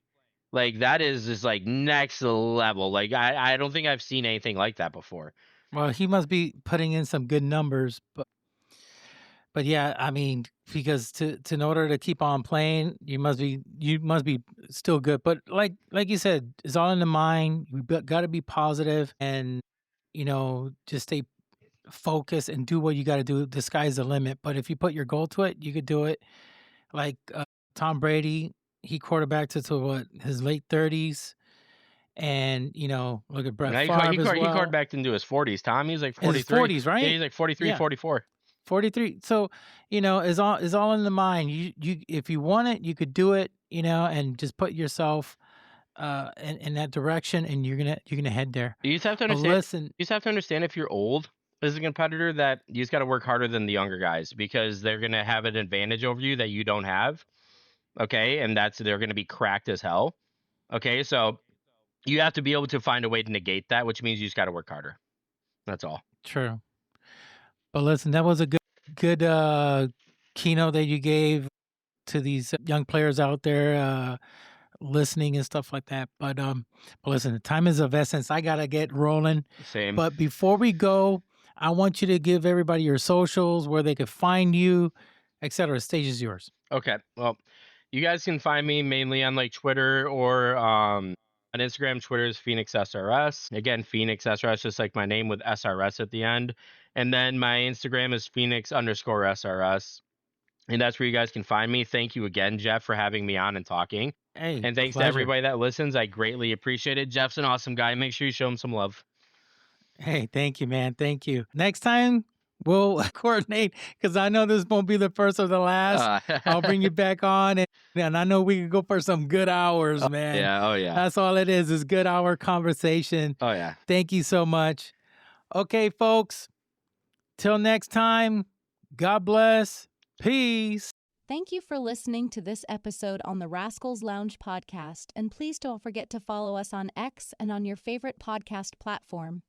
Like that is just like next level. Like I don't think I've seen anything like that before. Well, he must be putting in some good numbers, but yeah, I mean, because to in order to keep on playing, you must be still good. But like you said, it's all in the mind. You got to be positive, and just stay focused and do what you got to do. The sky's the limit. But if you put your goal to it, you could do it. Like Tom Brady, he quarterbacked it to what, his late 30s, and look at Brett Now Favre as he card well. back into his 40s. Tom, he's like In his 43. 40s, Yeah, right? he's like 43, Yeah. 44. 43. So, is all in the mind. You if you want it, you could do it, and just put yourself in that direction, and you're gonna head there. You just have to But understand. listen, You just have to understand, if you're old as a competitor, that you just got to work harder than the younger guys, because they're gonna have an advantage over you that you don't have. Okay, and they're gonna be cracked as hell. Okay, so you have to be able to find a way to negate that, which means you just got to work harder. That's all. true. But listen, that was a good keynote that you gave to these young players out there listening and stuff like that. But listen, the time is of essence. I gotta get rolling. Same. But before we go, I want you to give everybody your socials, where they could find you, etc. Stage is yours. Okay. Well, you guys can find me mainly on like Twitter or On Instagram, Twitter is Fenix SRS. Again, Fenix SRS, just like my name with SRS at the end. And then my Instagram is Fenix_SRS. And that's where you guys can find me. Thank you again, Jeff, for having me on and talking. Hey, And thanks to pleasure. everybody that listens. I greatly appreciate it. Jeff's an awesome guy. Make sure you show him some love. Hey, thank you, man. Thank you. Next time we'll coordinate because I know this won't be the first or the last. I'll bring you back on, and I know we can go for some good hours, man. Yeah. Oh, yeah. That's all it is good hour conversation. Oh, yeah. Thank you so much. Okay, folks. Till next time, God bless. Peace. Thank you for listening to this episode on the Rascals Lounge Podcast, and please don't forget to follow us on X and on your favorite podcast platform.